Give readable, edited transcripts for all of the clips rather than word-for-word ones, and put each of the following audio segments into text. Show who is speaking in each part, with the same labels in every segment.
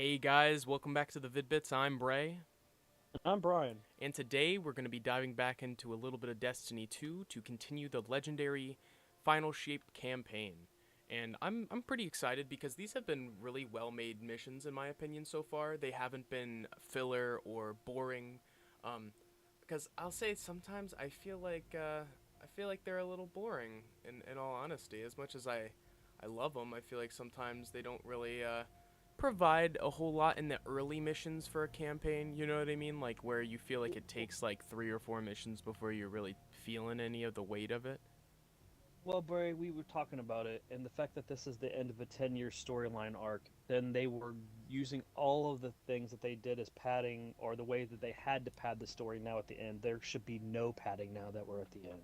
Speaker 1: Hey guys, welcome back to the Vid-Bits. I'm Bray,
Speaker 2: I'm Brian.
Speaker 1: and today we're going to be diving back into a little bit of Destiny 2 to continue the legendary Final Shape campaign. And I'm pretty excited because these have been really well-made missions in my opinion so far. They haven't been filler or boring. Because I'll say sometimes I feel like they're a little boring in all honesty. As much as I love them, I feel like sometimes they don't really provide a whole lot in the early missions for a campaign, you know what I mean? Like where you feel like it takes like 3 or 4 missions before you're really feeling any of the weight of it.
Speaker 2: Well, Bray, we were talking about it, and the fact that this is the end of a 10-year storyline arc, then they were using all of the things that they did as padding, or the way that they had to pad the story now at the end. There should be no padding now that we're at the end.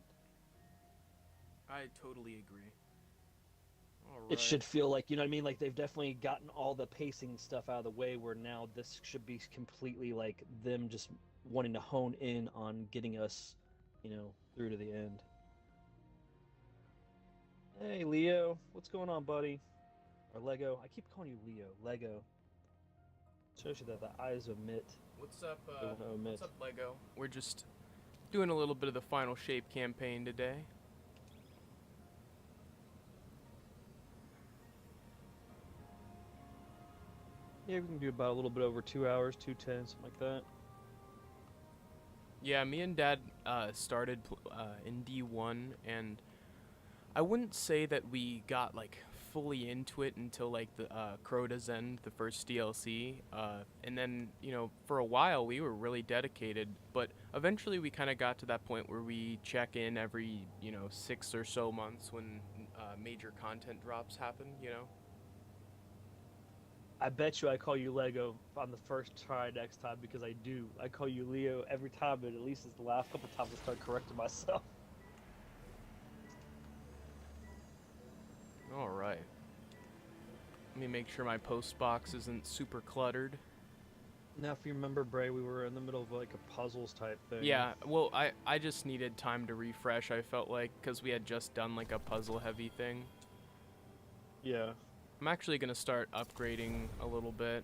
Speaker 1: I totally agree. All
Speaker 2: It
Speaker 1: right.
Speaker 2: should feel like, you know what I mean? Like they've definitely gotten all the pacing stuff out of the way, where now this should be completely like them just wanting to hone in on getting us, through to the end. Hey, Leo, what's going on, buddy? Or Lego. I keep calling you Leo. Lego. Shows you that the eyes omit.
Speaker 1: What's up
Speaker 2: They want to
Speaker 1: what's
Speaker 2: omit.
Speaker 1: up Lego? We're just doing a little bit of the Final Shape campaign today.
Speaker 2: Yeah, we can do about a little bit over 2 hours, 2:10, something like that.
Speaker 1: Yeah, me and Dad started in D1, and I wouldn't say that we got like fully into it until like the Crota's End, the first DLC, and then for a while we were really dedicated, but eventually we kind of got to that point where we check in every 6 or so months when major content drops happen.
Speaker 2: I bet you I call you Lego on the first try next time because I do. I call you Leo every time, but at least it's the last couple times I start correcting myself.
Speaker 1: All right. Let me make sure my post box isn't super cluttered.
Speaker 2: Now, if you remember, Bray, we were in the middle of like a puzzles type thing.
Speaker 1: Yeah, well, I just needed time to refresh, I felt like, because we had just done like a puzzle heavy thing.
Speaker 2: Yeah.
Speaker 1: I'm actually going to start upgrading a little bit.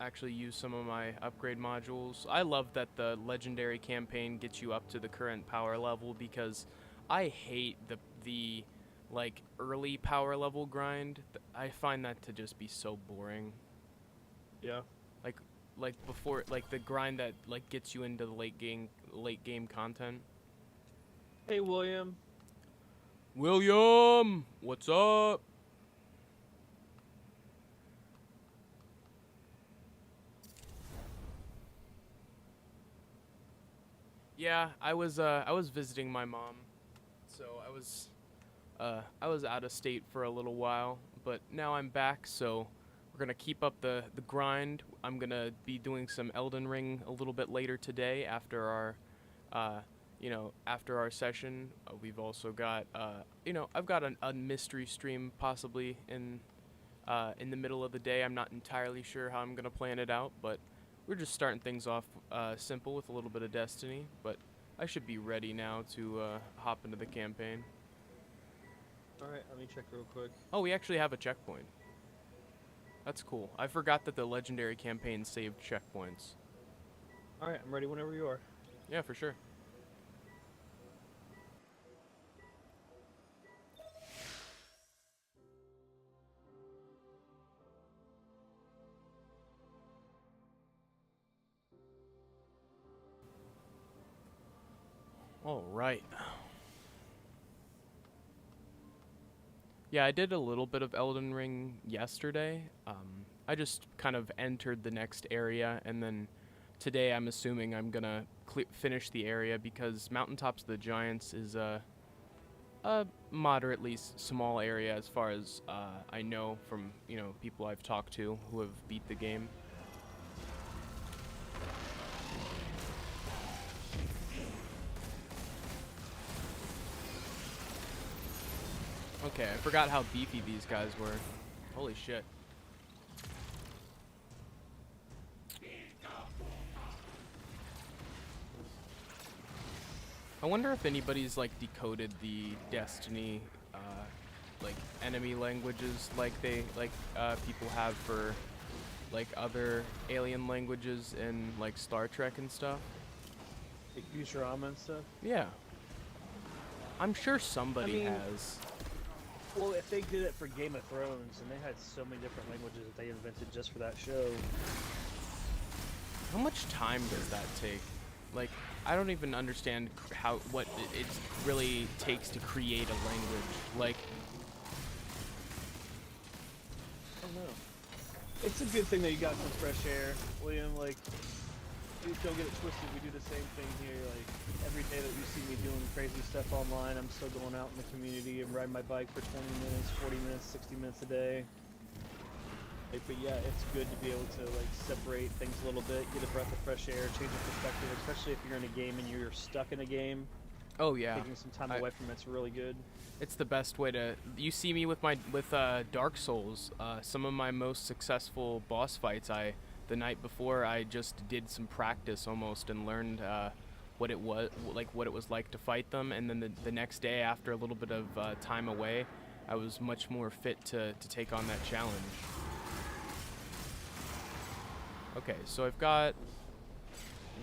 Speaker 1: Actually use some of my upgrade modules. I love that the legendary campaign gets you up to the current power level because I hate the like early power level grind. I find that to just be so boring.
Speaker 2: Yeah.
Speaker 1: Like like before like the grind that like gets you into the late game content.
Speaker 2: Hey, William.
Speaker 1: William, what's up? Yeah, I was visiting my mom, so I was out of state for a little while, but now I'm back. So we're gonna keep up the grind. I'm gonna be doing some Elden Ring a little bit later today after our session. We've also got I've got a mystery stream possibly in the middle of the day. I'm not entirely sure how I'm gonna plan it out, but we're just starting things off simple with a little bit of Destiny. But I should be ready now to hop into the campaign.
Speaker 2: All right, let me check real quick.
Speaker 1: Oh, we actually have a checkpoint. That's cool. I forgot that the legendary campaign saved checkpoints.
Speaker 2: All right, I'm ready whenever you are.
Speaker 1: Yeah, for sure. All right. Yeah, I did a little bit of Elden Ring yesterday. I just kind of entered the next area, and then today I'm assuming I'm gonna finish the area because Mountaintops of the Giants is a moderately small area as far as I know from people I've talked to who have beat the game. Okay, I forgot how beefy these guys were. Holy shit. I wonder if anybody's like decoded the Destiny like enemy languages like people have for like other alien languages in like Star Trek and stuff.
Speaker 2: Like Futurama and stuff.
Speaker 1: Yeah. I'm sure somebody
Speaker 2: I mean,
Speaker 1: has.
Speaker 2: Well, if they did it for Game of Thrones, and they had so many different languages that they invented just for that show.
Speaker 1: How much time does that take? Like, I don't even understand what it really takes to create a language. Like,
Speaker 2: I don't know. It's a good thing that you got some fresh air, William. Like, please don't get it twisted. We do the same thing here. Like, every day that you see me doing crazy stuff online, I'm still going out in the community and riding my bike for 20 minutes, 40 minutes, 60 minutes a day. Like, but yeah, it's good to be able to like separate things a little bit, get a breath of fresh air, change your perspective, especially if you're in a game and you're stuck in a game.
Speaker 1: oh yeah,
Speaker 2: Taking some time away from it's really good.
Speaker 1: it's the best way to. You see me with Dark Souls. Some of my most successful boss fights, the night before I just did some practice almost and learned what it was like to fight them, and then the next day after a little bit of time away, I was much more fit to take on that challenge. Okay, so I've got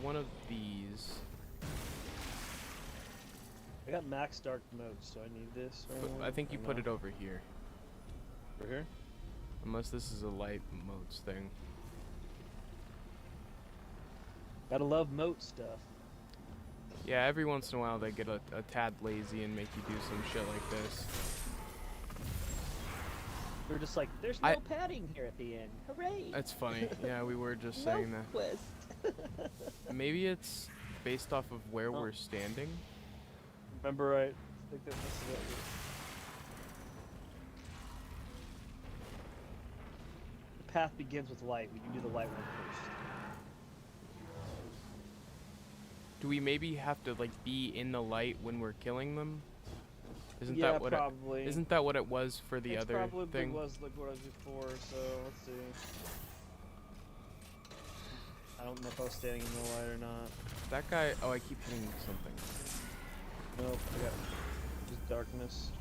Speaker 1: one of these.
Speaker 2: I got max dark mode, so I need this.
Speaker 1: I think you put it over here.
Speaker 2: Over here?
Speaker 1: Unless this is a light modes thing.
Speaker 2: Gotta love moat stuff.
Speaker 1: Yeah, every once in a while they get a tad lazy and make you do some shit like this.
Speaker 2: We're just like, there's no padding here at the end. Hooray!
Speaker 1: That's funny. Yeah, we were just saying that.
Speaker 2: Quest.
Speaker 1: Maybe it's based off of where we're standing.
Speaker 2: Remember, I think that this is it. The path begins with light. We can do the light one first.
Speaker 1: Do we maybe have to like be in the light when we're killing them? Isn't
Speaker 2: Yeah,
Speaker 1: that what
Speaker 2: probably.
Speaker 1: Isn't that what it was for the other
Speaker 2: probably
Speaker 1: thing?
Speaker 2: was like what I was before, so let's see. I don't know if I was standing in the light or not.
Speaker 1: That guy. Oh, I keep hitting something.
Speaker 2: Nope, I got just darkness.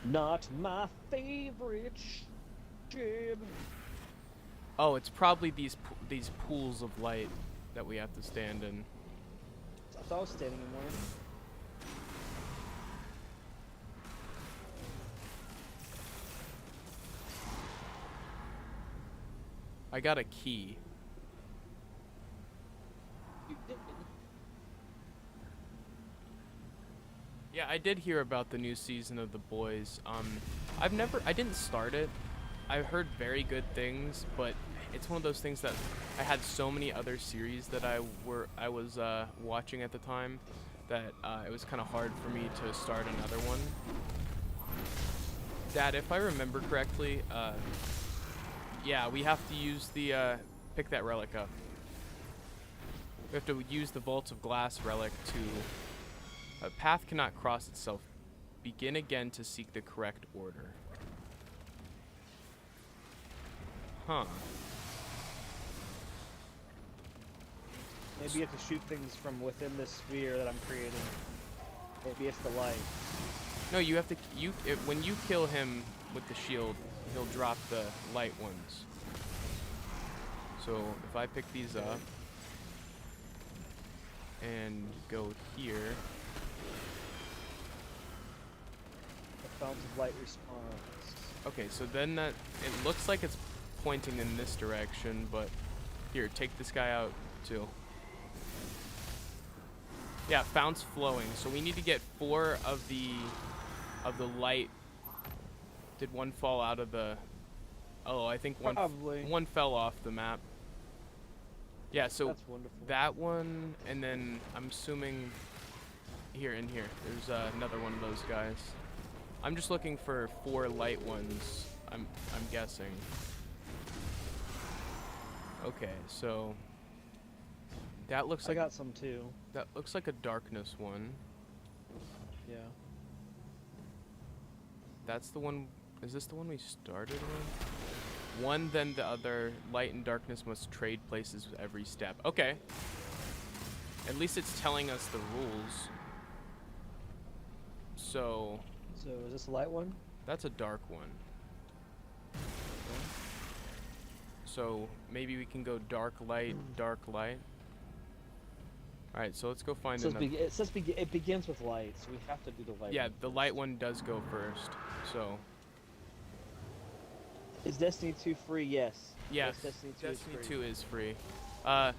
Speaker 2: Not my favorite jib.
Speaker 1: Oh, it's probably these pools of light that we have to stand in.
Speaker 2: I thought I was standing in one.
Speaker 1: I got a key.
Speaker 2: You did.
Speaker 1: Yeah, I did hear about the new season of The Boys. I didn't start it. I heard very good things, but it's one of those things that I had so many other series that I was watching at the time that it was kind of hard for me to start another one. Dad, if I remember correctly, yeah, we have to use the pick that relic up. We have to use the Vault of Glass relic to. A path cannot cross itself. Begin again to seek the correct order. Huh.
Speaker 2: Maybe you have to shoot things from within this sphere that I'm creating. Maybe it's the light.
Speaker 1: No, you have to. When you kill him with the shield, he'll drop the light ones. So if I pick these up and go here.
Speaker 2: The fountain of light responds.
Speaker 1: Okay, so then it looks like it's pointing in this direction, but here, take this guy out too. Yeah, fount's flowing. So we need to get 4 of the light. Did one fall out of the? Oh, I think one fell off the map. Yeah, so
Speaker 2: that's wonderful.
Speaker 1: That one, and then I'm assuming here and here. There's another one of those guys. I'm just looking for 4 light ones. I'm guessing. Okay, so that looks like
Speaker 2: I got some too.
Speaker 1: That looks like a darkness one.
Speaker 2: Yeah.
Speaker 1: That's the one. Is this the one we started with? One, then the other. Light and darkness must trade places with every step. Okay. At least it's telling us the rules. So
Speaker 2: So is this a light one?
Speaker 1: That's a dark one. So maybe we can go dark light, dark light. All right, so let's go find another.
Speaker 2: It says it begins with light, so we have to do the light.
Speaker 1: Yeah,
Speaker 2: one
Speaker 1: the
Speaker 2: first.
Speaker 1: light one does go first. So.
Speaker 2: Is Destiny 2 free? Yes.
Speaker 1: Yes,
Speaker 2: Yes,
Speaker 1: Destiny 2 is free.
Speaker 2: Not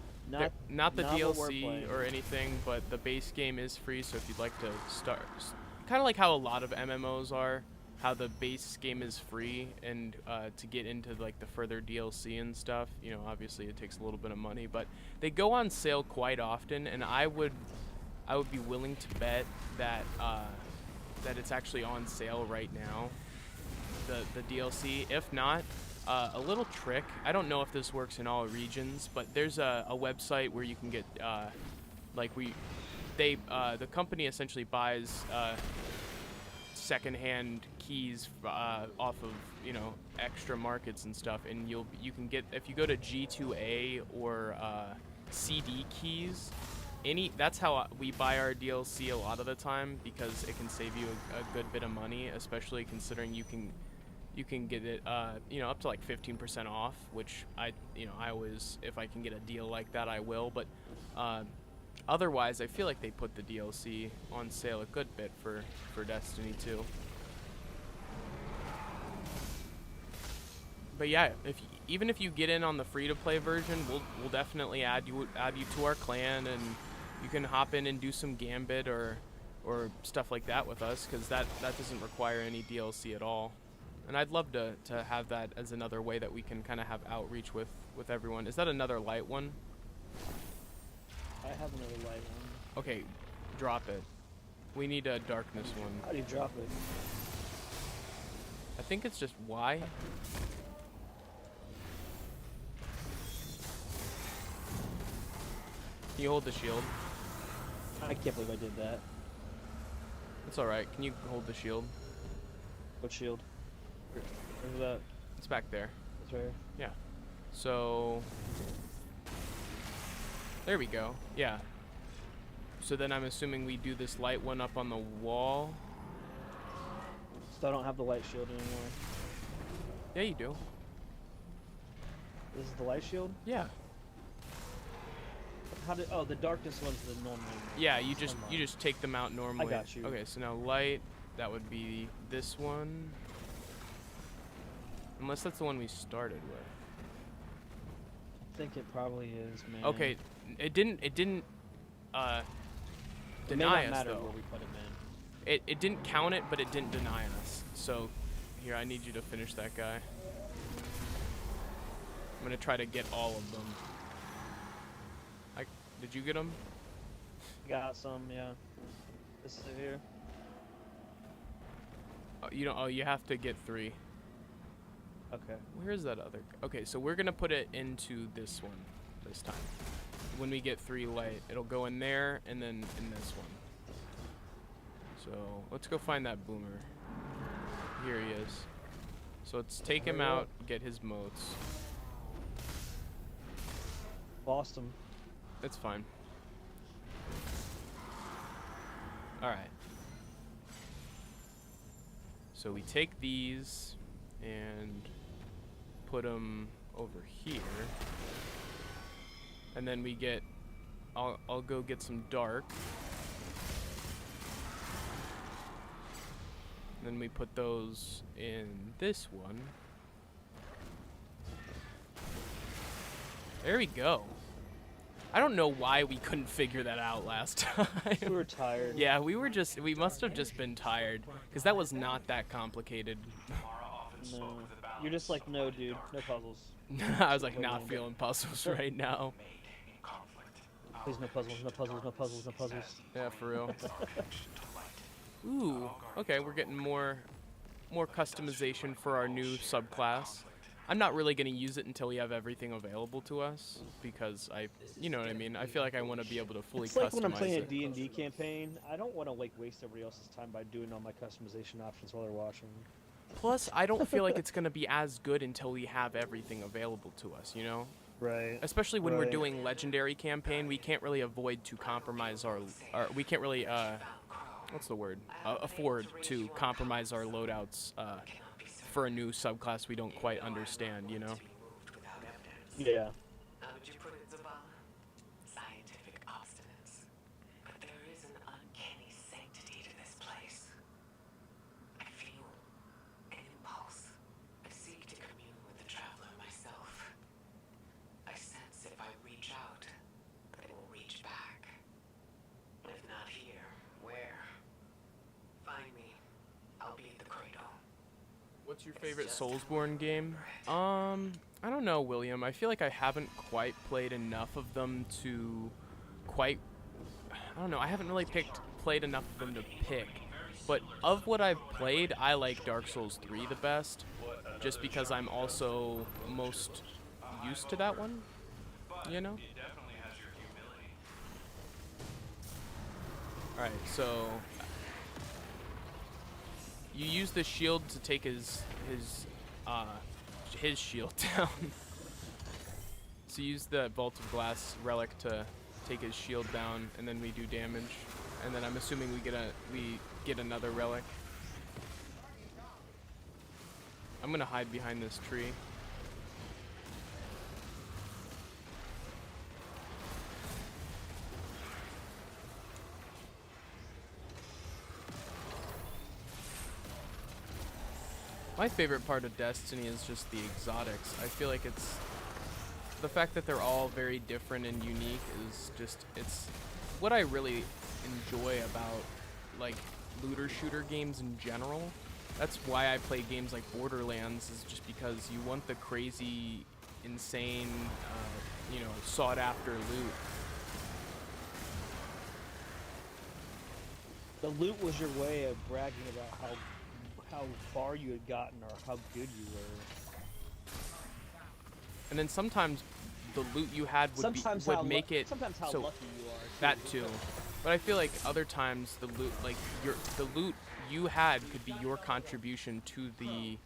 Speaker 1: Not the
Speaker 2: not what we're
Speaker 1: DLC
Speaker 2: playing.
Speaker 1: or anything, but the base game is free. So if you'd like to start, kind of like how a lot of MMOs are, how the base game is free, and to get into like the further DLC and stuff, you know, obviously it takes a little bit of money, but they go on sale quite often, and I would be willing to bet that that it's actually on sale right now, the DLC. If not, a little trick. I don't know if this works in all regions, but there's a website where you can get the company essentially buys secondhand keys off of, you know, extra markets and stuff, and you can get, if you go to G2A or CD keys, that's how we buy our DLC a lot of the time, because it can save you a good bit of money, especially considering you can get it you know, up to like 15% off, which I always, if I can get a deal like that, I will, but otherwise I feel like they put the DLC on sale a good bit for Destiny 2. But yeah, even if you get in on the free-to-play version, we'll definitely add you to our clan, and you can hop in and do some Gambit or stuff like that with us, because that doesn't require any DLC at all. And I'd love to have that as another way that we can kind of have outreach with everyone. Is that another light one?
Speaker 2: I have another light one.
Speaker 1: Okay, drop it. We need a darkness one.
Speaker 2: How do you drop it?
Speaker 1: I think it's just Y. Can you hold the shield?
Speaker 2: I can't believe I did that.
Speaker 1: It's alright. Can you hold the shield?
Speaker 2: What shield? Where's that?
Speaker 1: It's back there.
Speaker 2: It's right here.
Speaker 1: Yeah. So there we go. Yeah. So then I'm assuming we do this light one up on the wall.
Speaker 2: So I don't have the light shield anymore.
Speaker 1: Yeah, you do.
Speaker 2: This is the light shield?
Speaker 1: Yeah.
Speaker 2: Oh, the darkness one's the normal one.
Speaker 1: Yeah, you just take them out normally.
Speaker 2: I got you.
Speaker 1: Okay, so now light, that would be this one. Unless that's the one we started with.
Speaker 2: I think it probably is, man.
Speaker 1: Okay, it didn't
Speaker 2: It
Speaker 1: deny
Speaker 2: may not
Speaker 1: us
Speaker 2: matter
Speaker 1: though.
Speaker 2: where we put him in.
Speaker 1: It didn't count it, but it didn't deny us. So here, I need you to finish that guy. I'm gonna try to get all of them. Did you get them?
Speaker 2: Got some, yeah. This is here.
Speaker 1: You don't. Oh, you have to get 3.
Speaker 2: Okay.
Speaker 1: Where is that other? Okay, so we're gonna put it into this one this time. When we get 3 light, it'll go in there and then in this one. So let's go find that boomer. Here he is. So let's take him out, get his motes.
Speaker 2: Lost him.
Speaker 1: It's fine. Alright. So we take these and put them over here. And then we get... I'll go get some dark. And then we put those in this one. There we go. I don't know why we couldn't figure that out last time.
Speaker 2: We were tired.
Speaker 1: Yeah, we must have just been tired, because that was not that complicated.
Speaker 2: No. You're just like, no, dude, no puzzles.
Speaker 1: I was like, not feeling puzzles right now.
Speaker 2: Please, no puzzles, no puzzles, no puzzles, no puzzles.
Speaker 1: Yeah, for real. Ooh, okay, we're getting more customization for our new subclass. I'm not really going to use it until we have everything available to us, because you know what I mean? I feel like I want to be able to fully customize it.
Speaker 2: It's like when I'm playing a D&D campaign, I don't want to like waste everybody else's time by doing all my customization options while they're watching.
Speaker 1: Plus, I don't feel like it's going to be as good until we have everything available to us, you know?
Speaker 2: Right.
Speaker 1: Especially when we're doing legendary campaign, we can't really avoid to compromise we can't really what's the word? Afford to compromise our loadouts for a new subclass we don't quite understand, you know?
Speaker 2: Yeah.
Speaker 3: How would you put it, Zavala? Scientific obstinance. But there is an uncanny sanctity to this place. I feel an impulse. I seek to commune with the traveler myself. I sense if I reach out, it will reach back. If not here, where? Find me. I'll be at the cradle.
Speaker 1: What's your favorite Soulsborne game? I don't know, William. I feel like I haven't quite played enough of them to quite... I don't know, I haven't really played enough of them to pick. But of what I've played, I like Dark Souls 3 the best, just because I'm also most used to that one, you know? Alright, so... you use the shield to take his shield down. So use the Vault of Glass relic to take his shield down, and then we do damage. And then I'm assuming we get another relic. I'm gonna hide behind this tree. My favorite part of Destiny is just the exotics. I feel like it's the fact that they're all very different and unique is just, it's what I really enjoy about like looter shooter games in general. That's why I play games like Borderlands, is just because you want the crazy, insane, you know, sought after loot.
Speaker 2: The loot was your way of bragging about how far you had gotten or how good you were.
Speaker 1: And then sometimes the loot you had would make it
Speaker 2: sometimes how
Speaker 1: so
Speaker 2: lucky you are.
Speaker 1: that too. But I feel like other times the loot, like the loot you had could be your contribution to the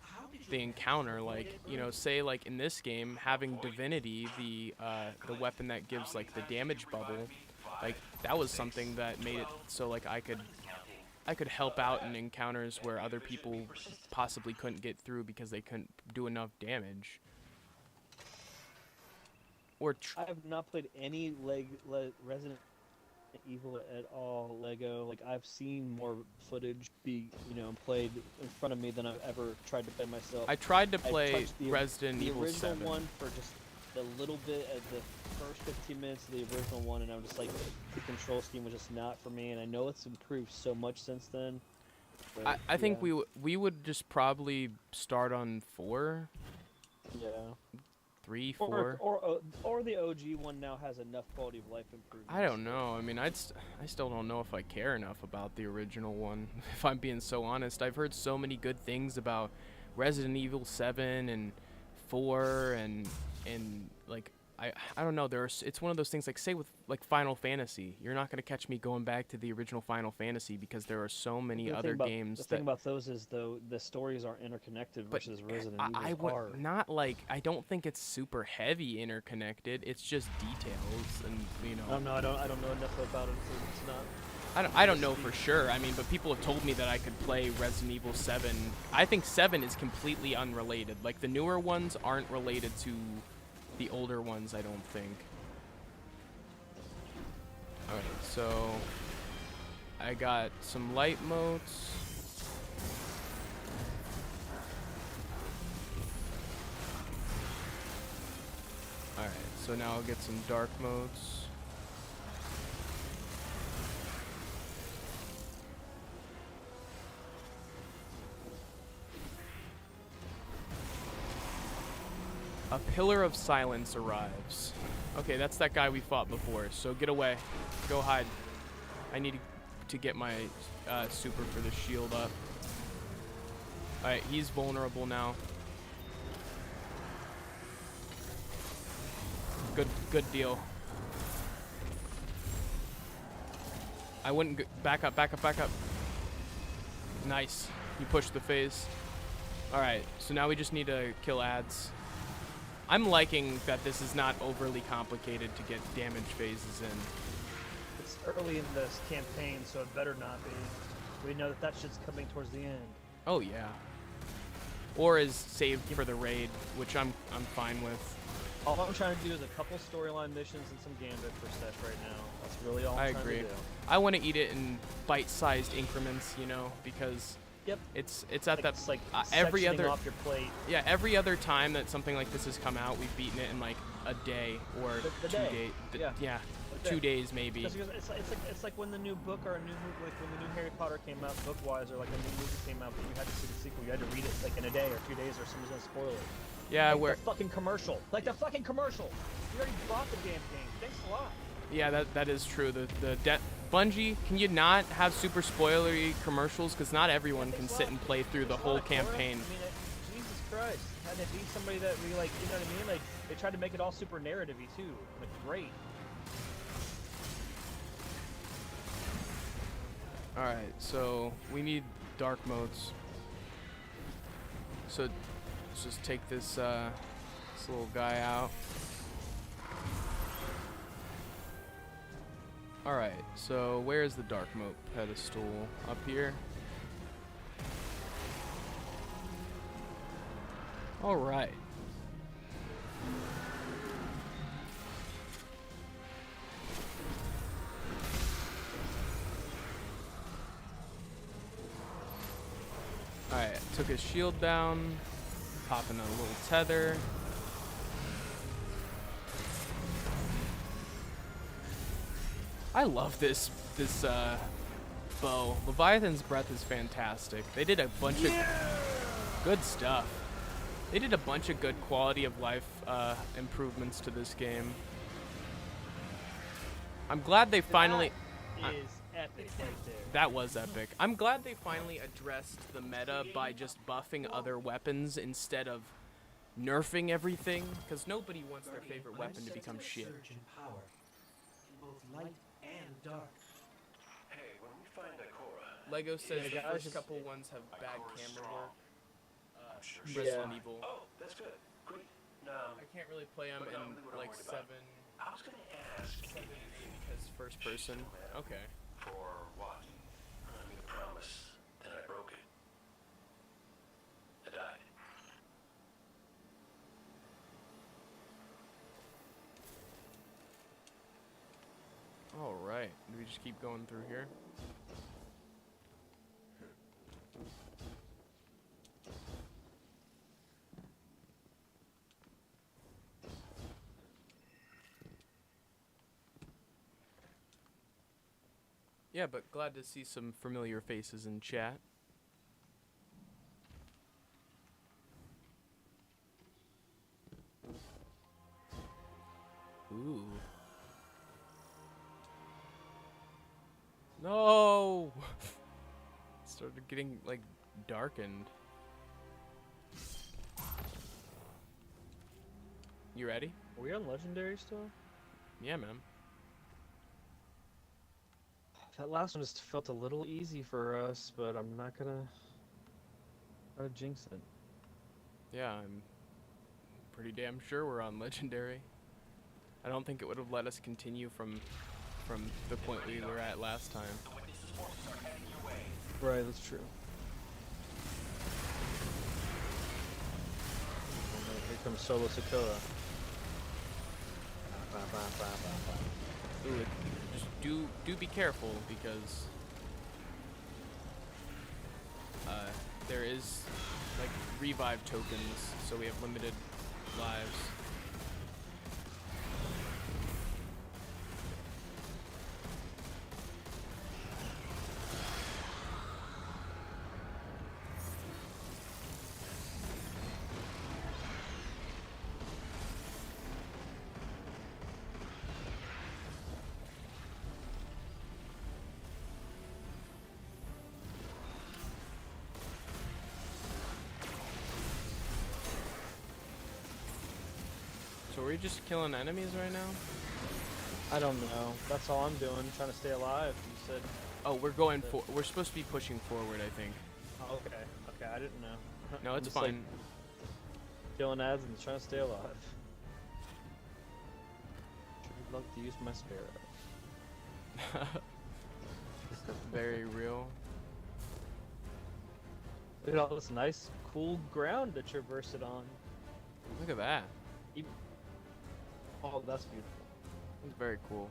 Speaker 1: encounter. Like, you know, say like in this game, having Divinity, the weapon that gives like the damage bubble, like that was something that made it so like I could help out in encounters where other people possibly couldn't get through because they couldn't do enough damage. Or
Speaker 2: I have not played any Resident Evil at all, Lego. Like, I've seen more footage be, you know, played in front of me than I've ever tried to play myself.
Speaker 1: I tried to play
Speaker 2: touched
Speaker 1: Resident Evil 7.
Speaker 2: The original one for just a little bit at the first 15 minutes of the original one, and I'm just like, the control scheme was just not for me, and I know it's improved so much since then. But,
Speaker 1: I think we would just probably start on 4.
Speaker 2: Yeah.
Speaker 1: 3, 4.
Speaker 2: Or the OG one now has enough quality of life improvements.
Speaker 1: I don't know. I mean, I still don't know if I care enough about the original one, if I'm being so honest. I've heard so many good things about Resident Evil 7 and 4 and like I don't know, it's one of those things, like say with like Final Fantasy, you're not going to catch me going back to the original Final Fantasy because there are so many other games.
Speaker 2: The thing about those is, though, the stories are interconnected versus Resident Evil are.
Speaker 1: Not like, I don't think it's super heavy interconnected. It's just details, and you know.
Speaker 2: No, I don't know enough about it. So it's not.
Speaker 1: I don't know for sure. I mean, but people have told me that I could play Resident Evil 7. I think 7 is completely unrelated. Like the newer ones aren't related to the older ones, I don't think. Alright, so I got some light motes. Alright, so now I'll get some dark motes. A pillar of silence arrives. Okay, that's that guy we fought before, so get away. Go hide. I need to get my super for the shield up. Alright, he's vulnerable now. Good deal. I wouldn't back up. Nice. You pushed the phase. Alright, so now we just need to kill ads. I'm liking that this is not overly complicated to get damage phases in.
Speaker 2: it's early in this campaign, so it better not be. We know that shit's coming towards the end.
Speaker 1: Oh yeah. Or is saved for the raid, which I'm fine with.
Speaker 2: All I'm trying to do is a couple storyline missions and some Gambit for Sesh right now. That's really all I'm trying to do.
Speaker 1: I want to eat it in bite-sized increments, you know, because
Speaker 2: yep.
Speaker 1: it's at that
Speaker 2: it's like
Speaker 1: every other
Speaker 2: off your plate.
Speaker 1: Yeah, every other time that something like this has come out, we've beaten it in like a day or
Speaker 2: the
Speaker 1: 2
Speaker 2: day.
Speaker 1: days.
Speaker 2: Yeah.
Speaker 1: 2 days maybe.
Speaker 2: It's like when the new book or a new movie, like when the new Harry Potter came out, book-wise, or like a new movie came out, but you had to see the sequel. You had to read it like in a day or 2 days, or someone's gonna spoil it.
Speaker 1: Yeah,
Speaker 2: like the fucking commercial. Like the fucking commercial. You already bought the damn game. Thanks a lot.
Speaker 1: Yeah, that is true. Bungie, can you not have super spoilery commercials? Because not everyone can sit and play through the whole campaign.
Speaker 2: I mean, Jesus Christ. Had to be somebody that we like, you know what I mean? Like, they tried to make it all super narrative-y too. Like, great.
Speaker 1: Alright, so we need dark modes. So let's just take this little guy out. Alright, so where is the dark mode pedestal? Up here? Alright. Alright, took his shield down, popping a little tether. I love this bow. Leviathan's Breath is fantastic. They did a bunch of good stuff. They did a bunch of good quality of life improvements to this game. I'm glad they finally...
Speaker 2: Is epic right there.
Speaker 1: That was epic. I'm glad they finally addressed the meta by just buffing other weapons instead of nerfing everything, because nobody wants their favorite weapon to become shit. Lego says the first couple ones have bad camera work. Resident Evil.
Speaker 4: Oh, that's good. Great.
Speaker 1: I can't really play them in like 7
Speaker 4: I was gonna ask
Speaker 1: because first person. Okay.
Speaker 4: for what? I made a promise, then I broke it. I died.
Speaker 1: All right. Do we just keep going through here? Yeah, but glad to see some familiar faces in chat. Ooh. No! Started getting, like, darkened. You ready?
Speaker 2: Are we on Legendary still?
Speaker 1: Yeah, man.
Speaker 2: That last one just felt a little easy for us, but I'm not gonna jinx it.
Speaker 1: Yeah, I'm pretty damn sure we're on Legendary. I don't think it would have let us continue from the point we were at last time.
Speaker 2: Right, that's true. Here comes Solo Sokoa.
Speaker 1: Ooh, just do be careful because there is like revive tokens, so we have limited lives. So are we just killing enemies right now?
Speaker 2: I don't know. That's all I'm doing, trying to stay alive. You said.
Speaker 1: Oh, we're supposed to be pushing forward, I think.
Speaker 2: Oh, okay. Okay, I didn't know.
Speaker 1: No,
Speaker 2: I'm
Speaker 1: it's
Speaker 2: just, like,
Speaker 1: fine.
Speaker 2: killing ads and trying to stay alive. Should love to use my sparrow.
Speaker 1: Very real.
Speaker 2: Look at all this nice, cool ground to traverse it on.
Speaker 1: Look at that.
Speaker 2: Oh, that's beautiful.
Speaker 1: It's very cool.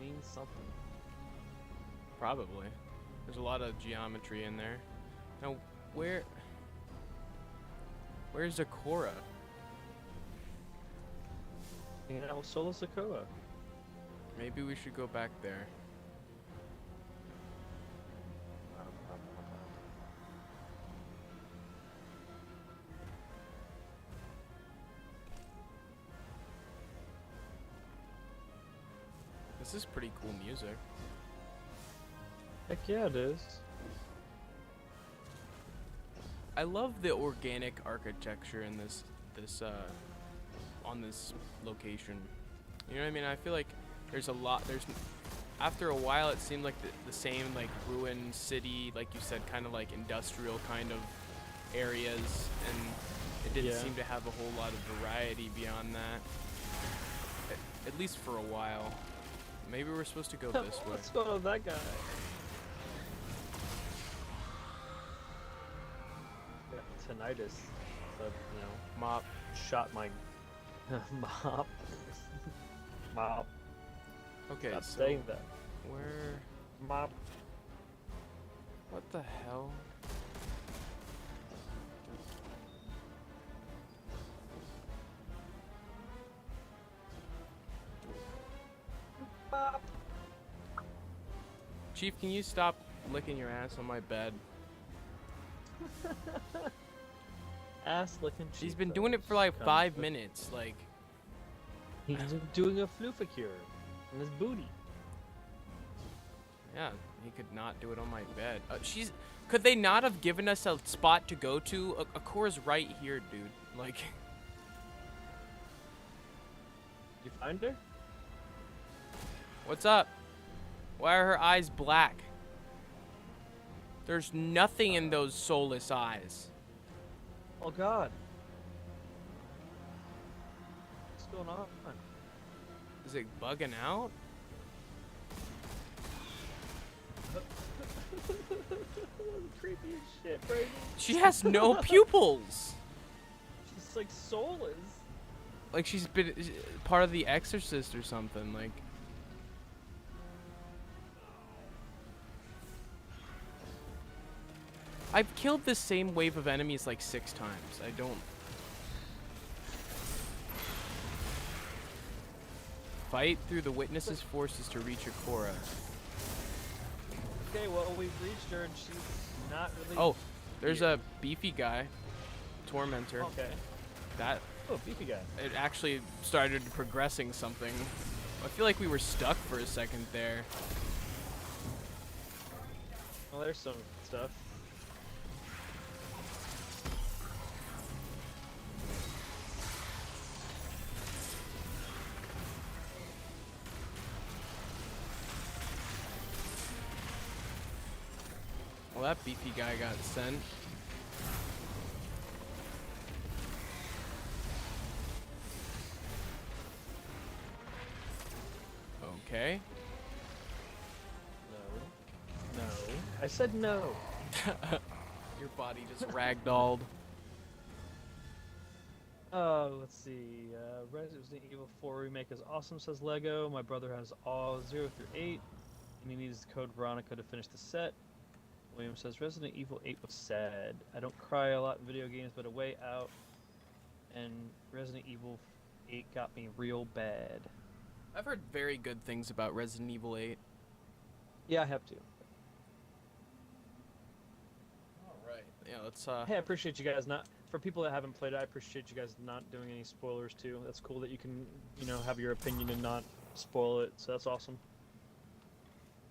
Speaker 2: Means something.
Speaker 1: Probably. There's a lot of geometry in there. Now, where's Akora?
Speaker 2: Hanging out with Solo Sokoa.
Speaker 1: Maybe we should go back there. This is pretty cool music.
Speaker 2: Heck yeah, it is.
Speaker 1: I love the organic architecture in this on this location. You know what I mean? I feel like there's after a while it seemed like the same like ruined city, like you said, kind of like industrial kind of areas, and it didn't seem to have a whole lot of variety beyond that. At least for a while. Maybe we're supposed to go this way.
Speaker 2: What's going on with that guy? Got tinnitus. But, you know,
Speaker 1: Mop.
Speaker 2: shot my mop. Mop.
Speaker 1: Okay,
Speaker 2: Stop
Speaker 1: so
Speaker 2: saying that.
Speaker 1: where?
Speaker 2: Mop.
Speaker 1: What the hell?
Speaker 2: Mop.
Speaker 1: Chief, can you stop licking your ass on my bed?
Speaker 2: Ass licking.
Speaker 1: She's been doing it for like 5 minutes. Like,
Speaker 2: He's doing a flufacure in his booty.
Speaker 1: yeah, he could not do it on my bed. Could they not have given us a spot to go to? Akora's right here, dude. Like,
Speaker 2: You find her?
Speaker 1: what's up? Why are her eyes black? There's nothing in those soulless eyes.
Speaker 2: Oh God. What's going on?
Speaker 1: Is it bugging out?
Speaker 2: Creepy as shit, Brady.
Speaker 1: She has no pupils.
Speaker 2: She's like soulless.
Speaker 1: Like she's been part of The Exorcist or something. Like, I've killed this same wave of enemies like 6 times. I don't. Fight through the witness's forces to reach Akora.
Speaker 2: Okay, well we've reached her and she's not really.
Speaker 1: Oh, there's
Speaker 2: here.
Speaker 1: a beefy guy, Tormentor.
Speaker 2: Okay.
Speaker 1: That
Speaker 2: Oh, beefy guy.
Speaker 1: it actually started progressing something. I feel like we were stuck for a second there.
Speaker 2: Well, there's some stuff.
Speaker 1: Well, that beefy guy got sent. Okay.
Speaker 2: No. No. I said no.
Speaker 1: Your body just ragdolled.
Speaker 2: Let's see. Resident Evil 4 Remake is awesome, says Lego. My brother has all 0 through 8, and he needs code Veronica to finish the set. William says Resident Evil 8 was sad. I don't cry a lot in video games, but A Way Out and Resident Evil 8 got me real bad.
Speaker 1: I've heard very good things about Resident Evil 8.
Speaker 2: Yeah, I have to.
Speaker 1: Alright. Yeah, let's
Speaker 2: Hey, I appreciate you guys not. For people that haven't played it, I appreciate you guys not doing any spoilers too. That's cool that you can, you know, have your opinion and not spoil it. So that's awesome.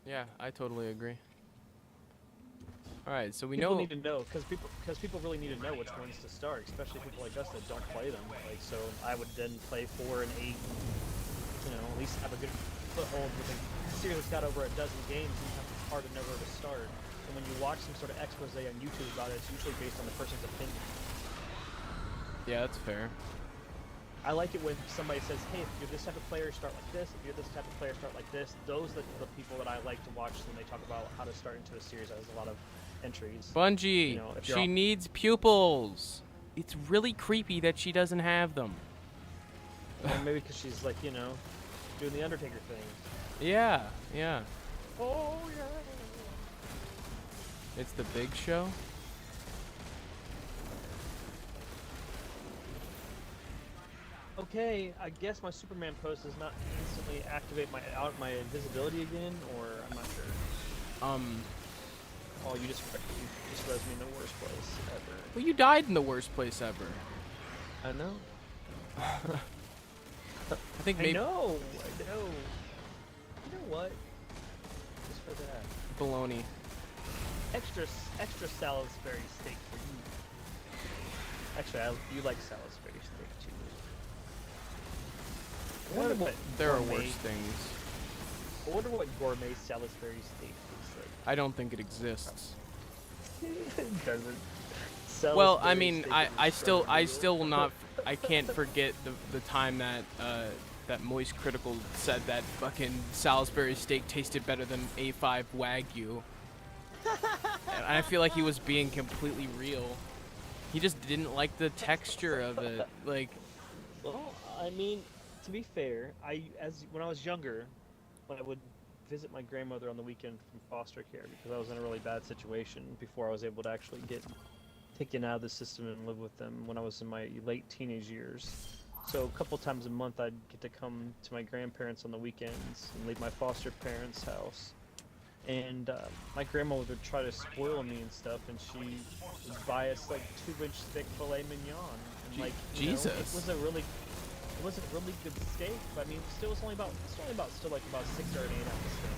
Speaker 1: Yeah, I totally agree. Alright, so we
Speaker 2: People
Speaker 1: know
Speaker 2: need to know because people really need to know which ones to start, especially people like us that don't play them. Like, so I would then play 4 and 8. You know, at least have a good foothold with a series that's got over a dozen games. And it's hard to know where to start. And when you watch some sort of expose on YouTube about it, it's usually based on the person's opinion.
Speaker 1: Yeah, that's fair.
Speaker 2: I like it when somebody says, "Hey, if you're this type of player, start like this. If you're this type of player, start like this." Those are the people that I like to watch when they talk about how to start into a series that has a lot of entries.
Speaker 1: Bungie,
Speaker 2: You know, if you're
Speaker 1: she needs pupils. It's really creepy that she doesn't have them.
Speaker 2: Or maybe because she's like, you know, doing the Undertaker thing.
Speaker 1: Yeah, yeah.
Speaker 2: Oh yeah.
Speaker 1: It's the Big Show.
Speaker 2: Okay, I guess my Superman pose does not instantly activate my invisibility again, or I'm not sure. Oh, you just res me in the worst place ever.
Speaker 1: Well, you died in the worst place ever.
Speaker 2: I know.
Speaker 1: I think maybe
Speaker 2: I know. You know what? Just for that.
Speaker 1: baloney.
Speaker 2: Extra Salisbury steak for you. Actually, you like Salisbury steak too. I wonder what
Speaker 1: There are
Speaker 2: gourmet-
Speaker 1: worse things.
Speaker 2: I wonder what gourmet Salisbury steak tastes like.
Speaker 1: I don't think it exists.
Speaker 2: It doesn't.
Speaker 1: Well, I
Speaker 2: Salisbury
Speaker 1: mean,
Speaker 2: steak
Speaker 1: I
Speaker 2: is
Speaker 1: still
Speaker 2: incredible.
Speaker 1: will not. I can't forget the time that that Moist Critical said that fucking Salisbury steak tasted better than A5 Wagyu. And I feel like he was being completely real. He just didn't like the texture of it. Like,
Speaker 2: Well, I mean, to be fair, when I was younger, when I would visit my grandmother on the weekend from foster care because I was in a really bad situation before I was able to actually get taken out of the system and live with them when I was in my late teenage years. So a couple times a month I'd get to come to my grandparents on the weekends and leave my foster parents' house. And my grandma would try to spoil me and stuff, and she would buy us like 2-inch thick filet mignon. And like, you know,
Speaker 1: Jesus.
Speaker 2: it was a really good steak. But I mean, it's only about 6 or 8 ounce steak.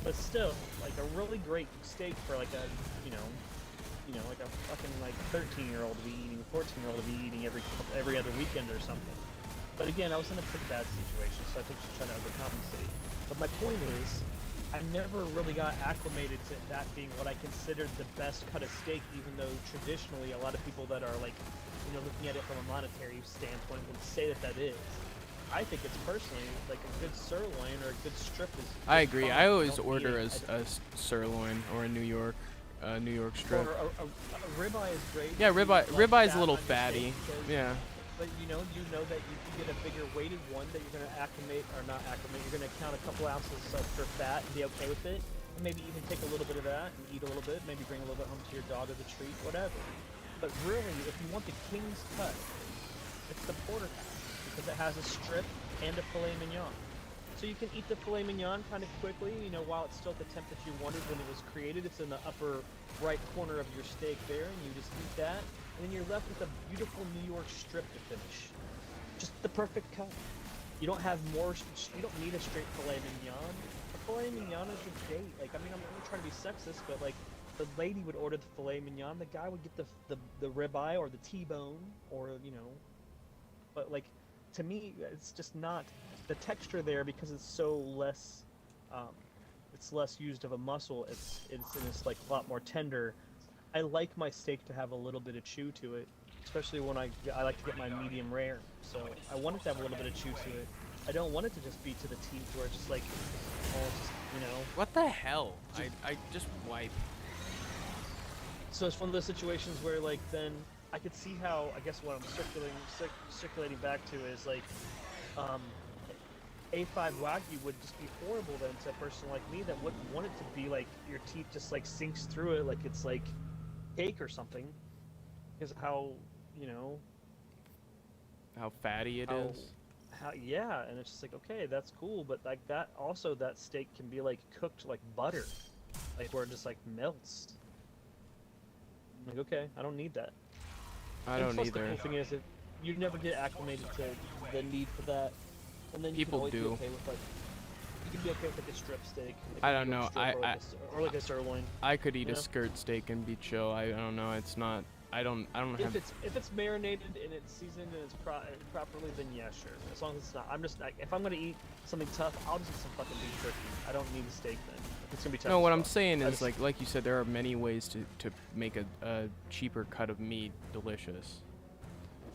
Speaker 2: But still, like a really great steak for like a, like a fucking like 13-year-old to be eating, 14-year-old to be eating every other weekend or something. But again, I was in a pretty bad situation, so I think she's trying to overcompensate. But my point is, I never really got acclimated to that being what I considered the best cut of steak, even though traditionally a lot of people that are like, looking at it from a monetary standpoint would say that is. I think it's personally like a good sirloin or a good strip is.
Speaker 1: I agree.
Speaker 2: fine.
Speaker 1: I always
Speaker 2: Don't
Speaker 1: order
Speaker 2: eat it.
Speaker 1: a sirloin or a New York strip.
Speaker 2: Or a ribeye is great.
Speaker 1: Yeah,
Speaker 2: if you like
Speaker 1: ribeye's a
Speaker 2: fat
Speaker 1: little
Speaker 2: on your
Speaker 1: fatty.
Speaker 2: steak, because-
Speaker 1: Yeah.
Speaker 2: But you know that you can get a bigger weighted one that you're gonna you're gonna count a couple ounces for fat and be okay with it. And maybe even take a little bit of that and eat a little bit, maybe bring a little bit home to your dog as a treat, whatever. But really, if you want the king's cut, it's the porterhouse because it has a strip and a filet mignon. So you can eat the filet mignon kind of quickly, while it's still at the temp that you wanted when it was created. It's in the upper right corner of your steak there, and you just eat that. And then you're left with a beautiful New York strip to finish. Just the perfect cut. You don't need a straight filet mignon. A filet mignon is a date. Like, I mean, I'm not trying to be sexist, but like, the lady would order the filet mignon, the guy would get the ribeye or the T-bone, or, but like, to me, it's just not the texture there because it's so less, it's less used of a muscle. It's like a lot more tender. I like my steak to have a little bit of chew to it, especially when I like to get my medium rare. So I want it to have a little bit of chew to it. I don't want it to just be to the teeth where it's just like,
Speaker 1: What the hell? I just wipe.
Speaker 2: So it's one of those situations where like then I could see how, I guess what I'm circulating back to is like, A5 Wagyu would just be horrible then to a person like me that wouldn't want it to be like your teeth just like sinks through it like it's like cake or something, because of how
Speaker 1: How fatty it is.
Speaker 2: yeah, and it's just like, okay, that's cool, but like that steak can be like cooked like butter, like where it just like melts. I'm like, okay, I don't need that.
Speaker 1: I
Speaker 2: And
Speaker 1: don't
Speaker 2: plus
Speaker 1: either.
Speaker 2: The cool thing is that you never get acclimated to the need for that, and then you
Speaker 1: People
Speaker 2: can always
Speaker 1: do.
Speaker 2: be okay with like. You can be okay with like a strip steak. Like
Speaker 1: I
Speaker 2: a
Speaker 1: don't
Speaker 2: New
Speaker 1: know,
Speaker 2: York strip or like a sirloin.
Speaker 1: I could eat
Speaker 2: Yeah.
Speaker 1: a skirt steak and be chill. I don't know. It's not. I don't have.
Speaker 2: If it's marinated and it's seasoned and it's properly, then yeah, sure. As long as it's not, I'm just like, if I'm gonna eat something tough, I'll just eat some fucking beef jerky. I don't need a steak then. If it's gonna be tough.
Speaker 1: No, what
Speaker 2: as
Speaker 1: I'm
Speaker 2: fuck.
Speaker 1: saying
Speaker 2: I
Speaker 1: is
Speaker 2: just-
Speaker 1: like you said, there are many ways to make a cheaper cut of meat delicious.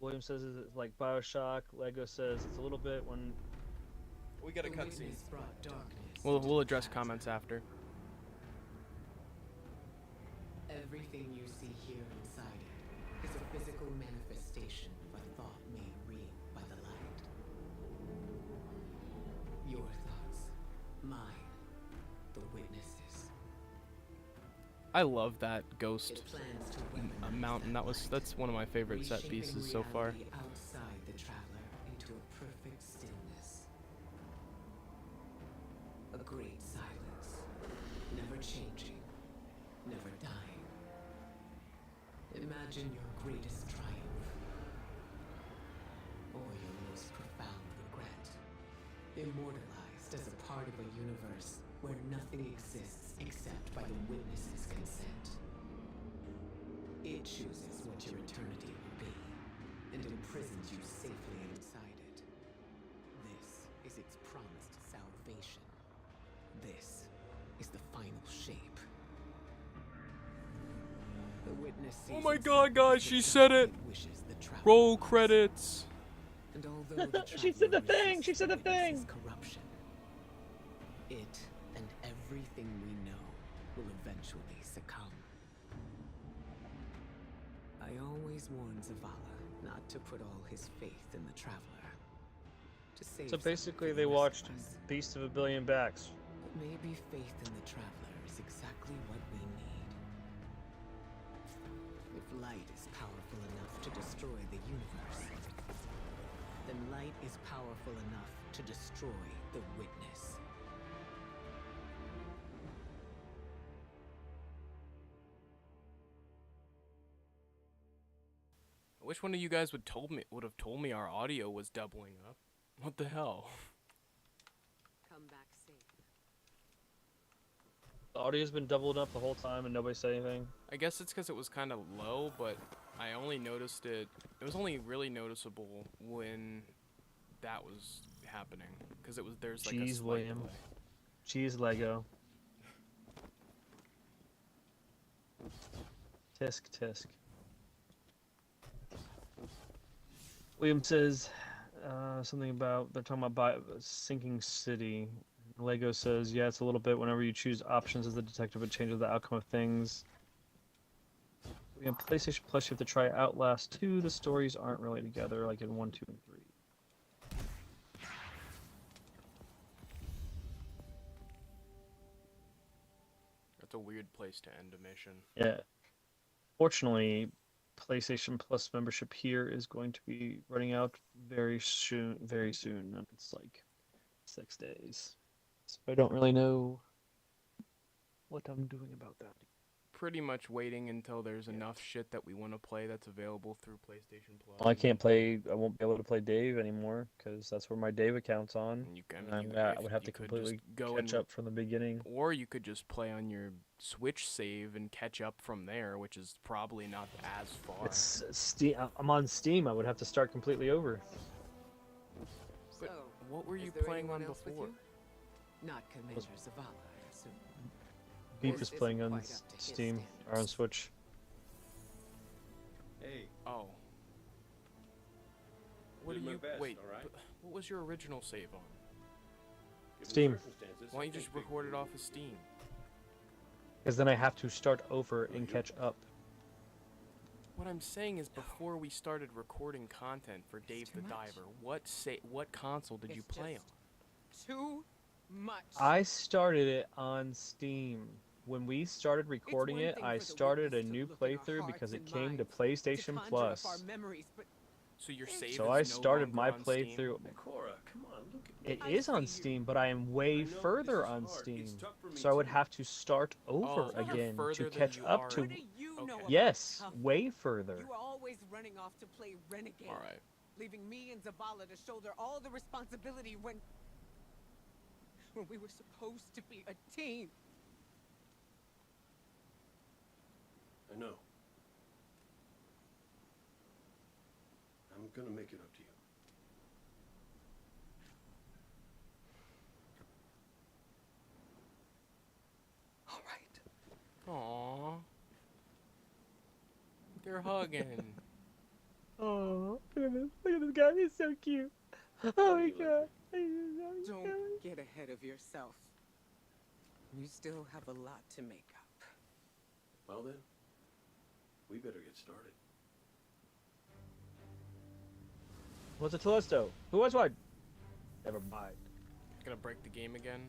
Speaker 2: William says it's like Bioshock. Lego says it's a little bit when.
Speaker 1: We got a
Speaker 3: The
Speaker 1: cutscene.
Speaker 3: witness brought darkness
Speaker 1: We'll
Speaker 3: into
Speaker 1: we'll
Speaker 3: the
Speaker 1: address
Speaker 3: past.
Speaker 1: comments after.
Speaker 3: Everything you see here inside it is a physical manifestation of a thought made real by the light. Your thoughts, mine, the witnesses.
Speaker 1: I love that ghost
Speaker 3: It plans to weaponize
Speaker 1: mountain.
Speaker 3: that
Speaker 1: That's one of my favorite set
Speaker 3: reshaping
Speaker 1: pieces so far.
Speaker 3: reality outside the traveler into a perfect stillness. A great silence, never changing, never dying. Imagine your greatest triumph, or your most profound regret, immortalized as a part of a universe where nothing exists except by the witness's consent. It chooses what your eternity will be, and imprisons you safely inside it. This is its promised salvation. This is the final shape. The witness sees
Speaker 1: Oh my
Speaker 3: itself
Speaker 1: god, guys,
Speaker 3: as the
Speaker 1: she said it!
Speaker 3: dark wishes the traveler
Speaker 1: Roll
Speaker 3: was.
Speaker 1: credits!
Speaker 3: And although the
Speaker 2: She said the
Speaker 3: traveler
Speaker 2: thing! She
Speaker 3: resists
Speaker 2: said the
Speaker 3: witness's
Speaker 2: thing!
Speaker 3: corruption, it and everything we know will eventually succumb. I always warn Zavala not to put all his faith in the traveler. To save
Speaker 2: So
Speaker 3: some
Speaker 2: basically,
Speaker 3: for
Speaker 2: they
Speaker 3: the rest
Speaker 2: watched
Speaker 3: of us.
Speaker 2: Beast of a Billion Backs.
Speaker 3: But maybe faith in the traveler is exactly what we need. If light is powerful enough to destroy the universe, then light is powerful enough to destroy the witness.
Speaker 1: I wish one of you guys would have told me our audio was doubling up. What the hell?
Speaker 3: Come back safe.
Speaker 2: The audio's been doubled up the whole time and nobody said anything.
Speaker 1: I guess it's because it was kind of low, but I only noticed it. It was only really noticeable when that was happening, because there's like a
Speaker 2: Jeez,
Speaker 1: slight
Speaker 2: William.
Speaker 1: delay.
Speaker 2: Cheese Lego. Tisk tisk. William says something about they're talking about sinking city. Lego says, yeah, it's a little bit whenever you choose options as the detective, it changes the outcome of things. In PlayStation Plus, you have to try Outlast 2. The stories aren't really together like in 1, 2, and 3.
Speaker 1: That's a weird place to end a mission.
Speaker 2: Yeah. Fortunately, PlayStation Plus membership here is going to be running out very soon. Very soon. And it's like 6 days. So I don't really know what I'm doing about that.
Speaker 1: Pretty much waiting until there's enough shit that we want to play that's available through PlayStation Plus.
Speaker 2: Well, I can't play. I won't be able to play Dave anymore because that's where my Dave account's on.
Speaker 1: And you can,
Speaker 2: And I would have to
Speaker 1: you could
Speaker 2: completely
Speaker 1: just go
Speaker 2: catch
Speaker 1: and,
Speaker 2: up from the beginning.
Speaker 1: or you could just play on your Switch save and catch up from there, which is probably not as far.
Speaker 2: It's Steam. I'm on Steam. I would have to start completely over.
Speaker 1: But
Speaker 3: So,
Speaker 1: what were you
Speaker 3: is there
Speaker 1: playing
Speaker 3: anyone
Speaker 1: on
Speaker 3: else with
Speaker 1: before?
Speaker 3: you? Not Commander Zavala, I assume.
Speaker 2: Beep
Speaker 3: This
Speaker 2: is
Speaker 3: isn't
Speaker 2: playing on
Speaker 3: quite up to his
Speaker 2: Steam or on
Speaker 3: standards.
Speaker 2: Switch.
Speaker 4: Hey,
Speaker 1: Oh. What
Speaker 4: did
Speaker 1: are
Speaker 4: my
Speaker 1: you?
Speaker 4: best,
Speaker 1: Wait.
Speaker 4: alright?
Speaker 1: What was your original save on?
Speaker 4: given the
Speaker 2: Steam.
Speaker 4: circumstances,
Speaker 1: Why don't you
Speaker 4: I
Speaker 1: just
Speaker 4: think
Speaker 1: record it
Speaker 4: we-
Speaker 1: off of Steam?
Speaker 2: Because then I have to start over and catch up.
Speaker 1: What I'm saying is, before we started recording content for Dave the
Speaker 3: too much.
Speaker 1: Diver, what console did you
Speaker 3: It's
Speaker 1: play on?
Speaker 3: just Too much.
Speaker 2: I started it on Steam. When we started recording
Speaker 3: one
Speaker 2: it,
Speaker 3: thing
Speaker 2: I
Speaker 3: for the
Speaker 2: started a
Speaker 3: witness to
Speaker 2: new
Speaker 3: look in our
Speaker 2: playthrough because
Speaker 3: hearts
Speaker 2: it
Speaker 3: and
Speaker 2: came to
Speaker 3: minds,
Speaker 2: PlayStation
Speaker 3: to conjure up
Speaker 2: Plus.
Speaker 3: our memories, but
Speaker 1: So your save
Speaker 2: So
Speaker 1: is
Speaker 2: I
Speaker 1: no
Speaker 2: started my
Speaker 1: longer on Steam?
Speaker 2: playthrough.
Speaker 4: Cora, come on, look at
Speaker 2: It
Speaker 3: I
Speaker 2: is on
Speaker 3: see you.
Speaker 2: Steam, but I am way
Speaker 4: I know
Speaker 2: further
Speaker 4: this is
Speaker 2: on
Speaker 4: hard.
Speaker 2: Steam.
Speaker 4: It's tough for me
Speaker 2: So I would
Speaker 4: too.
Speaker 2: have to start over
Speaker 1: Oh, you're
Speaker 2: again
Speaker 1: further
Speaker 2: to
Speaker 1: than
Speaker 2: catch
Speaker 1: you
Speaker 2: up
Speaker 1: are.
Speaker 2: to.
Speaker 3: what do you know
Speaker 1: Okay.
Speaker 3: about
Speaker 2: Yes,
Speaker 3: tough?
Speaker 2: way further.
Speaker 3: You were always running off to play renegade,
Speaker 1: All right.
Speaker 3: leaving me and Zavala to shoulder all the responsibility when we were supposed to be a team.
Speaker 4: I know. I'm gonna make it up to you.
Speaker 3: All right.
Speaker 1: Aww. They're hugging.
Speaker 2: Oh, god, he's so cute. Oh my god.
Speaker 5: Don't get ahead of yourself. You still have a lot to make up.
Speaker 4: Well then, we better get started.
Speaker 2: What's a Telesto? Who was one? Never mind.
Speaker 1: Gonna break the game again.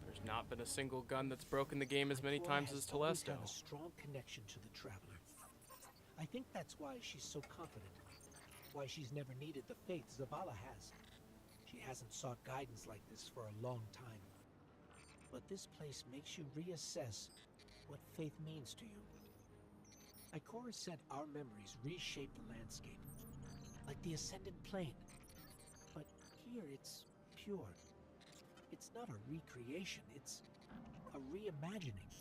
Speaker 1: There's not been a single gun that's broken the game as many times as
Speaker 6: always
Speaker 1: Telesto.
Speaker 6: had a strong connection to the Traveler. I think that's why she's so confident. Why she's never needed the faith Zavala has. She hasn't sought guidance like this for a long time. But this place makes you reassess what faith means to you. Ikora said our memories reshape the landscape, like the ascendant plane. But here it's pure. It's not a recreation, it's a reimagining.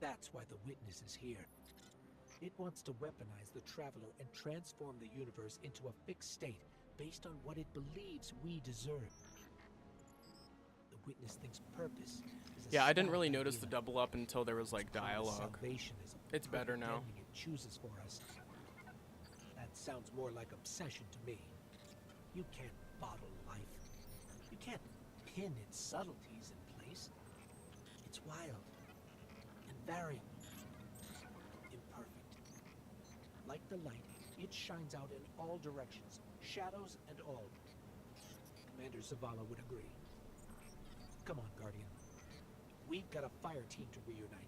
Speaker 6: That's why the Witness is here. It wants to weaponize the Traveler and transform the universe into a fixed state based on what it believes we deserve. The Witness thinks purpose is a
Speaker 1: Yeah, I didn't
Speaker 6: sad
Speaker 1: really
Speaker 6: idea.
Speaker 1: notice the double up until there was like dialogue.
Speaker 6: Salvation is a
Speaker 1: It's better
Speaker 6: perfect
Speaker 1: now.
Speaker 6: ending it chooses for us. That sounds more like obsession to me. You can't bottle life. You can't pin its subtleties in place. It's wild and variable, imperfect. Like the light, it shines out in all directions, shadows and all. Commander Zavala would agree. Come on, Guardian. We've got a fire team to reunite.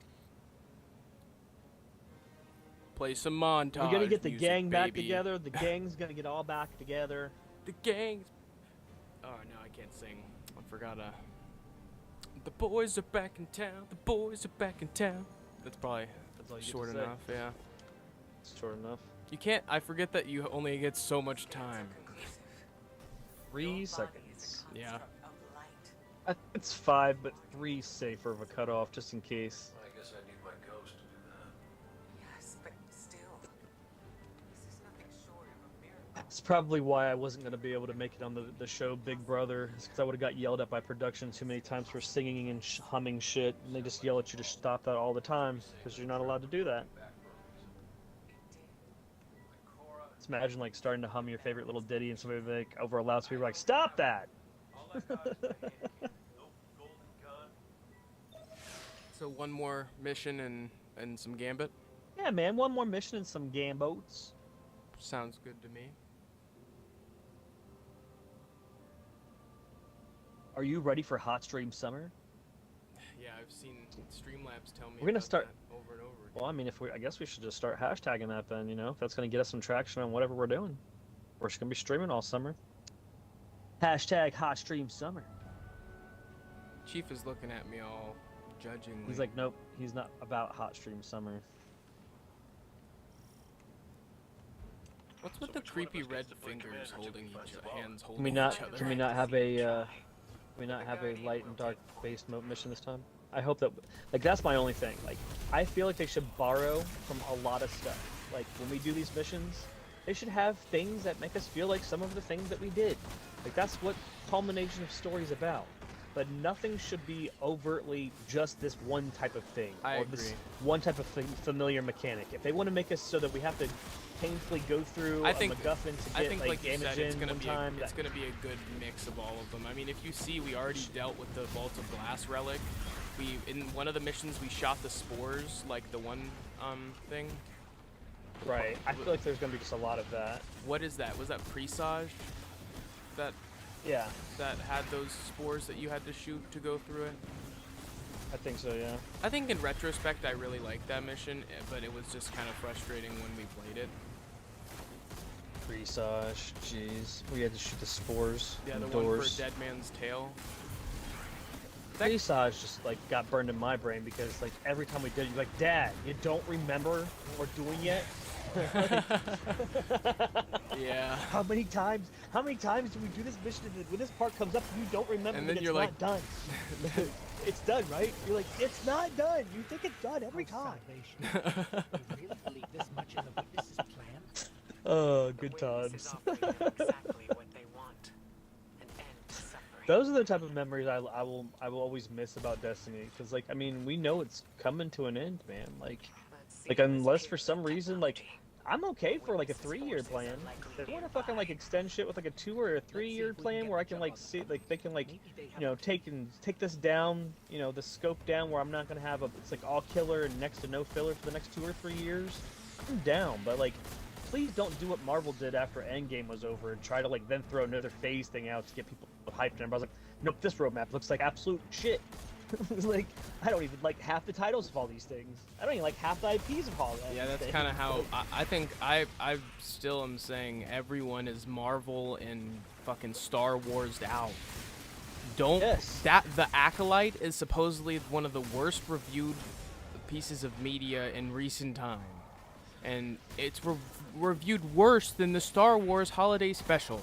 Speaker 1: Play some montage.
Speaker 2: We're gonna get the
Speaker 1: music,
Speaker 2: gang back
Speaker 1: baby.
Speaker 2: together. The gang's gonna get all back together.
Speaker 1: The gang's. Oh no, I can't sing. I forgot. The boys are back in town. The boys are back in town. That's probably
Speaker 2: That's all you
Speaker 1: short
Speaker 2: get to say.
Speaker 1: enough. Yeah.
Speaker 2: It's short enough.
Speaker 1: You can't. I forget that you only get so much time.
Speaker 2: 3 seconds.
Speaker 1: Yeah.
Speaker 2: It's 5, but 3's safer of a cutoff, just in case.
Speaker 4: I guess I need my ghost to do that.
Speaker 5: Yes, but still, this is nothing short of a miracle.
Speaker 2: That's probably why I wasn't going to be able to make it on the show Big Brother. It's because I would have got yelled at by production too many times for singing and humming shit. And they just yell at you to stop that all the time, because you're not allowed to do that. Just imagine like starting to hum your favorite little ditty and somebody would be like over a loudspeaker like, stop that!
Speaker 1: So one more mission and some gambit.
Speaker 2: Yeah, man, one more mission and some gambots.
Speaker 1: Sounds good to me.
Speaker 2: Are you ready for Hot Stream Summer?
Speaker 1: Yeah, I've seen Streamlabs tell me.
Speaker 2: We're gonna
Speaker 1: about
Speaker 2: start-
Speaker 1: that over and over again.
Speaker 2: Well, I mean, I guess we should just start hashtagging that then, you know? If that's going to get us some traction on whatever we're doing. We're just going to be streaming all summer. Hashtag Hot Stream Summer.
Speaker 1: Chief is looking at me all judgingly.
Speaker 2: He's like, nope, he's not about Hot Stream Summer.
Speaker 1: What's with
Speaker 4: So
Speaker 1: the
Speaker 4: which one of
Speaker 1: creepy
Speaker 4: us
Speaker 1: red
Speaker 4: gets to play
Speaker 1: fingers
Speaker 4: commander till
Speaker 1: holding
Speaker 4: we find
Speaker 1: each
Speaker 4: Zavala?
Speaker 1: hands holding
Speaker 2: Can we
Speaker 1: each
Speaker 2: not?
Speaker 1: other?
Speaker 2: Can we not have a? Can we not have a light and dark based mission this time? I hope that, like, that's my only thing. Like, I feel like they should borrow from a lot of stuff. Like, when we do these missions, they should have things that make us feel like some of the things that we did. Like, that's what culmination of story is about. But nothing should be overtly just this one type of thing,
Speaker 1: I
Speaker 2: or this
Speaker 1: agree.
Speaker 2: one type of familiar mechanic. If they want to make us so that we have to painfully go through
Speaker 1: I
Speaker 2: a
Speaker 1: think-
Speaker 2: MacGuffin to
Speaker 1: I
Speaker 2: get
Speaker 1: think,
Speaker 2: like,
Speaker 1: like you
Speaker 2: damage
Speaker 1: said, it's
Speaker 2: in
Speaker 1: gonna
Speaker 2: one
Speaker 1: be
Speaker 2: time,
Speaker 1: it's gonna be a good mix of all of them. I mean, if you see, we already dealt with the Vault of Glass relic. We in one of the missions we shot the spores, like the one thing.
Speaker 2: right? I feel like there's gonna be just a lot of that.
Speaker 1: What is that? Was that presage? That
Speaker 2: Yeah,
Speaker 1: that had those spores that you had to shoot to go through it.
Speaker 2: I think so. Yeah.
Speaker 1: I think in retrospect, I really liked that mission, but it was just kind of frustrating when we played it.
Speaker 2: Presage, jeez. We had to shoot the spores.
Speaker 1: Yeah,
Speaker 2: from
Speaker 1: the
Speaker 2: doors.
Speaker 1: one for Dead Man's Tail. That-
Speaker 2: Presage just like got burned in my brain because like every time we did it, you're like, Dad, you don't remember what we're doing yet?
Speaker 1: Yeah.
Speaker 2: How many times do we do this mission and when this part comes up you don't remember
Speaker 1: And
Speaker 2: that
Speaker 1: then
Speaker 2: it's
Speaker 1: you're
Speaker 2: not
Speaker 1: like-
Speaker 2: done? It's done, right? You're like, it's not done. You think it's done every
Speaker 6: Oh,
Speaker 2: time.
Speaker 6: salvation. You really believe this much in the Witness's plan?
Speaker 2: Oh,
Speaker 3: The
Speaker 2: good
Speaker 3: Witness
Speaker 2: times.
Speaker 3: is offering them exactly what they want. An end to suffering.
Speaker 2: Those are the type of memories I will always miss about Destiny because like I mean we know it's coming to an end, man.
Speaker 3: Let's see
Speaker 2: Like
Speaker 3: this
Speaker 2: unless for
Speaker 3: period
Speaker 2: some
Speaker 3: of
Speaker 2: reason like
Speaker 3: technology.
Speaker 2: I'm okay for like a 3-year plan. If you want to fucking like extend shit with like a 2 or a 3-year plan where I can like see like they can like take this down, the scope down where I'm not gonna have it's like all killer and next to no filler for the next 2 or 3 years. I'm down, but like please don't do what Marvel did after Endgame was over and try to like then throw another phase thing out to get people hyped. And I was like, nope, this roadmap looks like absolute shit. Like, I don't even like half the titles of all these things. I don't even like half the IPs of all that.
Speaker 1: Yeah, that's kind of how I think I still am saying everyone is Marvel and fucking Star Wars out. Don't the Acolyte is supposedly one of the worst reviewed pieces of media in recent time, and it's reviewed worse than the Star Wars Holiday Special.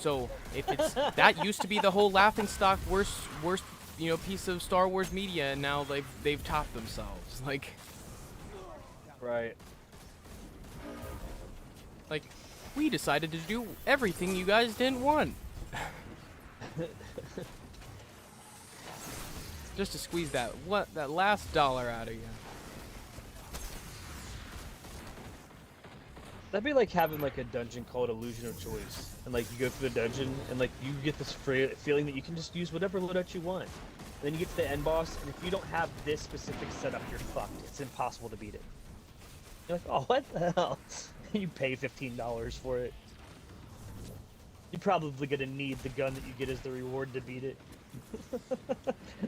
Speaker 1: So if it's that used to be the whole laughingstock worst piece of Star Wars media, and now they've topped themselves. Like we decided to do everything you guys didn't want. Just to squeeze that last dollar out of you.
Speaker 2: That'd be like having like a dungeon called Illusion of Choice, and like you go through the dungeon and like you get this feeling that you can just use whatever loadout you want. And then you get to the end boss, and if you don't have this specific setup, you're fucked. It's impossible to beat it. You're like, oh, what the hell? You pay $15 for it. You're probably gonna need the gun that you get as the reward to beat it.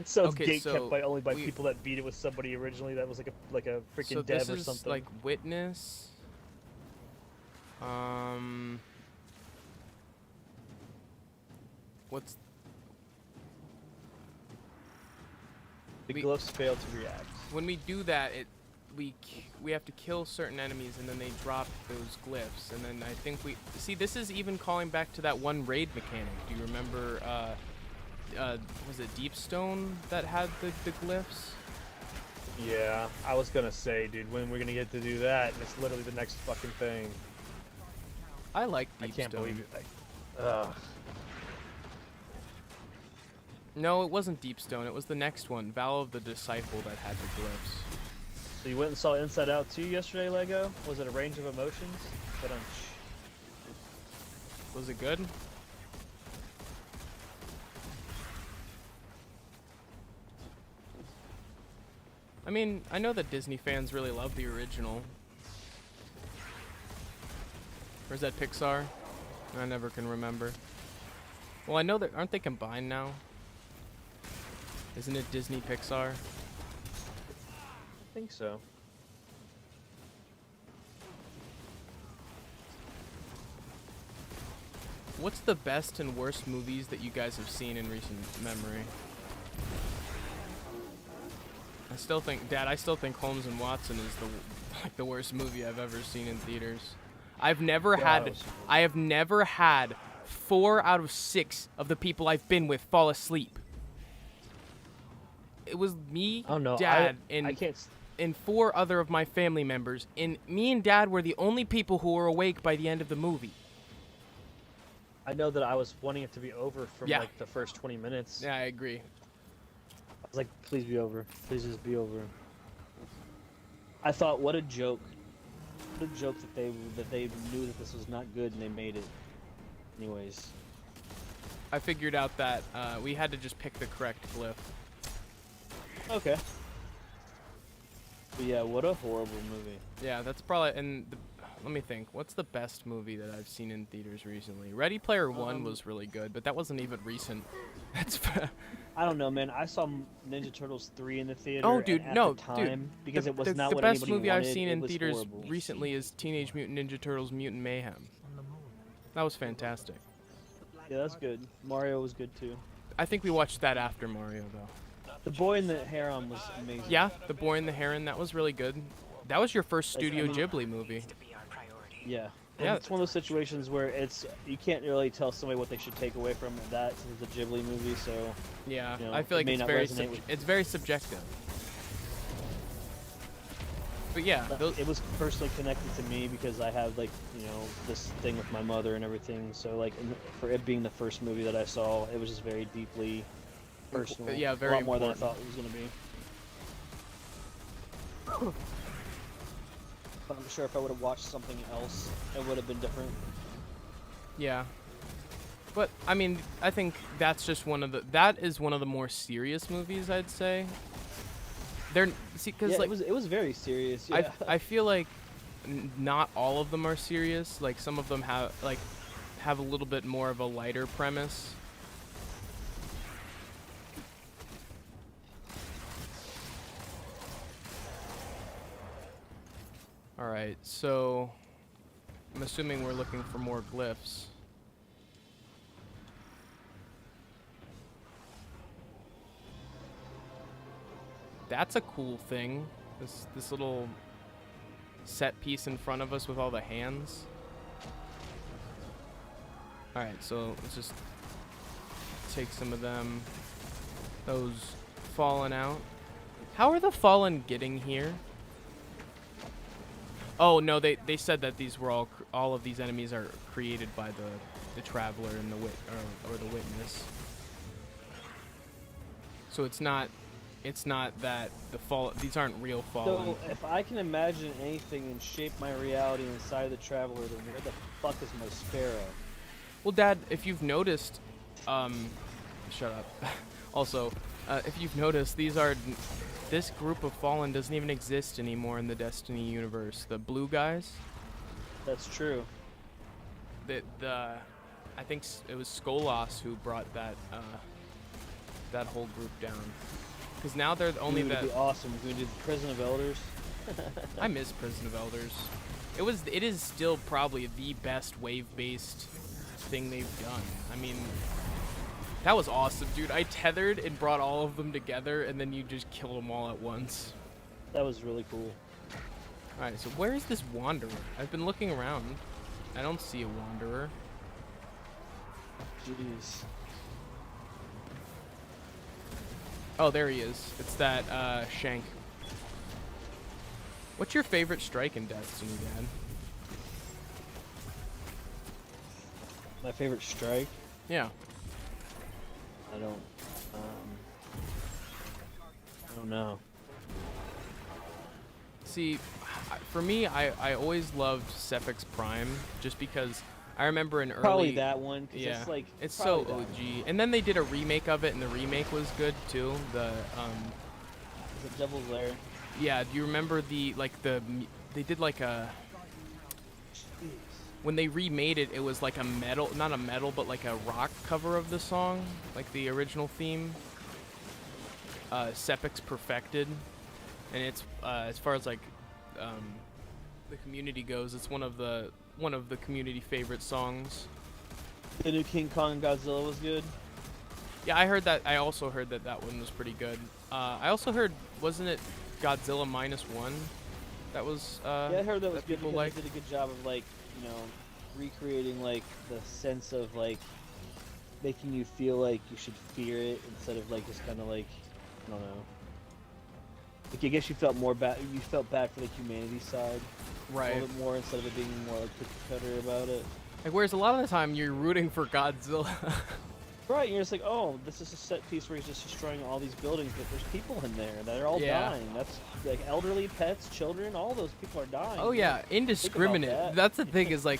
Speaker 2: So it's kept only by people that beat it with somebody originally that was like a freaking dev or something.
Speaker 1: So this is like Witness. What's
Speaker 2: the glyphs fail to react.
Speaker 1: When we do that, we have to kill certain enemies, and then they drop those glyphs, and then I think we see this is even calling back to that one raid mechanic. Do you remember? Was it Deepstone that had the glyphs?
Speaker 2: Yeah, I was gonna say, dude, when we're gonna get to do that? And it's literally the next fucking thing.
Speaker 1: I like Deepstone.
Speaker 2: I can't believe it.
Speaker 1: No, it wasn't Deepstone. It was the next one, Vow of the Disciple, that had the glyphs.
Speaker 2: So you went and saw Inside Out 2 yesterday, Lego? Was it a range of emotions?
Speaker 1: Was it good? I mean, I know that Disney fans really love the original. Or is that Pixar? I never can remember. Well, I know that aren't they combined now? Isn't it Disney Pixar?
Speaker 2: I think so.
Speaker 1: What's the best and worst movies that you guys have seen in recent memory? I still think Holmes and Watson is the worst movie I've ever seen in theaters. I have never had 4 out of 6 of the people I've been with fall asleep. It was me, Dad, and 4 other of my family members, and me and Dad were the only people who were awake by the end of the movie.
Speaker 2: I know that I was wanting it to be over from like the first 20 minutes.
Speaker 1: Yeah, I agree.
Speaker 2: I was like, please be over. Please just be over. I thought, what a joke. What a joke that they knew that this was not good and they made it. Anyways.
Speaker 1: I figured out that we had to just pick the correct glyph.
Speaker 2: Okay. But yeah, what a horrible movie.
Speaker 1: Yeah, that's probably... let me think. What's the best movie that I've seen in theaters recently? Ready Player One was really good, but that wasn't even recent. That's...
Speaker 2: I don't know, man. I saw Ninja Turtles 3 in the theater.
Speaker 1: Oh, dude, no,
Speaker 2: because it was not
Speaker 1: the
Speaker 2: what
Speaker 1: best
Speaker 2: anybody
Speaker 1: movie
Speaker 2: wanted.
Speaker 1: I've seen in theaters
Speaker 2: horrible.
Speaker 1: recently is Teenage Mutant Ninja Turtles: Mutant Mayhem. That was fantastic.
Speaker 2: Yeah, that's good. Mario was good too.
Speaker 1: I think we watched that after Mario, though.
Speaker 2: The Boy in the Heron was amazing.
Speaker 1: Yeah, The Boy and the Heron. That was really good. That was your first Studio Ghibli movie.
Speaker 2: Yeah. Yeah, it's one of those situations where you can't really tell somebody what they should take away from that since it's a Ghibli movie. So
Speaker 1: yeah,
Speaker 2: you know,
Speaker 1: I feel like
Speaker 2: it's
Speaker 1: very subjective. But yeah,
Speaker 2: it was personally connected to me because I have this thing with my mother and everything. So for it being the first movie that I saw, it was just very deeply personal.
Speaker 1: Yeah, very
Speaker 2: a lot more
Speaker 1: important.
Speaker 2: than I thought it was going to be. But I'm sure if I would have watched something else, it would have been different.
Speaker 1: Yeah. But I mean, I think that is one of the more serious movies, I'd say. They're because
Speaker 2: Yeah,
Speaker 1: like
Speaker 2: it was very serious. Yeah.
Speaker 1: I feel like not all of them are serious. Like some of them have a little bit more of a lighter premise. All right, so I'm assuming we're looking for more glyphs. That's a cool thing. This little set piece in front of us with all the hands. All right, so let's just take some of them. Those fallen out. How are the fallen getting here? Oh no, they said that these were all of these enemies are created by the traveler and or the witness. So it's not that these aren't real fallen.
Speaker 2: So if I can imagine anything and shape my reality inside the Traveler, then where the fuck is my Sparrow?
Speaker 1: Well, Dad, if you've noticed, shut up. Also, if you've noticed, this group of fallen doesn't even exist anymore in the Destiny universe. The blue guys.
Speaker 2: That's true.
Speaker 1: I think it was Skolas who brought that whole group down. Because now they're only
Speaker 2: Dude, it'd be awesome if we did Prison of Elders.
Speaker 1: I miss Prison of Elders. It is still probably the best wave-based thing they've done. I mean, that was awesome, dude. I tethered and brought all of them together, and then you just kill them all at once.
Speaker 2: That was really cool.
Speaker 1: All right, so where is this Wanderer? I've been looking around. I don't see a Wanderer.
Speaker 2: Jeez.
Speaker 1: Oh, there he is. It's that Shank. What's your favorite strike in Destiny, Dad?
Speaker 2: My favorite strike?
Speaker 1: Yeah.
Speaker 2: I don't know.
Speaker 1: See, for me, I always loved Sephix Prime just because I remember an
Speaker 2: Probably
Speaker 1: early...
Speaker 2: that one. 'Cause
Speaker 1: Yeah,
Speaker 2: it's, like,
Speaker 1: it's so
Speaker 2: probably
Speaker 1: OG. And then they did a remake of it, and the remake was good, too. The
Speaker 2: Devil's Lair.
Speaker 1: Yeah, do you remember they did like a...
Speaker 2: Jeez.
Speaker 1: When they remade it, it was like a metal, not a metal, but like a rock cover of the song, like the original theme. Sephix Perfected. And it's, as far as like, the community goes, it's one of the community favorite songs.
Speaker 2: The new King Kong and Godzilla was good.
Speaker 1: Yeah, I heard that. I also heard that one was pretty good. I also heard, wasn't it Godzilla -1? That was.
Speaker 2: Yeah, I heard that was good
Speaker 1: people
Speaker 2: because
Speaker 1: liked.
Speaker 2: they did a good job of like, recreating like the sense of like making you feel like you should fear it instead of like just kind of like, I don't know. Like I guess you felt more bad. You felt bad for the humanity side,
Speaker 1: Right.
Speaker 2: A little bit more instead of it being more like cookie cutter about it.
Speaker 1: Like, whereas a lot of the time you're rooting for Godzilla.
Speaker 2: Right, and you're just like, oh, this is a set piece where he's just destroying all these buildings, but there's people in there that are all
Speaker 1: Yeah.
Speaker 2: dying. That's like elderly, pets, children, all those people are dying.
Speaker 1: Oh yeah, indiscriminate.
Speaker 2: that.
Speaker 1: That's the thing is like,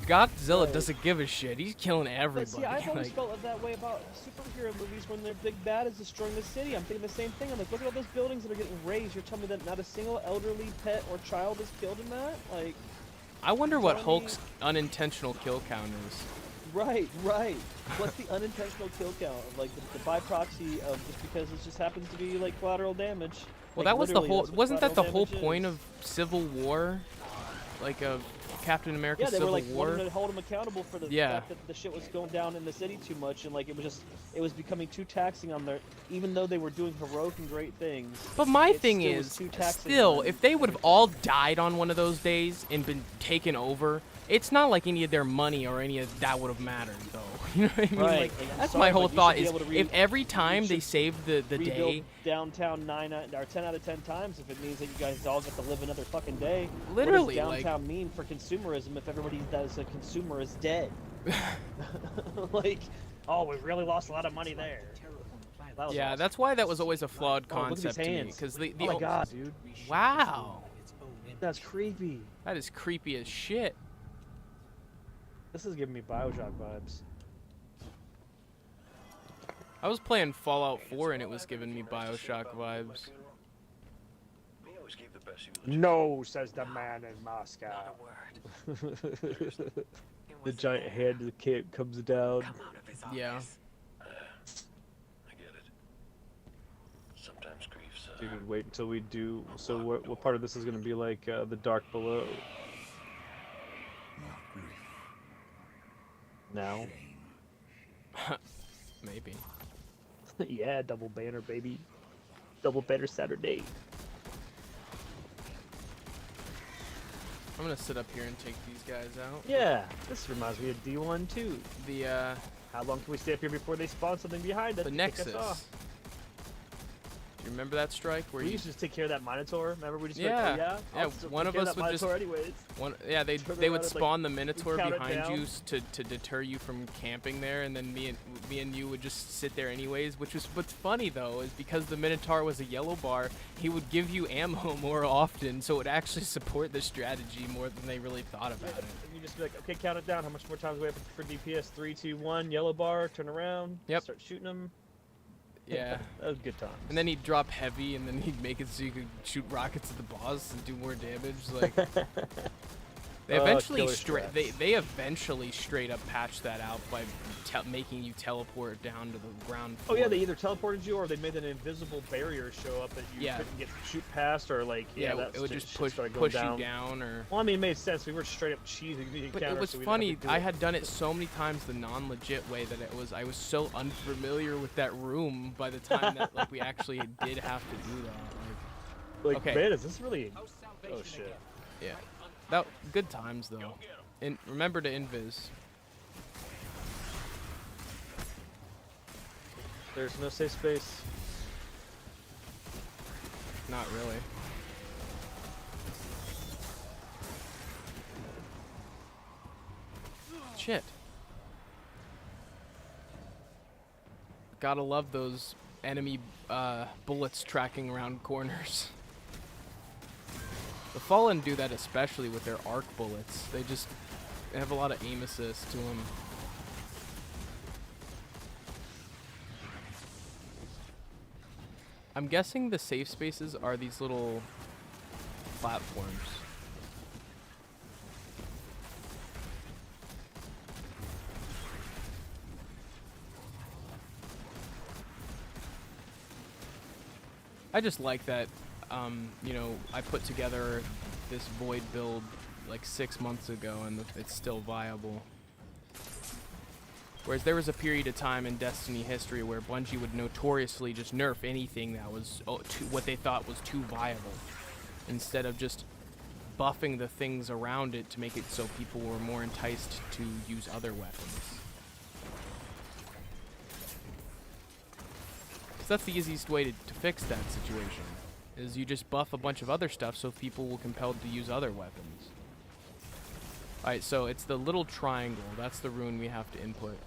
Speaker 1: Godzilla
Speaker 2: Right.
Speaker 1: doesn't give a shit. He's killing
Speaker 2: But
Speaker 1: everybody.
Speaker 2: see, I've always
Speaker 1: Like,
Speaker 2: felt that way about superhero movies when their big bad is destroying the city. I'm thinking the same thing. I'm like, look at all those buildings that are getting razed. You're telling me that not a single elderly pet or child is killed in that? Like,
Speaker 1: I wonder what
Speaker 2: telling me-
Speaker 1: Hulk's unintentional kill count is.
Speaker 2: right. What's the unintentional kill count? Like the by proxy of just because it just happens to be like collateral damage.
Speaker 1: Well,
Speaker 2: Like,
Speaker 1: that was the
Speaker 2: literally,
Speaker 1: whole.
Speaker 2: that's what
Speaker 1: Wasn't that the
Speaker 2: collateral
Speaker 1: whole
Speaker 2: damage
Speaker 1: point
Speaker 2: is.
Speaker 1: of Civil War? Like of Captain America
Speaker 2: Yeah, they
Speaker 1: Civil
Speaker 2: were like
Speaker 1: War.
Speaker 2: wanting to hold him accountable for the
Speaker 1: Yeah.
Speaker 2: fact that the shit was going down in the city too much, and like it was becoming too taxing on their. Even though they were doing heroic and great things.
Speaker 1: But my
Speaker 2: it
Speaker 1: thing
Speaker 2: still was
Speaker 1: is,
Speaker 2: too taxing
Speaker 1: still,
Speaker 2: on
Speaker 1: if they would have all died on one of those days and been taken over, it's not like any of their money or any of that would have mattered, though. You know what I mean?
Speaker 2: Right.
Speaker 1: Like,
Speaker 2: Like, I'm
Speaker 1: that's
Speaker 2: sorry,
Speaker 1: my whole
Speaker 2: but you
Speaker 1: thought
Speaker 2: should be
Speaker 1: is,
Speaker 2: able to
Speaker 1: if every time they
Speaker 2: should
Speaker 1: saved the
Speaker 2: rebuild
Speaker 1: day,
Speaker 2: downtown 10 out of 10 times if it means that you guys all get to live another fucking day.
Speaker 1: Literally,
Speaker 2: what
Speaker 1: like-
Speaker 2: does downtown mean for consumerism if everybody that is a consumer is dead? Like, oh, we really lost a lot of money there. That was
Speaker 1: yeah,
Speaker 2: awesome.
Speaker 1: that's why that was always a flawed
Speaker 2: Oh, look at these
Speaker 1: concept to me.
Speaker 2: hands.
Speaker 1: Because
Speaker 2: Oh my god, dude.
Speaker 1: wow.
Speaker 2: That's creepy.
Speaker 1: That is creepy as shit.
Speaker 2: This is giving me Bioshock vibes.
Speaker 1: I was playing Fallout 4 and it was giving me Bioshock vibes.
Speaker 4: We always keep the best use of the
Speaker 2: No, says the man in Moscow.
Speaker 3: Not a word. It
Speaker 2: The
Speaker 3: was
Speaker 2: giant
Speaker 3: there.
Speaker 2: hand of the cape comes down.
Speaker 3: Come out of his
Speaker 1: Yeah.
Speaker 3: office.
Speaker 4: I get it. Sometimes grief's
Speaker 2: Dude, wait until we do. So what part of this is going to be like the dark below? Now?
Speaker 1: Maybe.
Speaker 2: Yeah, double banner, baby. Double banner Saturday.
Speaker 1: I'm gonna sit up here and take these guys out.
Speaker 2: Yeah, this reminds me of D1 too.
Speaker 1: The
Speaker 2: How long can we stay up here before they spawn something behind us?
Speaker 1: the
Speaker 2: to kick us
Speaker 1: Nexus.
Speaker 2: off?
Speaker 1: Do you remember that strike where
Speaker 2: We
Speaker 1: you
Speaker 2: used to just take care of that Minotaur. Remember we just
Speaker 1: Yeah.
Speaker 2: Like, oh,
Speaker 1: Yeah,
Speaker 2: I'll still
Speaker 1: one
Speaker 2: take
Speaker 1: of
Speaker 2: care
Speaker 1: us
Speaker 2: that
Speaker 1: would just-
Speaker 2: Minotaur anyways.
Speaker 1: they
Speaker 2: Turn
Speaker 1: would
Speaker 2: around and,
Speaker 1: spawn the Minotaur
Speaker 2: count it
Speaker 1: behind you
Speaker 2: down.
Speaker 1: to deter you from camping there, and then me and you would just sit there anyways. Which was what's funny though is because the Minotaur was a yellow bar, he would give you ammo more often, so it would actually support the strategy more than they really thought about it.
Speaker 2: And you just be like, okay, count it down. How much more times do we have for DPS? 3, 2, 1. Yellow bar. Turn around.
Speaker 1: Yep.
Speaker 2: Start shooting them.
Speaker 1: Yeah.
Speaker 2: That was good times.
Speaker 1: And then he'd drop heavy, and then he'd make it so you could shoot rockets at the boss and do more damage. Like they eventually
Speaker 2: killer strats.
Speaker 1: they eventually straight up patched that out by making you teleport down to the ground
Speaker 2: Oh
Speaker 1: floor.
Speaker 2: yeah, they either teleported you or they made an invisible barrier show up that you
Speaker 1: Yeah.
Speaker 2: couldn't shoot past, or like
Speaker 1: it would just
Speaker 2: shit
Speaker 1: push
Speaker 2: started going
Speaker 1: you down, or.
Speaker 2: Well, I mean, it made sense. We were straight up cheesing the
Speaker 1: But
Speaker 2: encounter.
Speaker 1: it was
Speaker 2: so we didn't have
Speaker 1: funny.
Speaker 2: to do
Speaker 1: I
Speaker 2: it.
Speaker 1: had done it so many times the non-legit way that I was so unfamiliar with that room by the time that like we actually did have to do that.
Speaker 2: Like,
Speaker 1: okay.
Speaker 2: man, is this really? Oh shit.
Speaker 1: Yeah, that good times though. And remember to invis.
Speaker 2: There's no safe space.
Speaker 1: Not really. Shit. Gotta love those enemy bullets tracking around corners. The Fallen do that especially with their arc bullets. They just have a lot of aim assist to them. I'm guessing the safe spaces are these little platforms. I just like that, you know, I put together this Void build like 6 months ago and it's still viable. Whereas there was a period of time in Destiny history where Bungie would notoriously just nerf anything that was what they thought was too viable, instead of just buffing the things around it to make it so people were more enticed to use other weapons. 'Cause that's the easiest way to fix that situation, is you just buff a bunch of other stuff so people will compelled to use other weapons. Alright, so it's the little triangle. That's the rune we have to input.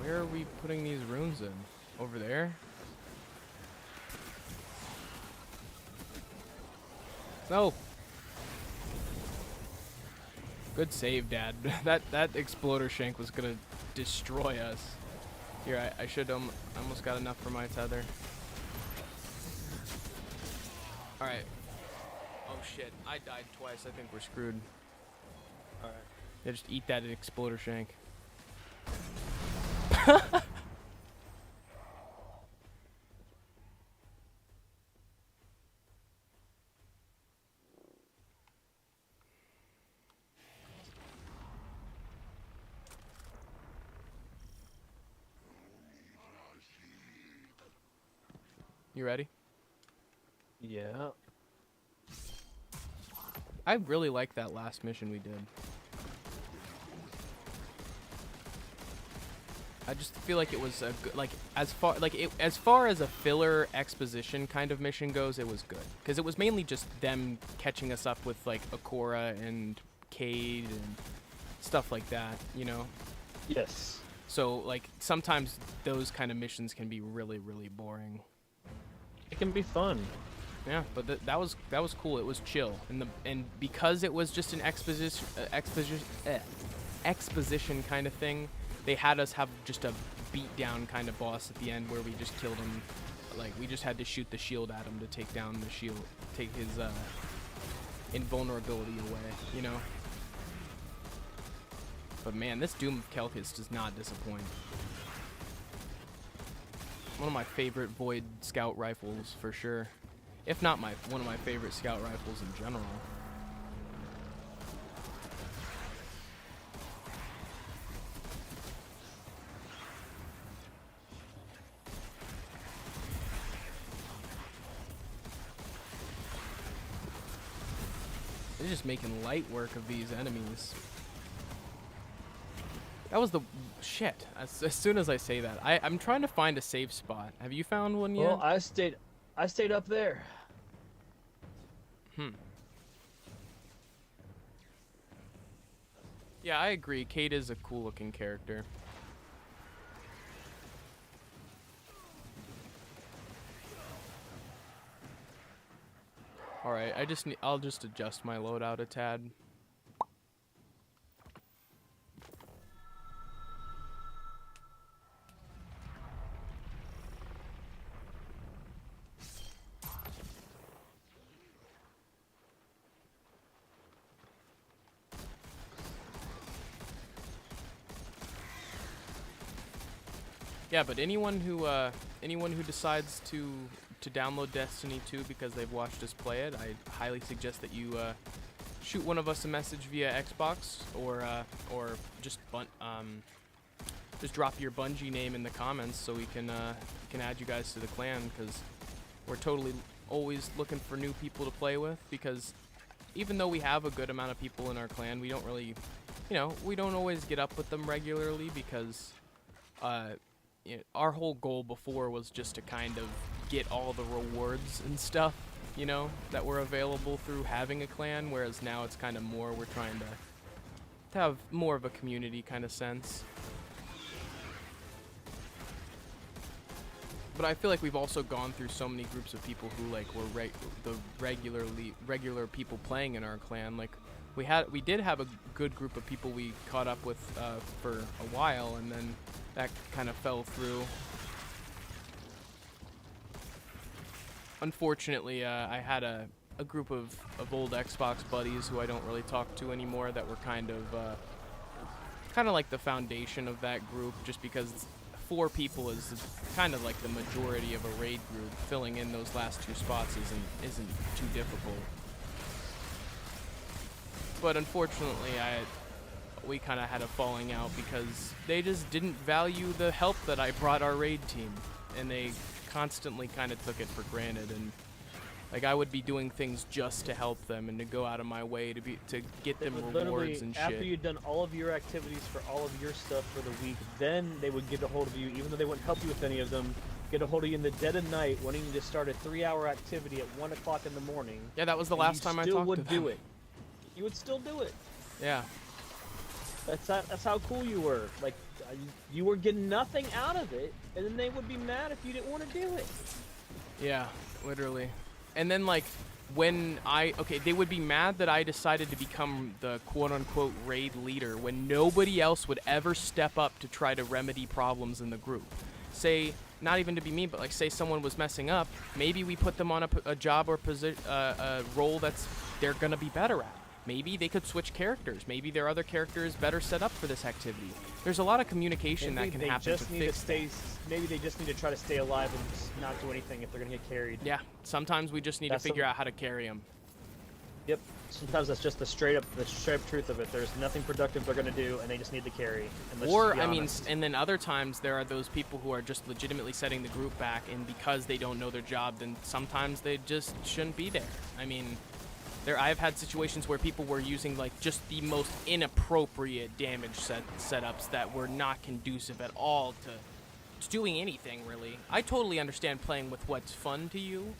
Speaker 1: Where are we putting these runes in? Over there? No! Good save, Dad. that exploder shank was gonna destroy us. Here, I should almost got enough for my tether. Alright. Oh shit, I died twice. I think we're screwed. Alright. Yeah, just eat that exploder shank. You ready?
Speaker 2: Yeah.
Speaker 1: I really like that last mission we did. I just feel like it was a good, like as far as a filler exposition kind of mission goes, it was good because it was mainly just them catching us up with like Akora and Cade and stuff like that, you know.
Speaker 2: Yes.
Speaker 1: So like sometimes those kind of missions can be really, really boring.
Speaker 2: It can be fun.
Speaker 1: Yeah, but that was cool. It was chill, and because it was just an exposition kind of thing, they had us have just a beat down kind of boss at the end where we just killed him. Like we just had to shoot the shield at him to take down the shield, take his invulnerability away, you know. But man, this Doom of Kelkis does not disappoint. One of my favorite Void Scout rifles for sure. If not one of my favorite scout rifles in general. They're just making light work of these enemies. That was the shit. As soon as I say that, I'm trying to find a safe spot. Have you found one yet?
Speaker 2: Well, I stayed up there.
Speaker 1: Yeah, I agree. Kate is a cool looking character. Alright, I'll just adjust my loadout a tad. Yeah, but anyone who decides to download Destiny 2 because they've watched us play it, I highly suggest that you shoot one of us a message via Xbox or just drop your Bungie name in the comments so we can add you guys to the clan, because we're totally always looking for new people to play with, because even though we have a good amount of people in our clan, we don't really, we don't always get up with them regularly because our whole goal before was just to kind of get all the rewards and stuff, that were available through having a clan, whereas now it's kind of more we're trying to have more of a community kind of sense. But I feel like we've also gone through so many groups of people who like were the regular people playing in our clan. Like we did have a good group of people we caught up with for a while, and then that kind of fell through. Unfortunately, I had a group of old Xbox buddies who I don't really talk to anymore that were kind of like the foundation of that group, just because 4 people is kind of like the majority of a raid group. Filling in those last 2 spots isn't too difficult. But unfortunately, we kind of had a falling out because they just didn't value the help that I brought our raid team, and they constantly kind of took it for granted. And like I would be doing things just to help them and to go out of my way to get them rewards and shit.
Speaker 2: After you'd done all of your activities for all of your stuff for the week, then they would get a hold of you, even though they wouldn't help you with any of them. Get a hold of you in the dead of night, wanting you to start a 3-hour activity at 1 o'clock in the morning.
Speaker 1: Yeah, that was the last time I talked to them.
Speaker 2: You still would do it. You would still do it.
Speaker 1: Yeah.
Speaker 2: That's how cool you were. Like, you were getting nothing out of it, and then they would be mad if you didn't want to do it.
Speaker 1: Yeah, literally. And then like when they would be mad that I decided to become the quote-unquote raid leader when nobody else would ever step up to try to remedy problems in the group. Say, not even to be mean, but like say someone was messing up, maybe we put them on a job or a role that's they're gonna be better at. Maybe they could switch characters. Maybe their other character is better set up for this activity. There's a lot of communication that can happen to fix that.
Speaker 2: Maybe they just need to try to stay alive and just not do anything if they're going to get carried.
Speaker 1: Yeah, sometimes we just need to figure out how to carry them.
Speaker 2: Yep, sometimes that's just the straight up truth of it. There's nothing productive they're going to do, and they just need to carry.
Speaker 1: Or, I mean, and then other times there are those people who are just legitimately setting the group back, and because they don't know their job, then sometimes they just shouldn't be there. I mean, I've had situations where people were using like just the most inappropriate damage setups that were not conducive at all to doing anything really. I totally understand playing with what's fun to you,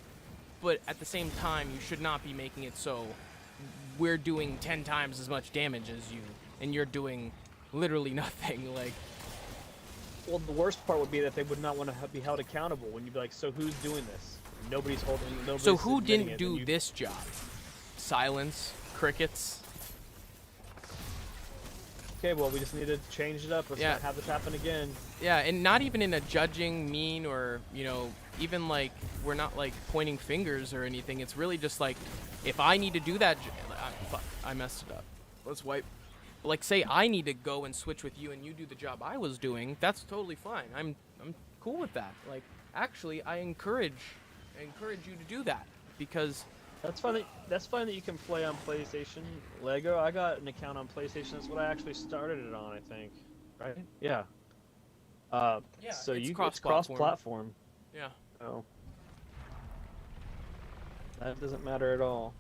Speaker 1: but at the same time you should not be making it so we're doing 10 times as much damage as you and you're doing literally nothing. Like
Speaker 2: Well, the worst part would be that they would not want to be held accountable when you'd be like, so who's doing this? Nobody's holding. Nobody's
Speaker 1: So who
Speaker 2: admitting
Speaker 1: didn't
Speaker 2: it,
Speaker 1: do
Speaker 2: and you-
Speaker 1: this job? Silence, crickets.
Speaker 2: Okay, well, we just need to change it up. Let's
Speaker 1: Yeah.
Speaker 2: not have this happen again.
Speaker 1: Yeah, and not even in a judging, mean, or, you know, even like, we're not like pointing fingers or anything. It's really just like, if I need to do that, fuck, I messed it up. Let's wipe. Like, say I need to go and switch with you and you do the job I was doing, that's totally fine. I'm cool with that. Like, actually, I encourage you to do that, because
Speaker 2: That's fine. That's fine that you can play on PlayStation. Lego. I got an account on PlayStation. That's what I actually started it on. I think. Right? Yeah.
Speaker 1: Yeah,
Speaker 2: So
Speaker 1: it's
Speaker 2: it's
Speaker 1: cross-platform.
Speaker 2: cross-platform.
Speaker 1: yeah.
Speaker 2: Oh. That doesn't matter at all.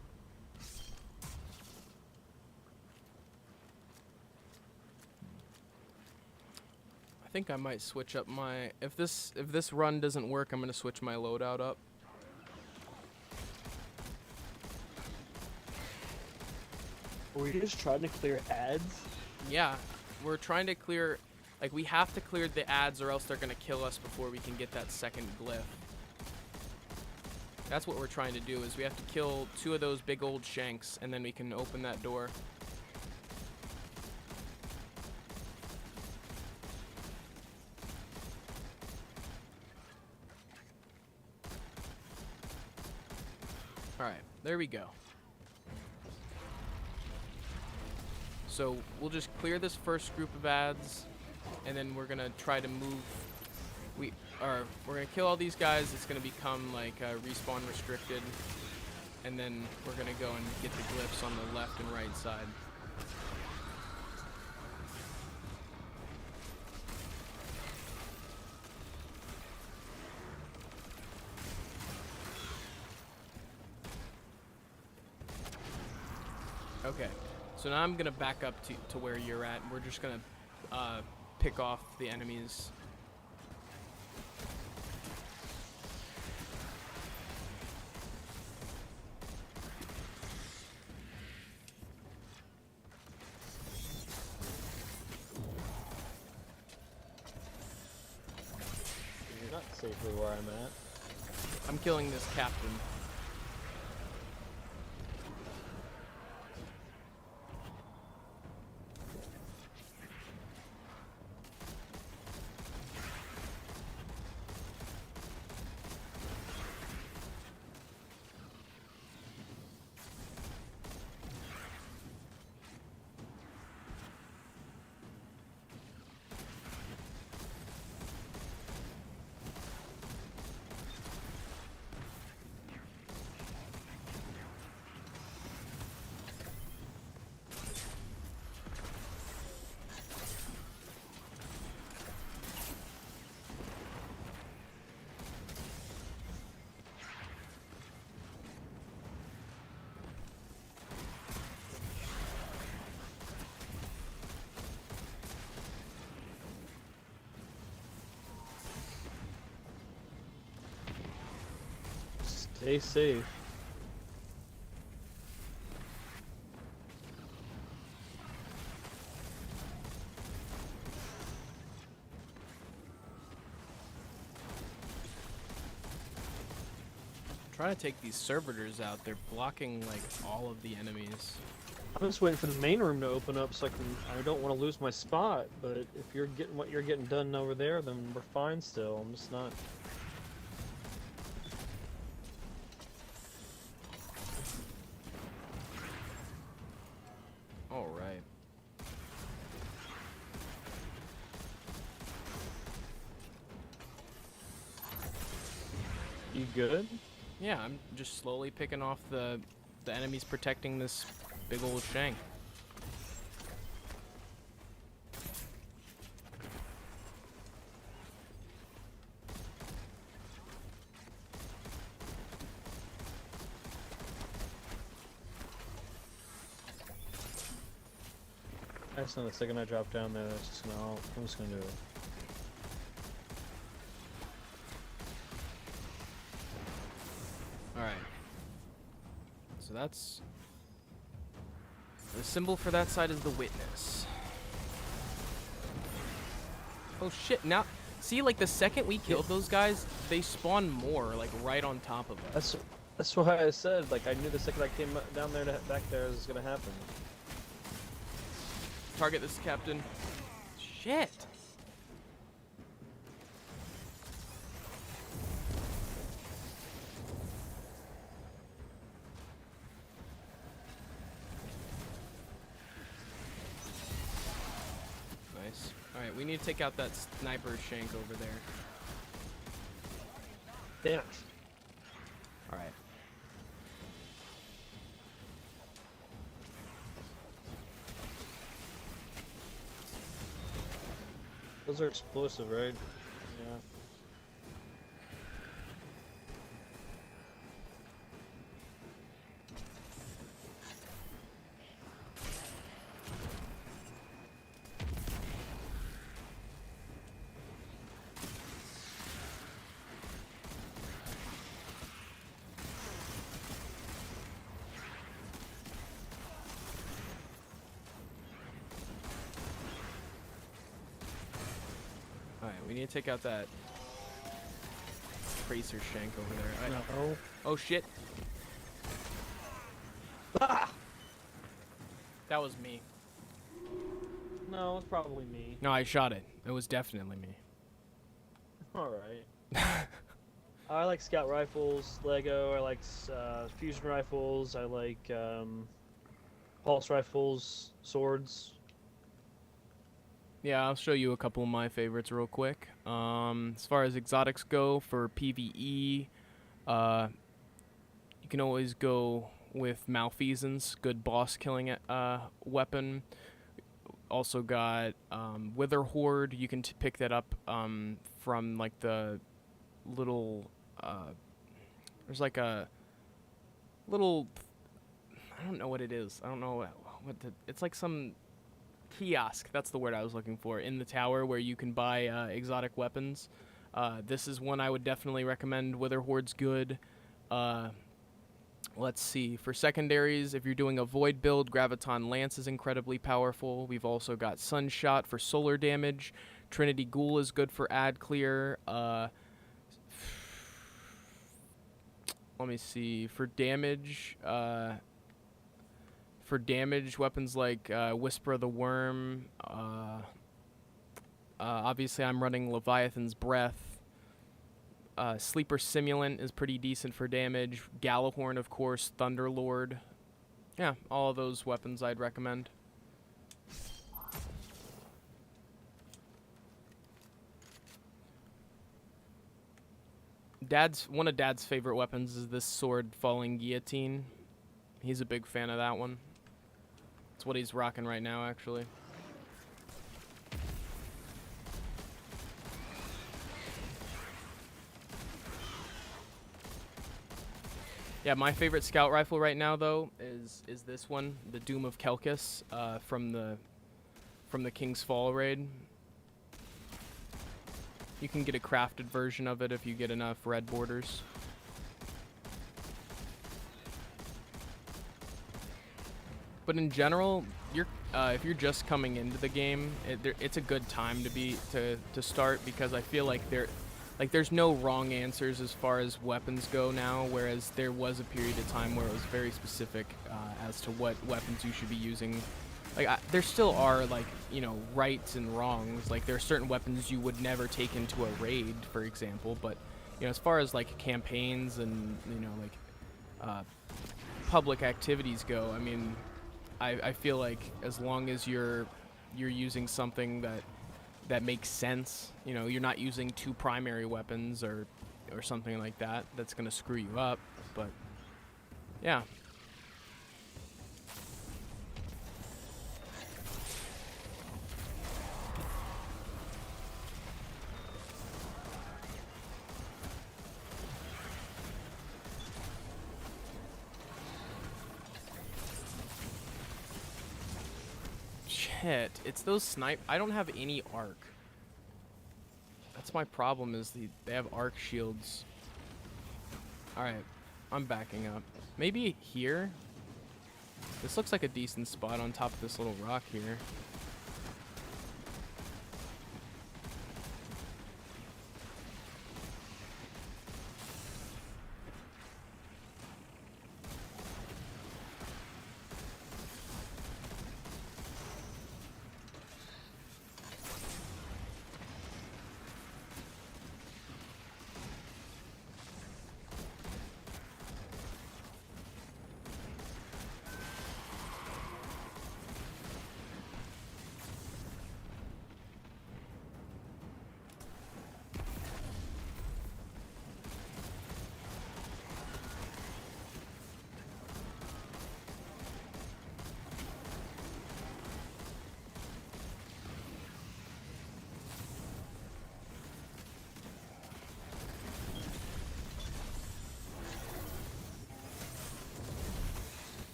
Speaker 1: I think I might switch up my, if this run doesn't work, I'm gonna switch my loadout up.
Speaker 2: Were we just trying to clear ads?
Speaker 1: Yeah, we're trying to clear, like, we have to clear the ads or else they're gonna kill us before we can get that second glyph. That's what we're trying to do, is we have to kill 2 of those big old shanks and then we can open that door. Alright, there we go. So we'll just clear this first group of ads, and then we're gonna try to move. We're gonna kill all these guys. It's gonna become like respawn restricted, and then we're gonna go and get the glyphs on the left and right side. Okay, so now I'm gonna back up to where you're at, and we're just gonna pick off the enemies.
Speaker 2: You're not safely where I'm at.
Speaker 1: I'm killing this captain.
Speaker 2: Stay safe.
Speaker 1: I'm trying to take these servitors out. They're blocking like all of the enemies.
Speaker 2: I'm just waiting for the main room to open up so I don't want to lose my spot, but if you're getting what you're getting done over there, then we're fine still. I'm just not.
Speaker 1: All right.
Speaker 2: You good?
Speaker 1: Yeah, I'm just slowly picking off the enemies protecting this big old shank.
Speaker 2: I just know the second I drop down there, that's just gonna. I'm just gonna do it.
Speaker 1: Alright. So that's... the symbol for that side is the witness. Oh shit, now... See, like the second we killed those guys, they spawn more, like right on top of us.
Speaker 2: That's why I said, like, I knew the second I came down there back there it was gonna happen.
Speaker 1: Target this captain. Shit. Nice. Alright, we need to take out that sniper shank over there.
Speaker 2: Damn it.
Speaker 1: Alright.
Speaker 2: Those are explosive, right? Yeah.
Speaker 1: Alright, we need to take out that tracer shank over there.
Speaker 2: No.
Speaker 1: Oh shit.
Speaker 2: Ah!
Speaker 1: That was me.
Speaker 2: No, it's probably me.
Speaker 1: No, I shot it. It was definitely me.
Speaker 2: Alright. I like scout rifles, Lego, I like fusion rifles, I like pulse rifles, swords.
Speaker 1: Yeah, I'll show you a couple of my favorites real quick. As far as exotics go, for PvE, you can always go with malfeasance, good boss killing weapon. Also got Wither Horde. You can pick that up from like the little. There's like a little. I don't know what it is. I don't know what it's like some kiosk. That's the word I was looking for in the tower where you can buy exotic weapons. This is one I would definitely recommend. Wither Horde's good. Let's see. For secondaries, if you're doing a Void build, Graviton Lance is incredibly powerful. We've also got Sunshot for solar damage. Trinity Ghoul is good for ad clear. Let me see. For damage, weapons like Whisper of the Worm. Obviously, I'm running Leviathan's Breath. Sleeper Simulant is pretty decent for damage. Galahorn, of course. Thunderlord. Yeah, all of those weapons I'd recommend. One of Dad's favorite weapons is this sword Falling Guillotine. He's a big fan of that one. It's what he's rocking right now, actually. Yeah, my favorite scout rifle right now, though, is this one, the Doom of Kelkis, from the King's Fall raid. You can get a crafted version of it if you get enough red borders. But in general, if you're just coming into the game, it's a good time to start, because I feel like there's no wrong answers as far as weapons go now, whereas there was a period of time where it was very specific as to what weapons you should be using. There still are, rights and wrongs. Like, there are certain weapons you would never take into a raid, for example, but, as far as, campaigns and, public activities go, I mean, I feel like as long as you're using something that makes sense, you're not using two primary weapons or something like that, that's going to screw you up, but, yeah. Shit, it's those snipe. I don't have any arc. That's my problem, is they have arc shields. Alright, I'm backing up. Maybe here? This looks like a decent spot on top of this little rock here.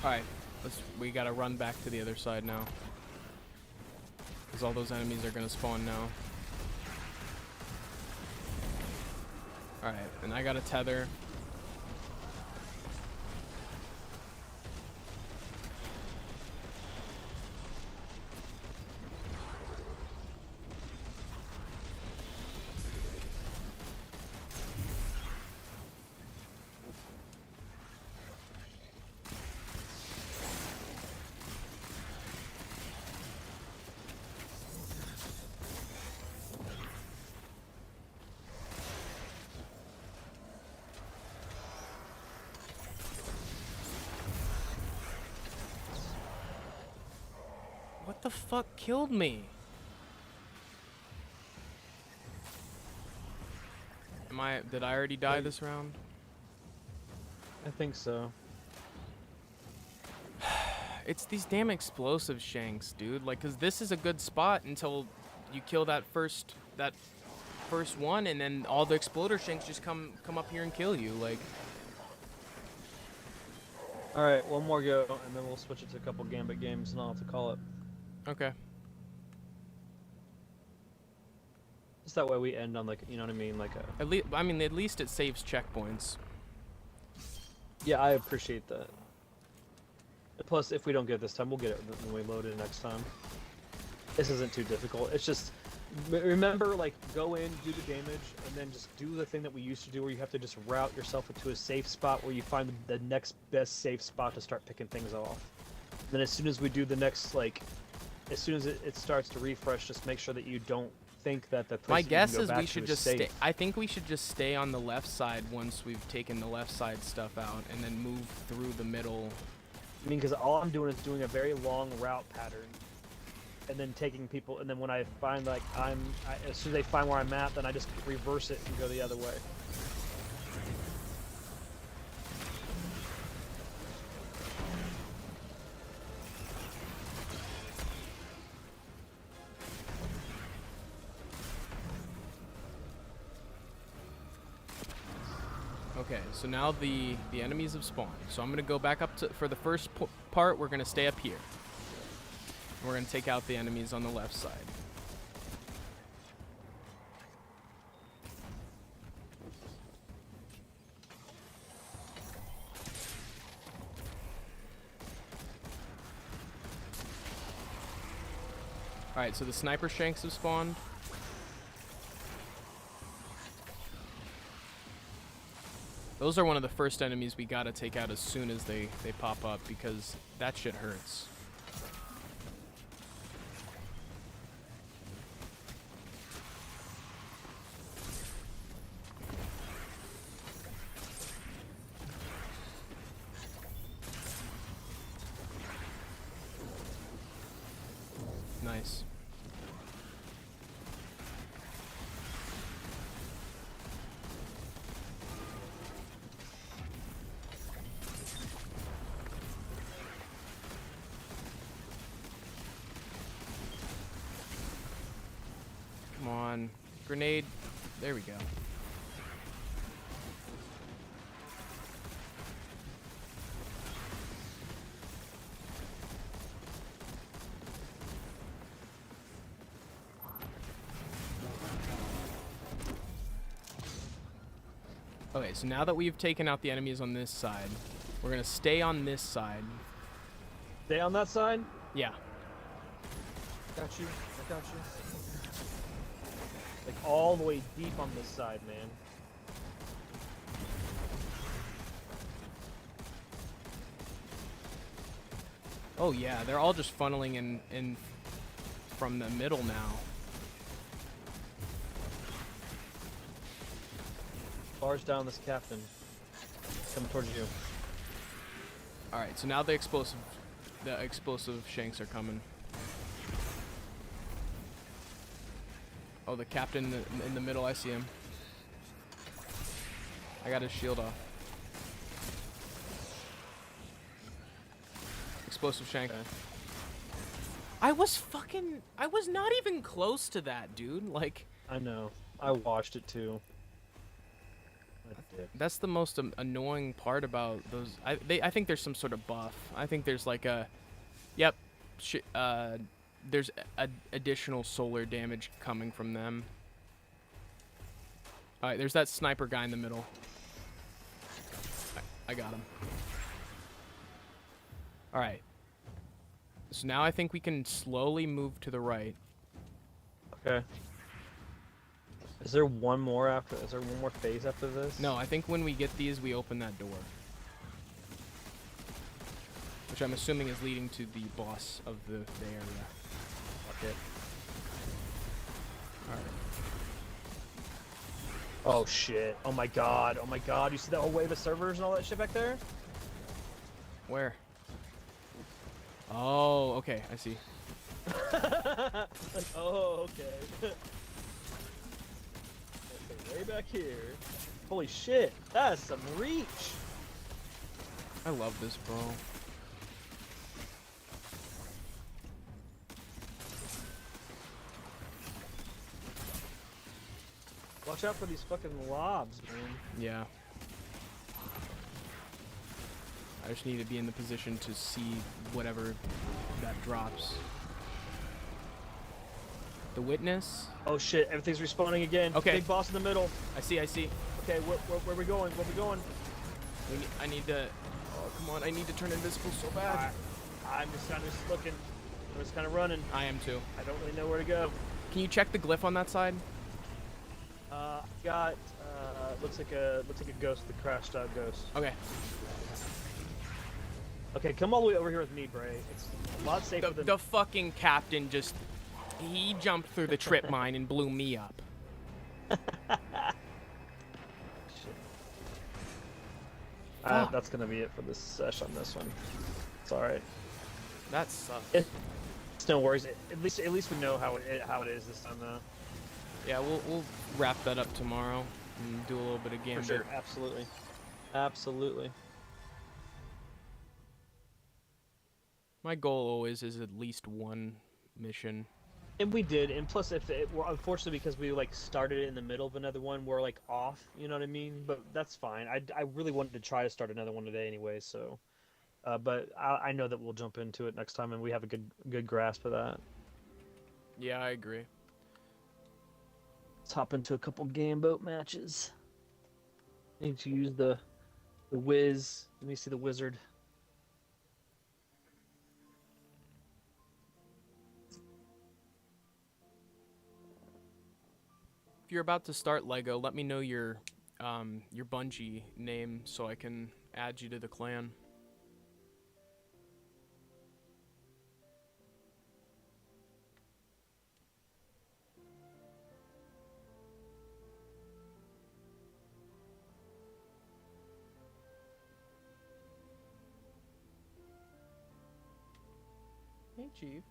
Speaker 1: Alright, we gotta run back to the other side now. Because all those enemies are gonna spawn now. Alright, and I got a tether. What the fuck killed me? Did I already die this round?
Speaker 2: I think so.
Speaker 1: It's these damn explosive shanks, dude. Like, cause this is a good spot until you kill that first one, and then all the exploder shanks just come up here and kill you. Like,
Speaker 2: All right, one more go, and then we'll switch it to a couple Gambit games, and I'll have to call it.
Speaker 1: okay.
Speaker 2: Just that way we end on, like, you know what I mean, like a.
Speaker 1: At least it saves checkpoints.
Speaker 2: Yeah, I appreciate that. Plus, if we don't get it this time, we'll get it when we load it next time. This isn't too difficult. It's just, remember, like, go in, do the damage, and then just do the thing that we used to do where you have to just route yourself into a safe spot where you find the next best safe spot to start picking things off. Then as soon as we do the next, like, as soon as it starts to refresh, just make sure that you don't think that the place
Speaker 1: My
Speaker 2: that you
Speaker 1: guess
Speaker 2: can go
Speaker 1: is
Speaker 2: back
Speaker 1: we
Speaker 2: to
Speaker 1: should
Speaker 2: is
Speaker 1: just
Speaker 2: safe.
Speaker 1: stay. I think we should just stay on the left side once we've taken the left side stuff out, and then move through the middle.
Speaker 2: I mean, because all I'm doing is doing a very long route pattern, and then taking people, and then when I find, like, as soon as they find where I'm at, then I just reverse it and go the other way.
Speaker 1: Okay, so now the enemies have spawned. So I'm gonna go back up to, for the first part, we're gonna stay up here. We're gonna take out the enemies on the left side. Alright, so the sniper shanks have spawned. Those are one of the first enemies we gotta take out as soon as they pop up, because that shit hurts. Nice. Come on. Grenade. There we go. Okay, so now that we've taken out the enemies on this side, we're gonna stay on this side.
Speaker 2: Stay on that side?
Speaker 1: Yeah.
Speaker 2: Got you. I got you. Like, all the way deep on this side, man.
Speaker 1: Oh yeah, they're all just funneling in from the middle now.
Speaker 2: Bars down this captain. Coming towards you.
Speaker 1: Alright, so now the explosive shanks are coming. Oh, the captain in the middle, I see him. I got his shield off. Explosive shank.
Speaker 2: Okay.
Speaker 1: I was not even close to that, dude. Like,
Speaker 2: I know. I watched it too.
Speaker 1: That's the most annoying part about those. I think there's some sort of buff. I think there's like a, yep, there's additional solar damage coming from them. All right, there's that sniper guy in the middle. I got him. All right. So now I think we can slowly move to the right.
Speaker 2: Okay. Is there one more after? Is there one more phase after this?
Speaker 1: No, I think when we get these, we open that door. Which I'm assuming is leading to the boss of the area.
Speaker 2: Okay.
Speaker 1: Alright.
Speaker 2: Oh shit. Oh my god. Oh my god. You see that whole wave of servers and all that shit back there?
Speaker 1: Where? Oh, okay. I see.
Speaker 2: Oh, okay. Okay, way back here. Holy shit. That's some reach.
Speaker 1: I love this, bro.
Speaker 2: Watch out for these fucking lobs, man.
Speaker 1: Yeah. I just need to be in the position to see whatever that drops. The witness?
Speaker 2: Oh shit, everything's respawning again.
Speaker 1: Okay.
Speaker 2: Big boss in the middle.
Speaker 1: I see.
Speaker 2: Okay, where we going? Where we going?
Speaker 1: I need to... Oh, come on. I need to turn invisible so bad.
Speaker 2: Alright. I'm just looking. I'm just kind of running.
Speaker 1: I am too.
Speaker 2: I don't really know where to go.
Speaker 1: Can you check the glyph on that side?
Speaker 2: Got looks like a ghost, the crashed out ghost.
Speaker 1: Okay.
Speaker 2: Okay, come all the way over here with me, Bray. It's a lot safer than
Speaker 1: The fucking captain just... He jumped through the trip mine and blew me up.
Speaker 2: Shit.
Speaker 1: Fuck.
Speaker 2: That's gonna be it for this session. This one. It's all right.
Speaker 1: That sucks.
Speaker 2: It's no worries. At least we know how it is this time, though.
Speaker 1: Yeah, we'll wrap that up tomorrow and do a little bit of
Speaker 2: For
Speaker 1: gambit.
Speaker 2: sure. Absolutely. Absolutely.
Speaker 1: My goal always is at least one mission.
Speaker 2: And we did, and plus, well, unfortunately, because we like started it in the middle of another one, we're like off. You know what I mean? But that's fine. I really wanted to try to start another one today anyway. So, but I know that we'll jump into it next time, and we have a good grasp of that.
Speaker 1: Yeah, I agree.
Speaker 2: Let's hop into a couple Gamboat matches. Need to use the whiz. Let me see the wizard.
Speaker 1: If you're about to start Lego, let me know your Bungie name so I can add you to the clan. Hey, Chief.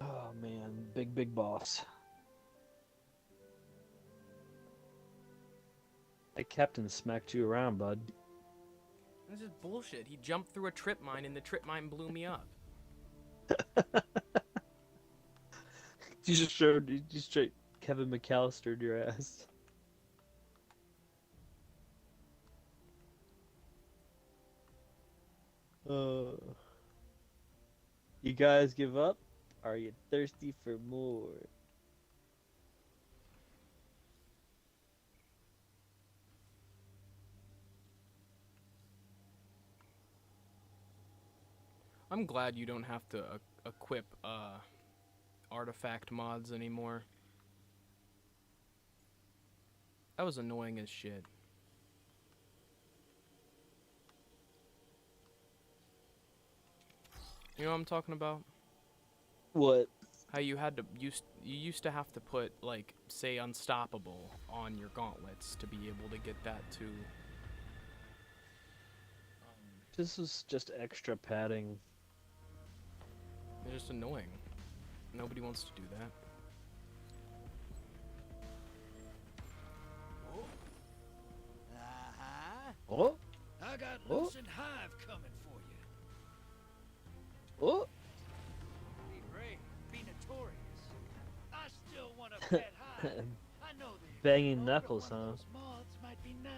Speaker 2: Oh man, big boss. That captain smacked you around, bud.
Speaker 1: This is bullshit. He jumped through a trip mine and the trip mine blew me up.
Speaker 2: You just straight Kevin McAllistered your ass. You guys give up? Are you thirsty for more?
Speaker 1: I'm glad you don't have to equip artifact mods anymore. That was annoying as shit. You know what I'm talking about?
Speaker 2: What?
Speaker 1: How you had to you used to have to put like say unstoppable on your gauntlets to be able to get that too.
Speaker 2: This is just extra padding.
Speaker 1: It's just annoying. Nobody wants to do that.
Speaker 2: Oh,
Speaker 6: I got
Speaker 2: Oh.
Speaker 6: Loose and Hive coming for you.
Speaker 2: oh.
Speaker 6: Be brave, be notorious. I still want to pet Hive. I know the
Speaker 2: Banging
Speaker 6: owner of
Speaker 2: knuckles,
Speaker 6: one of
Speaker 2: huh?
Speaker 6: those moths might be nice.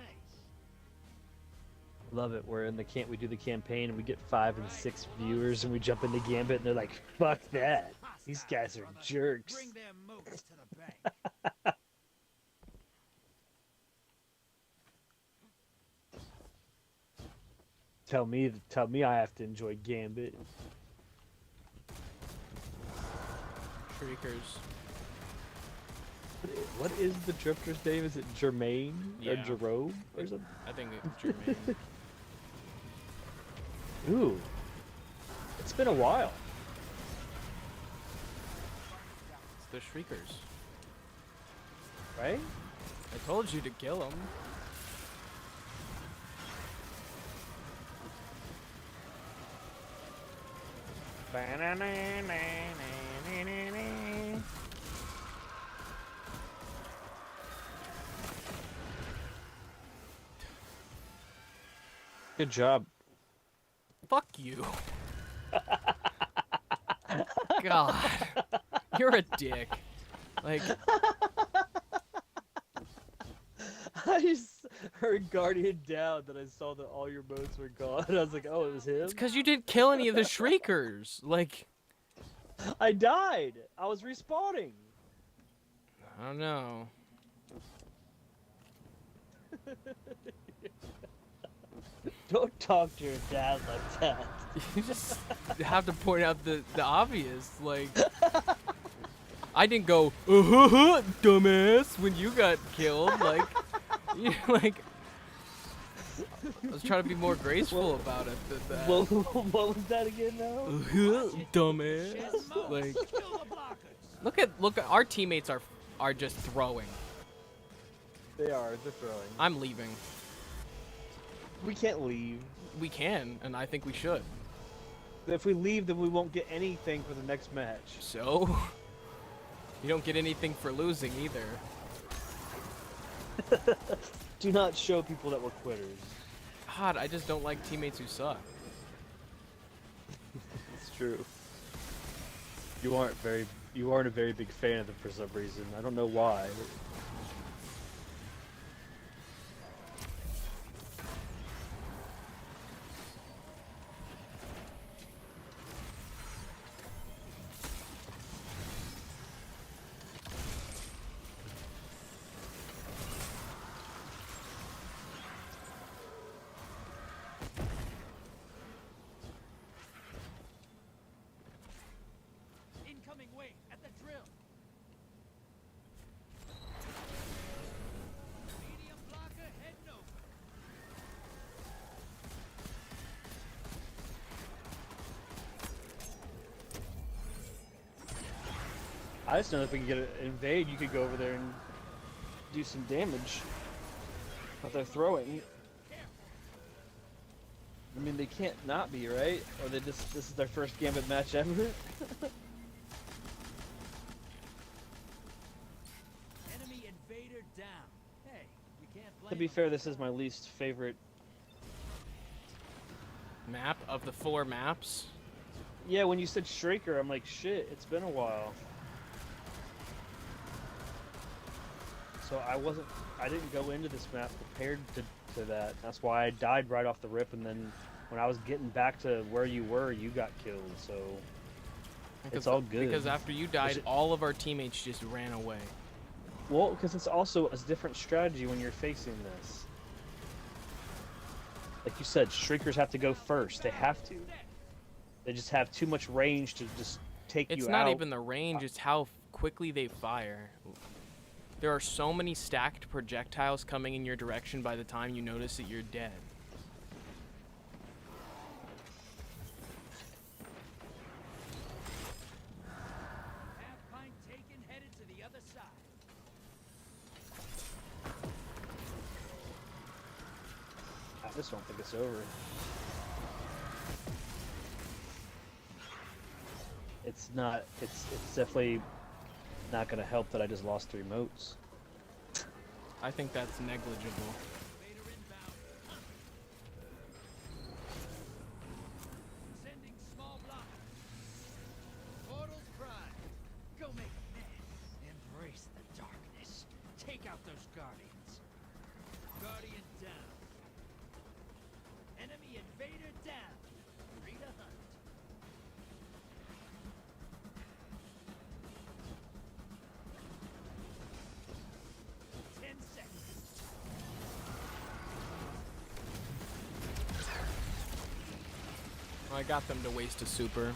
Speaker 2: Love it. We're in the we do the campaign and we get 5 and 6 viewers and we jump into Gambit and they're like, "Fuck that! These guys are jerks."
Speaker 6: Bring their moats to the bank.
Speaker 2: Tell me I have to enjoy Gambit.
Speaker 1: Shriekers.
Speaker 2: What is the Drifter's name? Is it Jermaine or
Speaker 1: Yeah.
Speaker 2: Jerome or something?
Speaker 1: I think it's Jermaine.
Speaker 2: Ooh, it's been a while.
Speaker 1: It's the Shriekers.
Speaker 2: Right?
Speaker 1: I told you to kill them.
Speaker 2: Good job.
Speaker 1: Fuck you. God. You're a dick. Like,
Speaker 2: I just heard Guardian down that I saw that all your modes were gone. I was like, oh, it was him?
Speaker 1: it's because you didn't kill any of the Shriekers. Like,
Speaker 2: I died. I was respawning.
Speaker 1: I don't know.
Speaker 2: Don't talk to your dad like that.
Speaker 1: You just have to point out the obvious. Like, I didn't go, dumbass, when you got killed. Like, you like. I was trying to be more graceful about it than that.
Speaker 2: What was that again now?
Speaker 1: Dumbass. Like, look at our teammates are just throwing.
Speaker 2: They are. They're throwing.
Speaker 1: I'm leaving.
Speaker 2: We can't leave.
Speaker 1: We can, and I think we should.
Speaker 2: If we leave, then we won't get anything for the next match.
Speaker 1: So, you don't get anything for losing either.
Speaker 2: Do not show people that we're quitters.
Speaker 1: God, I just don't like teammates who suck.
Speaker 2: It's true. You aren't a very big fan of them for some reason. I don't know why.
Speaker 6: Incoming wave at the drill. Medium blocker heading over.
Speaker 2: I just know if we can get an invade, you could go over there and do some damage. But they're throwing. I mean, they can't not be, right? Or they just this is their first Gambit match ever.
Speaker 6: Enemy invader down. Hey, you can't blame
Speaker 2: To be
Speaker 6: them.
Speaker 2: fair, this is my least favorite.
Speaker 1: Map of the 4 maps.
Speaker 2: Yeah, when you said Shrieker, I'm like, shit, it's been a while. So I didn't go into this map prepared to that. That's why I died right off the rip, and then when I was getting back to where you were, you got killed, so it's all good.
Speaker 1: Because after you died, all of our teammates just ran away.
Speaker 2: Well, because it's also a different strategy when you're facing this. Like you said, Shriekers have to go first. They have to. They just have too much range to just take you out.
Speaker 1: It's not even the range, it's how quickly they fire. There are so many stacked projectiles coming in your direction by the time you notice that you're dead.
Speaker 2: just don't think it's over. It's not. It's definitely not gonna help that I just lost 3 motes.
Speaker 1: I think that's negligible.
Speaker 7: Sending small blockers. Portals prime. Go make a mess. Embrace the darkness. Take out those guardians. Guardian down. Enemy invader down. Free to hunt.
Speaker 1: I got them to waste a super.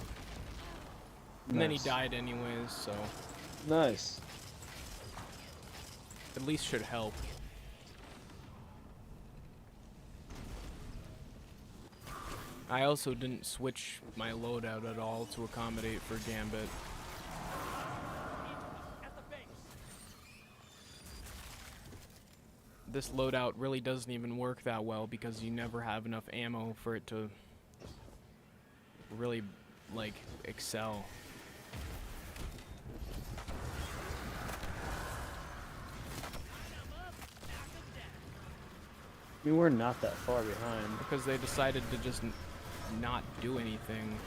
Speaker 1: And then he
Speaker 2: Nice.
Speaker 1: died anyways, so
Speaker 2: Nice.
Speaker 1: at least should help. I also didn't switch my loadout at all to accommodate for Gambit.
Speaker 7: At the base.
Speaker 1: This loadout really doesn't even work that well because you never have enough ammo for it to really, like, excel.
Speaker 2: I mean, we're not that far behind.
Speaker 1: Because they decided to just not do anything.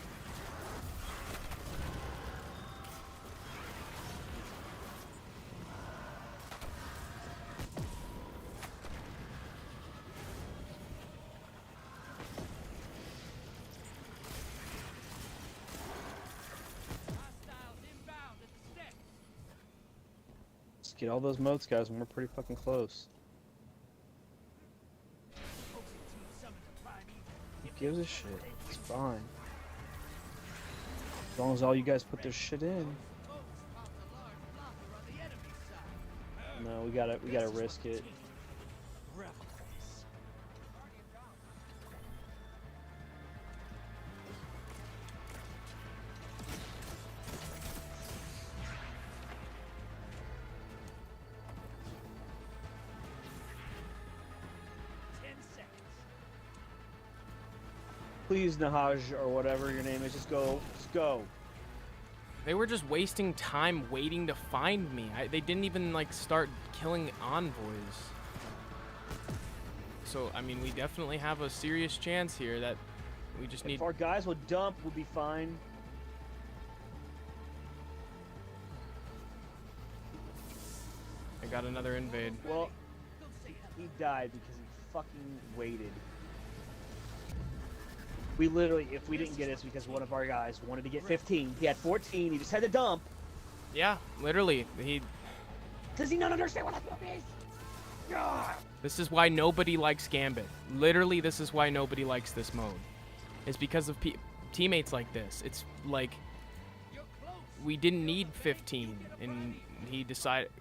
Speaker 7: Hostiles inbound at the stick.
Speaker 2: Let's get all those motes, guys, and we're pretty fucking close.
Speaker 7: Opposing team summoned a prime evil.
Speaker 2: Who gives a shit? It's fine. As long as all you guys put this shit in.
Speaker 7: Moats popped a large blocker on the enemy side.
Speaker 2: No, we gotta risk it.
Speaker 7: Revel this.
Speaker 2: Please, Nahaj, or whatever your name is, just go. Just go.
Speaker 1: They were just wasting time waiting to find me. They didn't even, like, start killing envoys. So, I mean, we definitely have a serious chance here that we just need...
Speaker 2: If our guys will dump, we'll be fine.
Speaker 1: I got another invade.
Speaker 2: Well, he died because he fucking waited. We literally, if we didn't get it, it's because one of our guys wanted to get 15. He had 14. He just had to dump.
Speaker 1: Yeah, literally.
Speaker 2: Does he not understand what that is?
Speaker 1: This is why nobody likes Gambit. Literally, this is why nobody likes this mode. It's because of teammates like this. It's like we didn't need 15, and he decided.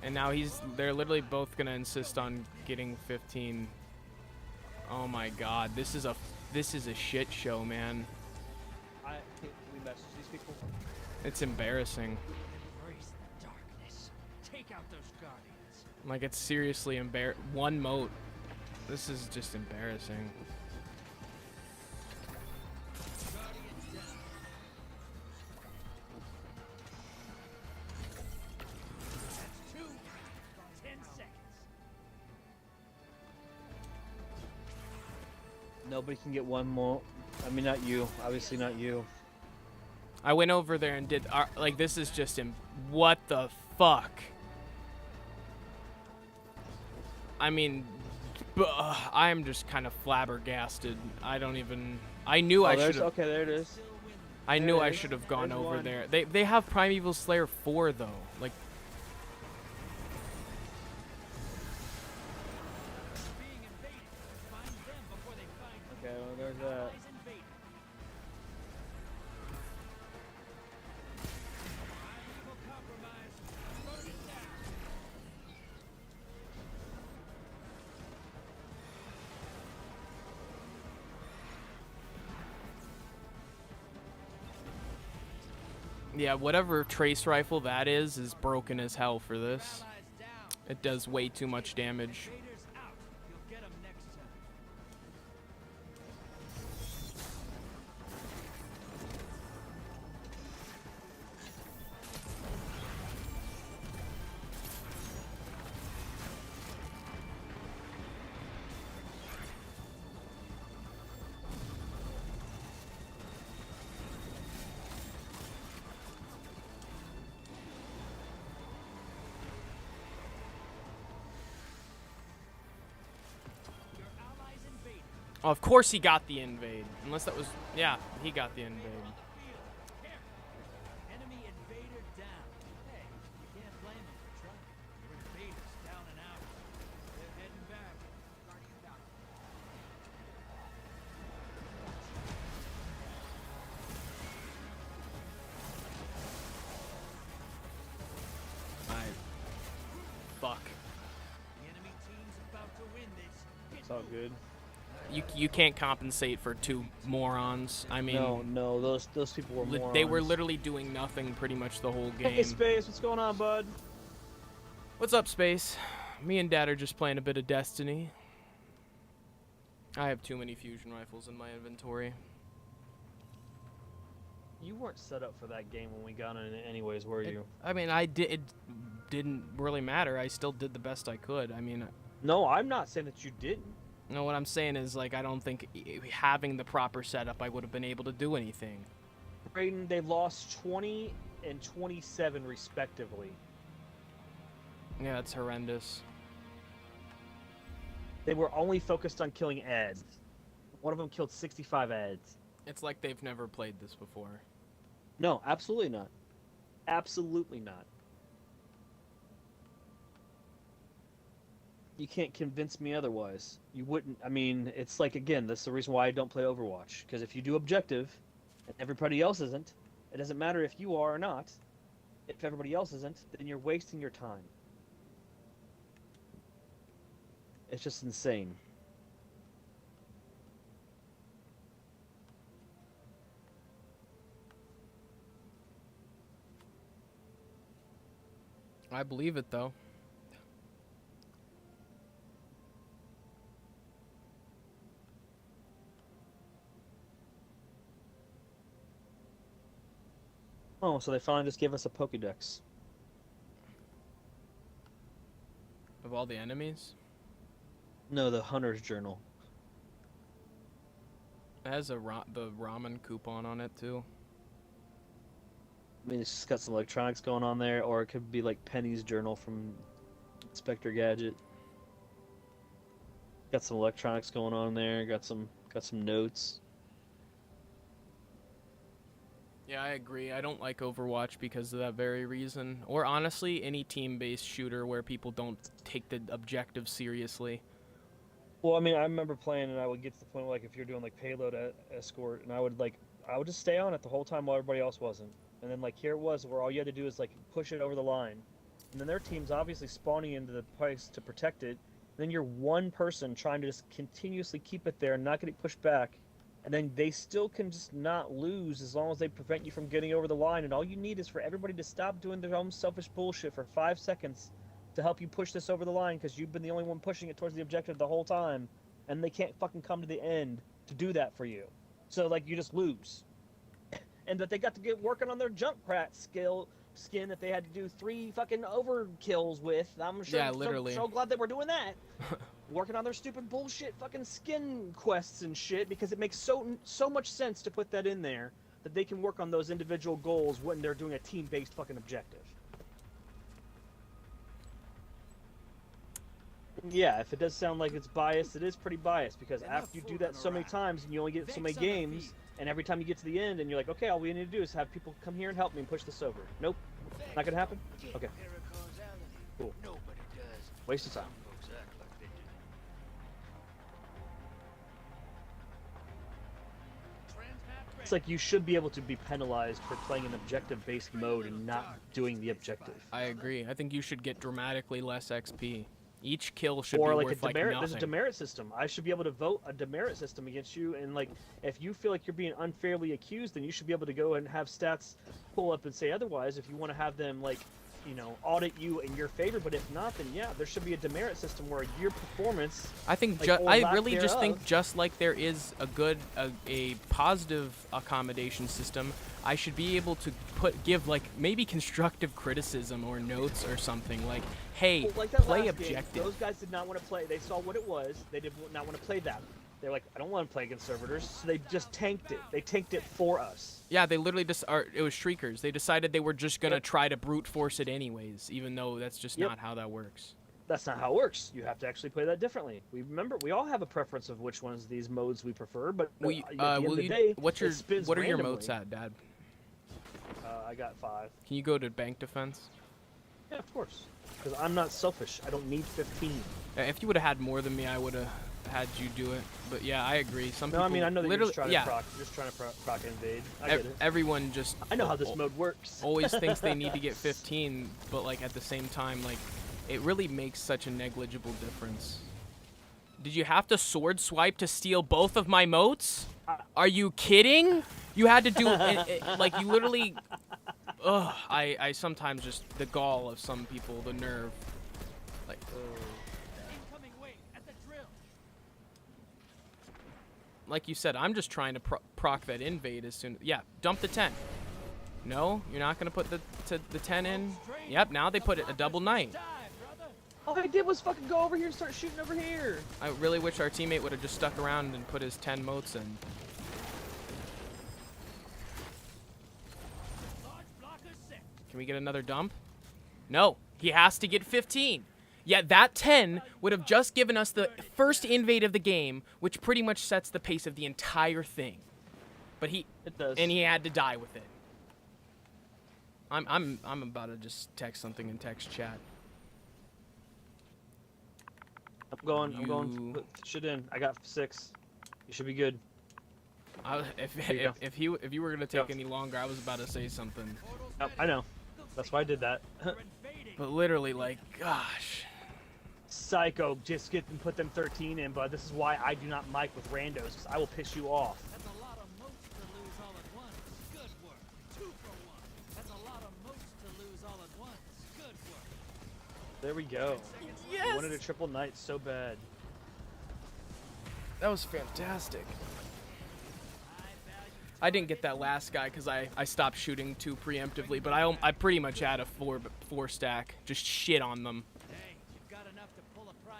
Speaker 1: And now they're literally both gonna insist on getting 15. Oh my God, this is a shit show, man.
Speaker 2: We message these people.
Speaker 1: It's embarrassing.
Speaker 7: Embrace the darkness. Take out those guardians.
Speaker 1: Like, it's seriously one moat. This is just embarrassing.
Speaker 7: Guardians down. That's 2. 10 seconds.
Speaker 2: Nobody can get one more. I mean, not you. Obviously, not you.
Speaker 1: I went over there and did like, this is just what the fuck? I mean, I'm just kind of flabbergasted. I don't even. I knew I should have.
Speaker 2: Okay, there it is.
Speaker 1: I
Speaker 2: there
Speaker 1: knew
Speaker 2: it
Speaker 1: I
Speaker 2: is.
Speaker 1: should have gone
Speaker 2: There's
Speaker 1: over
Speaker 2: one.
Speaker 1: there. They have Primeval Slayer 4 though. Like,
Speaker 7: Being invaded. Find them before they find you.
Speaker 2: Okay, well, there's that.
Speaker 7: Allies invaded. Primeval compromise. Target down.
Speaker 1: yeah, whatever trace rifle that is broken as hell for this.
Speaker 7: Allies down.
Speaker 1: It does way too much damage.
Speaker 7: Invaders
Speaker 1: Oh, of course he got the invade. Unless that was... Yeah, he got the invade.
Speaker 7: Enemy invader down. Hey, you can't blame them for trying. Your invaders down and out. They're heading back. Guardian down.
Speaker 1: Fuck.
Speaker 7: The enemy team's about to win this.
Speaker 2: It's all good.
Speaker 1: You can't compensate for two morons. I mean,
Speaker 2: No, those people were morons.
Speaker 1: they were literally doing nothing pretty much the whole game.
Speaker 2: Hey, Space, what's going on, bud?
Speaker 1: What's up, Space? Me and Dad are just playing a bit of Destiny. I have too many fusion rifles in my inventory.
Speaker 2: You weren't set up for that game when we got in it anyways, were you?
Speaker 1: I mean, it didn't really matter. I still did the best I could. I mean...
Speaker 2: No, I'm not saying that you didn't.
Speaker 1: No, what I'm saying is, like, I don't think having the proper setup, I would have been able to do anything.
Speaker 2: Brayden, they lost 20 and 27 respectively.
Speaker 1: Yeah, that's horrendous.
Speaker 2: They were only focused on killing ads. One of them killed 65 ads.
Speaker 1: It's like they've never played this before.
Speaker 2: No, absolutely not. Absolutely not. You can't convince me otherwise. You wouldn't. I mean, it's like, again, that's the reason why I don't play Overwatch. Because if you do objective, and everybody else isn't, it doesn't matter if you are or not. If everybody else isn't, then you're wasting your time. It's just insane.
Speaker 1: I believe it, though.
Speaker 2: Oh, so they finally just gave us a Pokédex.
Speaker 1: Of all the enemies?
Speaker 2: No, the Hunter's Journal.
Speaker 1: It has the ramen coupon on it, too.
Speaker 2: I mean, it's just got some electronics going on there, or it could be like Penny's journal from Inspector Gadget. Got some electronics going on there. Got some notes.
Speaker 1: Yeah, I agree. I don't like Overwatch because of that very reason. Or honestly, any team-based shooter where people don't take the objective seriously.
Speaker 2: Well, I mean, I remember playing, and I would get to the point where, like, if you're doing like payload escort, and I would just stay on it the whole time while everybody else wasn't. And then, like, here it was where all you had to do is like push it over the line, and then their team's obviously spawning into the place to protect it. And then you're one person trying to just continuously keep it there and not getting pushed back. And then they still can just not lose as long as they prevent you from getting over the line. And all you need is for everybody to stop doing their own selfish bullshit for 5 seconds to help you push this over the line, because you've been the only one pushing it towards the objective the whole time. And they can't fucking come to the end to do that for you. So, like, you just lose. And that they got to get working on their Junkrat skin that they had to do 3 fucking overkills with. I'm sure.
Speaker 1: Yeah, literally.
Speaker 2: So glad that we're doing that. Working on their stupid bullshit fucking skin quests and shit, because it makes so much sense to put that in there, that they can work on those individual goals when they're doing a team-based fucking objective. Yeah, if it does sound like it's biased, it is pretty biased, because after you do that so many times and you only get so many games, and every time you get to the end and you're like, okay, all we need to do is have people come here and help me and push this over. Nope. Not gonna happen? Okay. Cool. Waste of time. It's like you should be able to be penalized for playing an objective-based mode and not doing the objective.
Speaker 1: I agree. I think you should get dramatically less XP. Each kill should
Speaker 2: or
Speaker 1: be
Speaker 2: like
Speaker 1: worth
Speaker 2: a demerit.
Speaker 1: like
Speaker 2: There's
Speaker 1: nothing.
Speaker 2: a demerit system. I should be able to vote a demerit system against you, and like if you feel like you're being unfairly accused, then you should be able to go and have stats pull up and say otherwise. If you want to have them like, you know, audit you in your favor, but if not, then yeah, there should be a demerit system where your performance.
Speaker 1: I think
Speaker 2: like, or
Speaker 1: I
Speaker 2: lack
Speaker 1: really just think
Speaker 2: thereof-
Speaker 1: just like there is a positive accommodation system, I should be able to give like maybe constructive criticism or notes or something like, hey,
Speaker 2: Well, like that
Speaker 1: play
Speaker 2: last game,
Speaker 1: objective.
Speaker 2: those guys did not want to play. They saw what it was. They did not want to play that. They're like, I don't want to play against servitors, so they just tanked it. They tanked it for us.
Speaker 1: Yeah, they literally just it was Shriekers. They decided they were just gonna
Speaker 2: Yep.
Speaker 1: try to brute force it anyways, even though that's just
Speaker 2: Yep.
Speaker 1: not how that works.
Speaker 2: that's not how it works. You have to actually play that differently. We all have a preference of which ones of these modes we prefer, but at the end of the day,
Speaker 1: what are your modes
Speaker 2: randomly.
Speaker 1: at, Dad?
Speaker 2: I got 5.
Speaker 1: Can you go to bank defense?
Speaker 2: Yeah, of course. Because I'm not selfish. I don't need 15.
Speaker 1: If you would have had more than me, I would have had you do it. But yeah, I agree. Some
Speaker 2: No,
Speaker 1: people
Speaker 2: I mean, I know that you're
Speaker 1: literally,
Speaker 2: just trying to proc invade. I get it.
Speaker 1: Everyone just
Speaker 2: I know how this mode works.
Speaker 1: always thinks they need to get 15, but like at the same time, like it really makes such a negligible difference. Did you have to sword swipe to steal both of my motes? Are you kidding? You had to do like you literally. Ugh, I sometimes just the gall of some people, the nerve. Like.
Speaker 7: Incoming wave at the drill.
Speaker 1: Like you said, I'm just trying to proc that invade as soon. Yeah, dump the 10. No, you're not gonna put the 10 in. Yep, now they put it a double knight.
Speaker 2: All I did was fucking go over here and start shooting over here.
Speaker 1: I really wish our teammate would have just stuck around and put his 10 motes in. Can we get another dump? No, he has to get 15. Yeah, that 10 would have just given us the first invade of the game, which pretty much sets the pace of the entire thing. But
Speaker 2: It does.
Speaker 1: and he had to die with it. I'm about to just text something in text chat.
Speaker 2: I'm going. Put shit in. I got 6. You should be good.
Speaker 1: If you were gonna take any longer, I was about to say something.
Speaker 2: Yep, I know. That's why I did that.
Speaker 1: But literally, like, gosh.
Speaker 2: Psycho, just get and put them 13 in, but this is why I do not mic with randos, because I will piss you off.
Speaker 7: That's a lot of motes to lose all at once. Good work. 2 for 1. That's a lot of motes to lose all at once. Good work.
Speaker 2: There we go.
Speaker 1: Yes!
Speaker 2: I wanted a triple knight so bad.
Speaker 1: That was fantastic. I didn't get that last guy because I stopped shooting too preemptively, but I pretty much had a 4 stack. Just shit on them.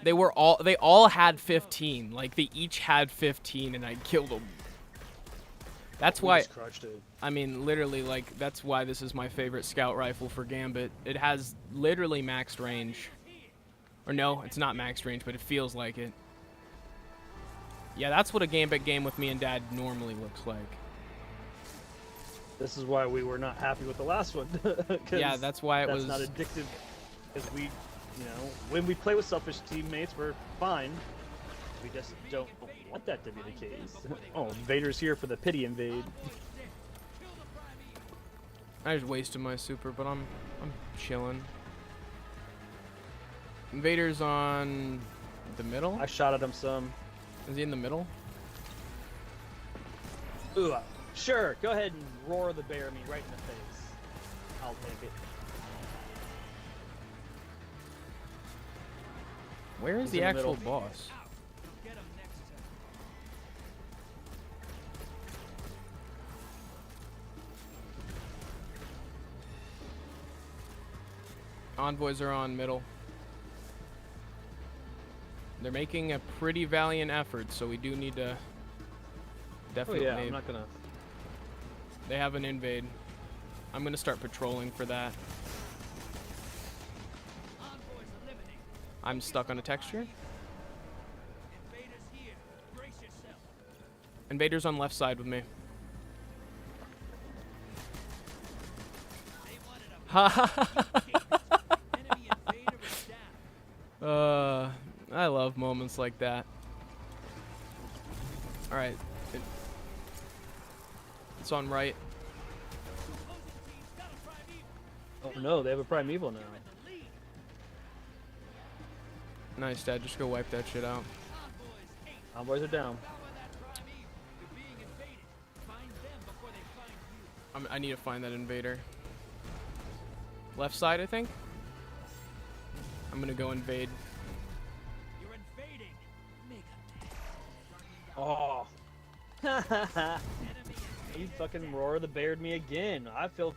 Speaker 1: They all had 15. Like they each had 15 and I killed them. That's why I mean literally like that's why this is my favorite scout rifle for Gambit. It has literally maxed range. Or no, it's not maxed range, but it feels like it. Yeah, that's what a Gambit game with me and Dad normally looks like.
Speaker 2: This is why we were not happy with the last one.
Speaker 1: Yeah, that's why
Speaker 2: that's not addictive. Because we, when we play with selfish teammates, we're fine. We just don't want that to be the case. Oh, Vader's here for the pity invade.
Speaker 1: I just wasted my super, but I'm chilling. Invader's on the middle?
Speaker 2: I shot at him some.
Speaker 1: Is he in the middle?
Speaker 2: Ooh, sure. Go ahead and roar the bear me right in the face. I'll take it.
Speaker 1: Where is
Speaker 2: He's
Speaker 1: the
Speaker 2: in the
Speaker 1: actual
Speaker 2: middle.
Speaker 1: boss? Envoys are on middle. They're making a pretty valiant effort, so we do need to definitely.
Speaker 2: Oh yeah, I'm not gonna.
Speaker 1: They have an invade. I'm gonna start patrolling for that. I'm stuck on a texture. Invader's on left side with me. I love moments like that. All right. It's on right.
Speaker 2: Oh no, they have a primeval now.
Speaker 1: Nice, Dad. Just go wipe that shit out.
Speaker 2: Envoys are down.
Speaker 1: I need to find that invader. Left side, I think. I'm gonna go invade.
Speaker 2: Oh. You fucking roar the beared me again. I feel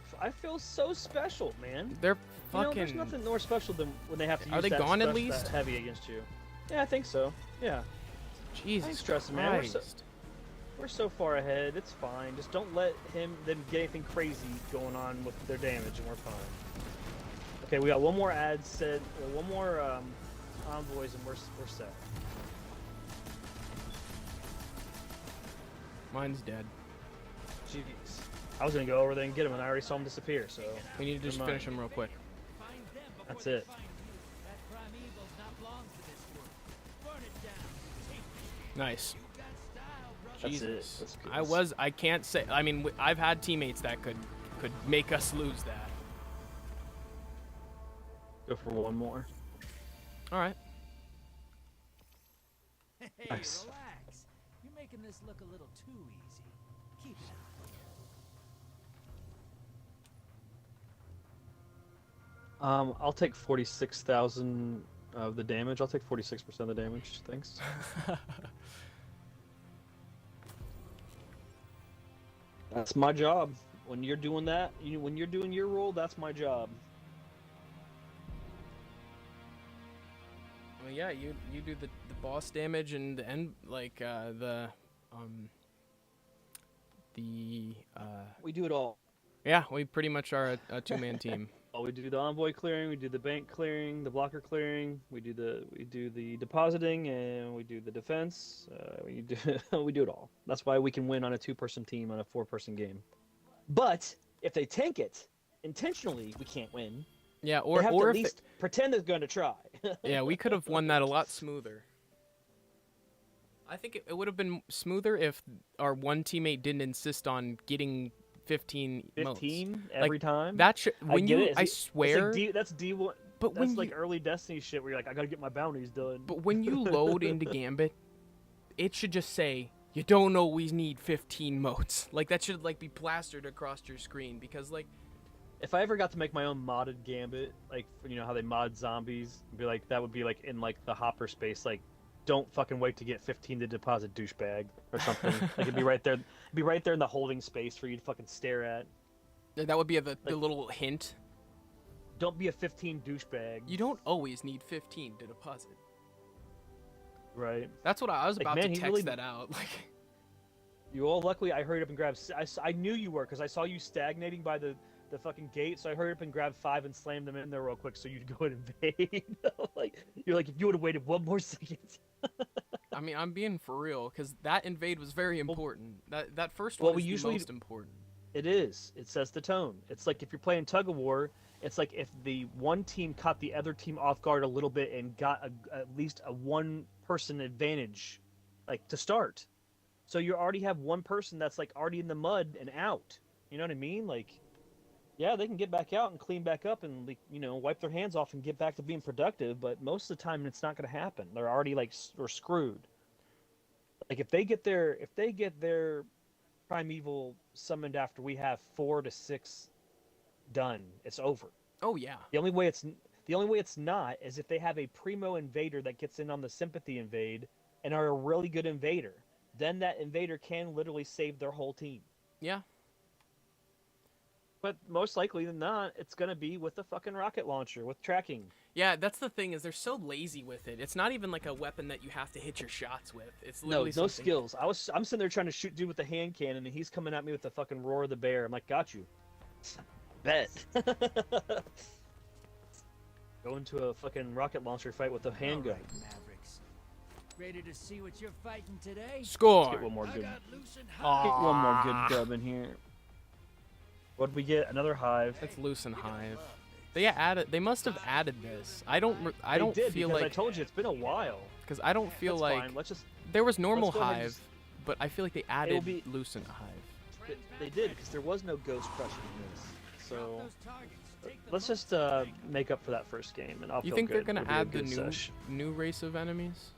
Speaker 2: so special, man.
Speaker 1: They're
Speaker 2: You know,
Speaker 1: fucking.
Speaker 2: there's nothing more special than when they have to use
Speaker 1: Are they
Speaker 2: that
Speaker 1: gone at
Speaker 2: stuff
Speaker 1: least?
Speaker 2: that heavy against you. Yeah, I think so. Yeah.
Speaker 1: Jesus
Speaker 2: Thanks, Justin, man.
Speaker 1: Christ.
Speaker 2: We're so far ahead. It's fine. Just don't let them get anything crazy going on with their damage, and we're fine. Okay, we got one more ad set. One more envoys, and we're set.
Speaker 1: Mine's dead.
Speaker 2: Jeez. I was gonna go over there and get him, and I already saw him disappear. So
Speaker 1: We need to just
Speaker 2: Never mind.
Speaker 1: finish him real quick.
Speaker 7: Find them before
Speaker 2: That's
Speaker 7: they
Speaker 2: it.
Speaker 7: find you. That primeval's not belong to this world. Burn it down. Take
Speaker 1: Nice.
Speaker 7: you got style, brother.
Speaker 2: That's
Speaker 1: Jesus.
Speaker 2: it. That's good.
Speaker 1: I can't say. I mean, I've had teammates that could make us lose that.
Speaker 2: Go for one more.
Speaker 1: All right.
Speaker 7: Hey,
Speaker 2: Nice.
Speaker 7: relax. You're making this look a little too easy. Keep it up.
Speaker 2: I'll take 46,000 of the damage. I'll take 46% of the damage. Thanks. That's my job. When you're doing that, when you're doing your role, that's my job.
Speaker 1: Well, yeah, you do the boss damage and the end, like
Speaker 2: We do it all.
Speaker 1: yeah, we pretty much are a two-man team.
Speaker 2: We do the envoy clearing, we do the bank clearing, the blocker clearing, we do the depositing, and we do the defense. We do we do it all. That's why we can win on a 2-person team on a 4-person game. But if they tank it intentionally, we can't win.
Speaker 1: Yeah,
Speaker 2: They have to
Speaker 1: or
Speaker 2: at
Speaker 1: if
Speaker 2: least pretend they're going to try.
Speaker 1: yeah, we could have won that a lot smoother. I think it would have been smoother if our one teammate didn't insist on getting 15 motes.
Speaker 2: 15 every time.
Speaker 1: That should when
Speaker 2: get
Speaker 1: you
Speaker 2: it.
Speaker 1: I
Speaker 2: It's
Speaker 1: swear.
Speaker 2: like that's D1.
Speaker 1: But
Speaker 2: That's
Speaker 1: when
Speaker 2: like
Speaker 1: you,
Speaker 2: early Destiny shit where you're like, I gotta get my bounties done.
Speaker 1: but when you load into Gambit, it should just say you don't always need 15 motes. Like that should like be plastered across your screen because like
Speaker 2: If I ever got to make my own modded Gambit, like you know how they mod zombies, be like that would be like in like the hopper space, like don't fucking wait to get 15 to deposit, douchebag, or something. Like it'd be right there, in the holding space for you to fucking stare at.
Speaker 1: that would be the little hint.
Speaker 2: Don't be a 15 douchebag.
Speaker 1: You don't always need 15 to deposit.
Speaker 2: Right.
Speaker 1: That's what I was
Speaker 2: Like,
Speaker 1: about
Speaker 2: man,
Speaker 1: to
Speaker 2: he
Speaker 1: text
Speaker 2: really-
Speaker 1: that out. Like
Speaker 2: You all luckily I hurried up and grabbed. I knew you were because I saw you stagnating by the fucking gate, so I hurried up and grabbed 5 and slammed them in there real quick so you'd go and invade. You're like, if you would have waited one more second.
Speaker 1: I mean, I'm being for real because that invade was very important. That first
Speaker 2: well,
Speaker 1: one
Speaker 2: we
Speaker 1: is
Speaker 2: usually-
Speaker 1: the most important.
Speaker 2: It is. It sets the tone. It's like if you're playing tug of war, it's like if the one team caught the other team off guard a little bit and got at least a 1-person advantage, like to start. So you already have one person that's like already in the mud and out. You know what I mean? Like, yeah, they can get back out and clean back up and like, you know, wipe their hands off and get back to being productive. But most of the time, it's not going to happen. They're already like we're screwed. Like if they get their primeval summoned after we have 4 to 6 done, it's over.
Speaker 1: Oh yeah.
Speaker 2: The only way it's not is if they have a primo invader that gets in on the sympathy invade and are a really good invader. Then that invader can literally save their whole team.
Speaker 1: Yeah.
Speaker 2: But most likely than not, it's gonna be with the fucking rocket launcher with tracking.
Speaker 1: Yeah, that's the thing is they're so lazy with it. It's not even like a weapon that you have to hit your shots with. It's
Speaker 2: No,
Speaker 1: literally
Speaker 2: no
Speaker 1: something-
Speaker 2: skills. I'm sitting there trying to shoot dude with the hand cannon, and he's coming at me with the fucking roar of the bear. I'm like, got you. Bet. Go into a fucking rocket launcher fight with a handgun.
Speaker 7: All right, Mavericks. Ready to see what you're fighting today?
Speaker 1: Score.
Speaker 2: Get one more
Speaker 7: I
Speaker 2: good.
Speaker 7: got loose and
Speaker 2: Get
Speaker 7: high.
Speaker 2: one more good dub in here. What'd we get? Another hive.
Speaker 1: That's loose and hive. They must have added this. I don't
Speaker 2: They did,
Speaker 1: feel
Speaker 2: because I
Speaker 1: like
Speaker 2: told you it's been a while.
Speaker 1: because I don't feel
Speaker 2: That's
Speaker 1: like
Speaker 2: fine. Let's just.
Speaker 1: there was normal
Speaker 2: let's go ahead and
Speaker 1: hive, but I feel like they added
Speaker 2: be-
Speaker 1: loose and hive.
Speaker 2: They did because there was no ghost crushing in this. So
Speaker 7: Those targets. Take the
Speaker 2: let's
Speaker 7: most
Speaker 2: just make up for that first game, and I'll
Speaker 1: You
Speaker 2: feel
Speaker 1: think they're
Speaker 2: good.
Speaker 1: gonna
Speaker 2: It'll be a
Speaker 1: add the
Speaker 2: good sesh.
Speaker 1: new race of enemies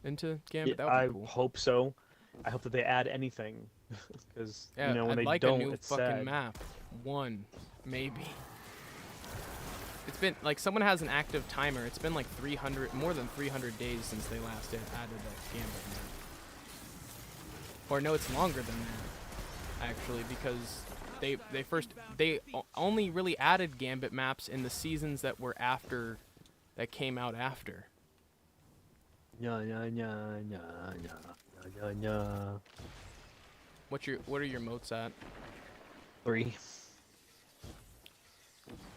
Speaker 1: into Gambit?
Speaker 2: Yeah,
Speaker 1: That
Speaker 2: I
Speaker 1: would be cool.
Speaker 2: hope so. I hope that they add anything, because
Speaker 1: Yeah,
Speaker 2: you know when
Speaker 1: I'd
Speaker 2: they
Speaker 1: like
Speaker 2: don't,
Speaker 1: a new
Speaker 2: it's
Speaker 1: fucking
Speaker 2: sad.
Speaker 1: map. One, maybe. It's been like someone has an active timer. It's been like more than 300 days since they last added a Gambit map. Or no, it's longer than that, actually, because they only really added Gambit maps in the seasons that were after, that came out after.
Speaker 2: Yeah, yeah, yeah, yeah, yeah, yeah, yeah.
Speaker 1: What are your motes at?
Speaker 2: 3.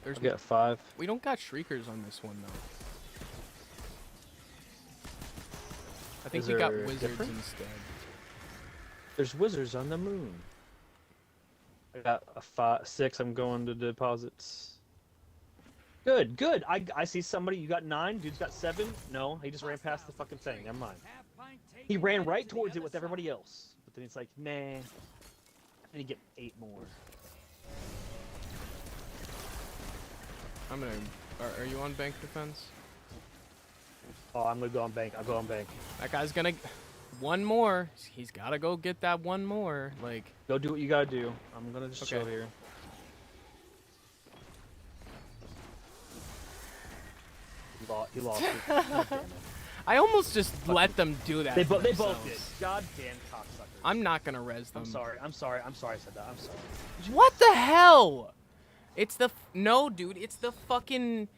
Speaker 1: There's
Speaker 2: We got 5.
Speaker 1: we don't got shriekers on this one though. I think
Speaker 2: Is
Speaker 1: we got
Speaker 2: there
Speaker 1: wizards
Speaker 2: different?
Speaker 1: instead.
Speaker 2: There's wizards on the moon. I got a 6. I'm going to deposits. Good, good. I see somebody. You got 9. Dude's got 7. No, he just ran past the fucking thing. Never mind. He ran right towards it with everybody else. But then he's like, nah. I need to get 8 more.
Speaker 1: I'm gonna. Are you on bank defense?
Speaker 2: Oh, I'm gonna go on bank. I'll go on bank.
Speaker 1: That guy's gonna. One more. He's gotta go get that one more. Like.
Speaker 2: Go do what you gotta do. I'm gonna just chill
Speaker 1: Okay.
Speaker 2: here. He lost it. God damn it.
Speaker 1: I almost just let them do that.
Speaker 2: They
Speaker 1: for
Speaker 2: both did.
Speaker 1: themselves.
Speaker 2: God damn cocksuckers.
Speaker 1: I'm not gonna res them.
Speaker 2: I'm sorry. I said that. I'm sorry.
Speaker 1: What the hell? It's the no, dude. It's the fucking.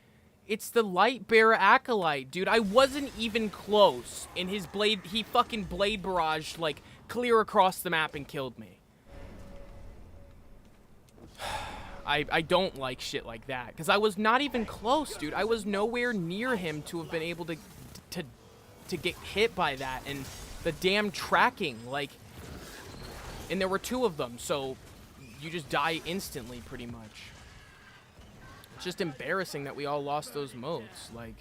Speaker 1: It's the light bearer acolyte, dude. I wasn't even close. In his blade, he fucking blade barraged like clear across the map and killed me. I don't like shit like that because I was not even close, dude. I was nowhere near him to have been able to get hit by that, and the damn tracking, like, and there were 2 of them, so you just die instantly, pretty much. It's just embarrassing that we all lost those modes, like.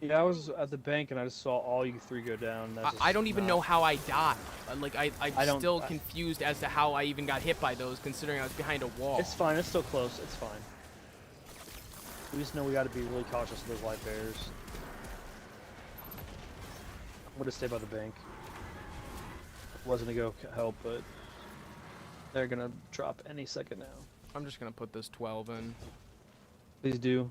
Speaker 2: Yeah, I was at the bank and I just saw all you 3 go down.
Speaker 1: I don't even know how I died. Like, I'm
Speaker 2: don't-
Speaker 1: still confused as to how I even got hit by those, considering I was behind a wall.
Speaker 2: It's fine. It's still close. It's fine. We just know we got to be really cautious of those light bearers. I'm gonna stay by the bank. Wasn't gonna go help, but they're gonna drop any second now.
Speaker 1: I'm just gonna put this 12 in.
Speaker 2: Please do.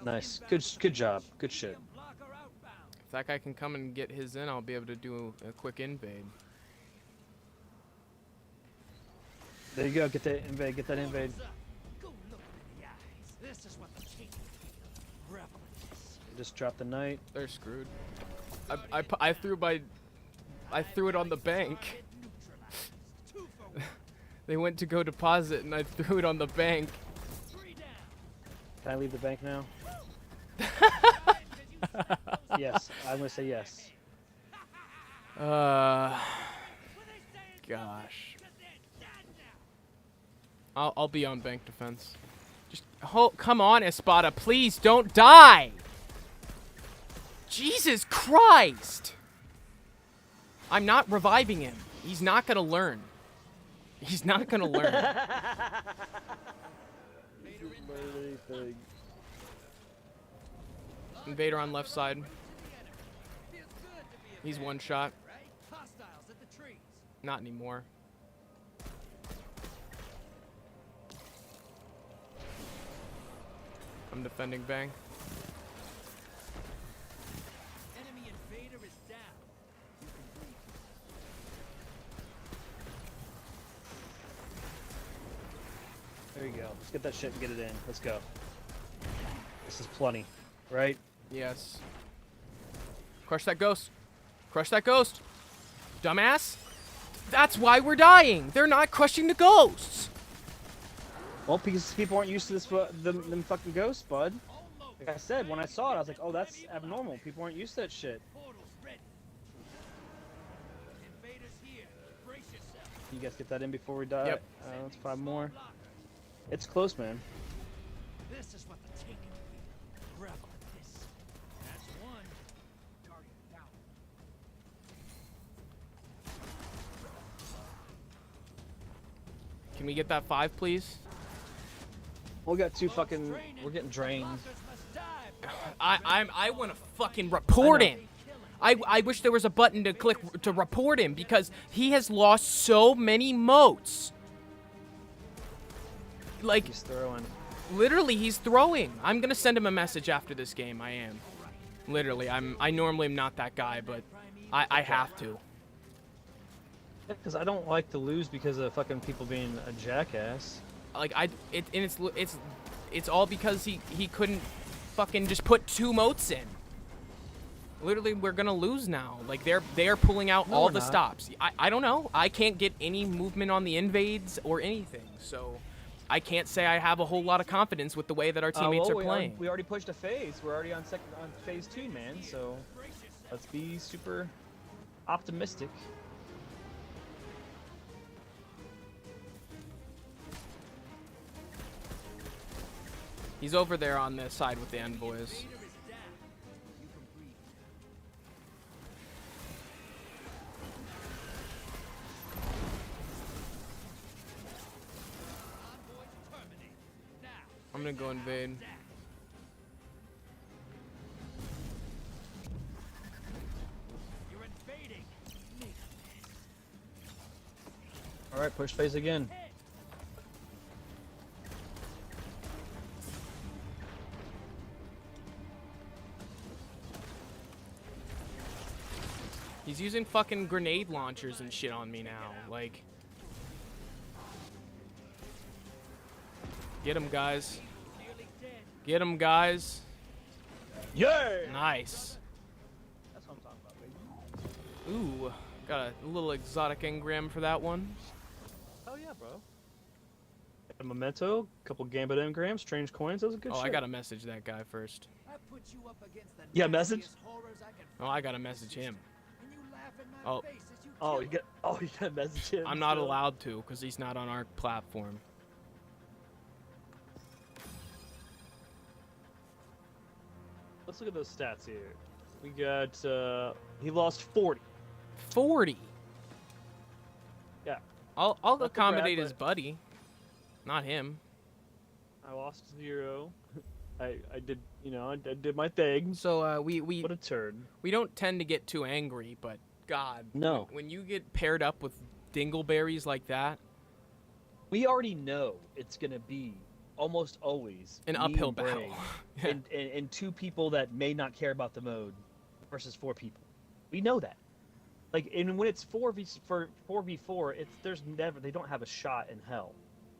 Speaker 2: Nice. Good job. Good shit.
Speaker 1: If that guy can come and get his in, I'll be able to do a quick invade.
Speaker 2: There you go. Get that invade. Get that invade.
Speaker 7: Go look in the eyes. This is what the king feel. Revel in this.
Speaker 2: Just drop the knight.
Speaker 1: They're screwed. I threw it on the bank. They went to go deposit, and I threw it on the bank.
Speaker 2: Can I leave the bank now? Yes. I'm gonna say yes.
Speaker 1: Gosh. I'll be on bank defense. Just come on, Espada, please don't die. Jesus Christ! I'm not reviving him. He's not gonna learn. He's not gonna learn. Invader on left side. He's one shot. Not anymore. I'm defending bank.
Speaker 7: Enemy invader is down.
Speaker 2: There you go. Let's get that shit and get it in. Let's go. This is plenty, right?
Speaker 1: Yes. Crush that ghost. Crush that ghost. Dumbass. That's why we're dying. They're not crushing the ghosts.
Speaker 2: Well, because people aren't used to this, them fucking ghosts, bud. Like I said, when I saw it, I was like, oh, that's abnormal. People aren't used to that shit.
Speaker 7: Portals ready. Invaders here. Brace yourself.
Speaker 2: You guys get that in before we die?
Speaker 1: Yep.
Speaker 2: That's 5 more. It's close, man.
Speaker 7: This is what the taken feel. Revel in this. That's one. Guardian down.
Speaker 1: Can we get that 5, please?
Speaker 2: We got 2 fucking. We're getting drained.
Speaker 1: I want to fucking report him. I wish there was a button to click to report him because he has lost so many motes. Like,
Speaker 2: He's throwing.
Speaker 1: literally, he's throwing. I'm gonna send him a message after this game. I am. Literally, I normally am not that guy, but I have to.
Speaker 2: Because I don't like to lose because of fucking people being a jackass.
Speaker 1: Like it's all because he couldn't fucking just put 2 motes in. Literally, we're gonna lose now. Like they're pulling out
Speaker 2: No,
Speaker 1: all
Speaker 2: we're
Speaker 1: the
Speaker 2: not.
Speaker 1: stops. I don't know. I can't get any movement on the invades or anything. So I can't say I have a whole lot of confidence with the way that our teammates are playing.
Speaker 2: We already pushed a phase. We're already on phase 2, man. So Let's be super optimistic.
Speaker 1: He's over there on the side with the envoys.
Speaker 7: Vader is down. You can breathe. Envoys terminated. Now,
Speaker 1: I'm gonna go invade.
Speaker 7: down. You're invading. Make
Speaker 2: All right, push phase again.
Speaker 1: He's using fucking grenade launchers and shit on me now. Like, get him, guys. Get him, guys.
Speaker 2: Yeah.
Speaker 1: Nice.
Speaker 2: That's what I'm talking about, baby.
Speaker 1: Ooh, got a little exotic engram for that one.
Speaker 2: Oh yeah, bro. A memento, couple gambit engrams, strange coins. That was a good
Speaker 1: Oh,
Speaker 2: shit.
Speaker 1: I gotta message that guy first.
Speaker 7: I put you up against the
Speaker 2: Yeah, message?
Speaker 7: nastiest horrors I can
Speaker 1: Oh, I gotta message him.
Speaker 7: and you laugh in my
Speaker 1: Oh.
Speaker 7: face as you
Speaker 2: Oh,
Speaker 7: kill
Speaker 2: you got a message him.
Speaker 1: I'm not
Speaker 2: still?
Speaker 1: allowed to because he's not on our platform.
Speaker 2: Let's look at those stats here. We got he lost 40.
Speaker 1: 40.
Speaker 2: Yeah.
Speaker 1: I'll
Speaker 2: Not to
Speaker 1: accommodate
Speaker 2: brag,
Speaker 1: his buddy, not him.
Speaker 2: I lost 0. I did, you know, I did my thing.
Speaker 1: So we
Speaker 2: What a turd.
Speaker 1: we don't tend to get too angry, but God,
Speaker 2: No.
Speaker 1: when you get paired up with dingleberries like that,
Speaker 2: We already know it's gonna be almost always
Speaker 1: an
Speaker 2: me
Speaker 1: uphill
Speaker 2: and Bray
Speaker 1: battle.
Speaker 2: and 2 people that may not care about the mode versus 4 people. We know that. Like, and when it's 4v4, they don't have a shot in hell.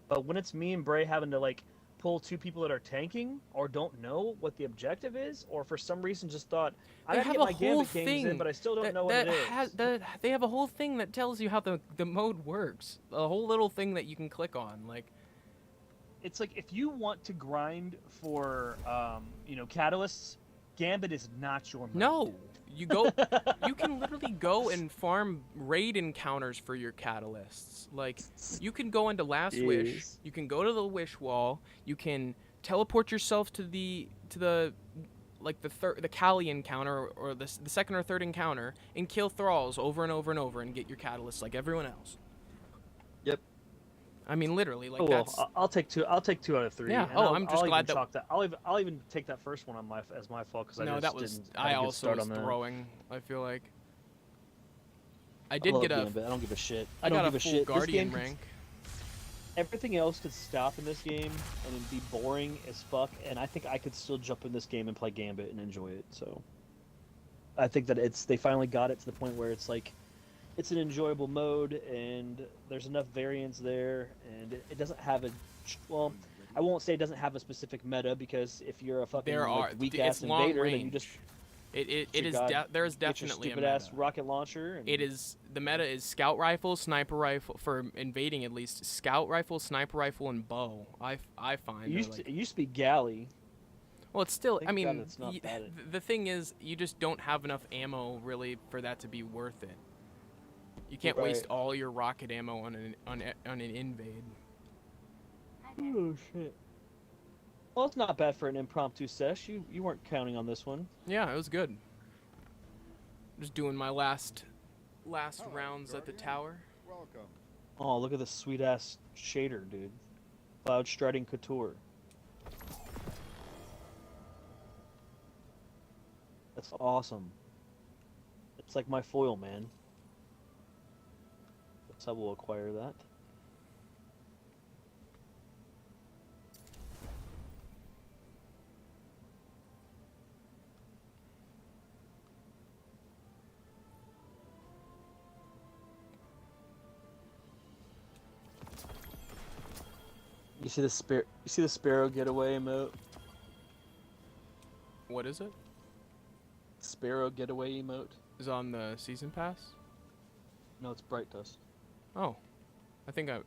Speaker 2: But when it's me and Bray having to like pull 2 people that are tanking or don't know what the objective is, or for some reason just thought I
Speaker 1: They
Speaker 2: gotta
Speaker 1: have
Speaker 2: get
Speaker 1: a
Speaker 2: my
Speaker 1: whole
Speaker 2: gambit games in,
Speaker 1: thing
Speaker 2: but I still don't
Speaker 1: that,
Speaker 2: know what
Speaker 1: that
Speaker 2: it is.
Speaker 1: has they have a whole thing that tells you how the mode works. A whole little thing that you can click on, like.
Speaker 2: It's like if you want to grind for catalysts, Gambit is not your mode.
Speaker 1: No, you go. You can literally go and farm raid encounters for your catalysts. Like, you can go into Last Wish.
Speaker 2: Yes.
Speaker 1: You can go to the Wish Wall. You can teleport yourself to the like the Kali encounter or the second or third encounter and kill thralls over and over and over and get your catalysts like everyone else.
Speaker 2: Yep.
Speaker 1: I mean, literally, like
Speaker 2: Oh well,
Speaker 1: that's.
Speaker 2: I'll take 2. I'll take 2 out of 3.
Speaker 1: Yeah,
Speaker 2: and
Speaker 1: oh,
Speaker 2: I'll-
Speaker 1: I'm just
Speaker 2: I'll
Speaker 1: glad
Speaker 2: even
Speaker 1: that-
Speaker 2: chalk that. I'll even take that first one on as my fault because I
Speaker 1: No,
Speaker 2: just
Speaker 1: that was.
Speaker 2: didn't have
Speaker 1: I
Speaker 2: a good
Speaker 1: also
Speaker 2: start
Speaker 1: was
Speaker 2: on that.
Speaker 1: throwing. I feel like. I
Speaker 2: I
Speaker 1: did
Speaker 2: love
Speaker 1: get a.
Speaker 2: Gambit. I don't give a shit.
Speaker 1: I
Speaker 2: don't
Speaker 1: got a
Speaker 2: give a
Speaker 1: full
Speaker 2: shit. This
Speaker 1: guardian
Speaker 2: game could-
Speaker 1: rank.
Speaker 2: Everything else could stop in this game and it'd be boring as fuck, and I think I could still jump in this game and play Gambit and enjoy it. So I think that they finally got it to the point where it's like it's an enjoyable mode and there's enough variance there, and it doesn't have a well. I won't say it doesn't have a specific meta because if you're a fucking
Speaker 1: There are.
Speaker 2: weak
Speaker 1: It's
Speaker 2: ass
Speaker 1: long
Speaker 2: invader,
Speaker 1: range.
Speaker 2: then you just
Speaker 1: It
Speaker 2: your
Speaker 1: is.
Speaker 2: god-
Speaker 1: There is
Speaker 2: get your
Speaker 1: definitely a
Speaker 2: stupid
Speaker 1: meta.
Speaker 2: ass rocket launcher. And
Speaker 1: It is the meta is scout rifle, sniper rifle for invading at least. Scout rifle, sniper rifle, and bow. I find.
Speaker 2: It
Speaker 1: are,
Speaker 2: used,
Speaker 1: like-
Speaker 2: to, it used to be galley.
Speaker 1: well, it's still.
Speaker 2: Thank
Speaker 1: I mean,
Speaker 2: God it's not bad.
Speaker 1: the thing is, you just don't have enough ammo really for that to be worth it. You can't waste
Speaker 2: Right.
Speaker 1: all your rocket ammo on an invade.
Speaker 2: Oh shit. Well, it's not bad for an impromptu sesh. You weren't counting on this one.
Speaker 1: Yeah, it was good. Just doing my last rounds at the tower.
Speaker 4: Welcome.
Speaker 2: Oh, look at this sweet ass shader, dude. Cloud Striding Couture. That's awesome. It's like my foil, man. Guess I will acquire that. You see the sparrow getaway emote?
Speaker 1: What is it?
Speaker 2: Sparrow getaway emote?
Speaker 1: Is it on the season pass?
Speaker 2: No, it's Bright Dust.
Speaker 1: Oh, I think I.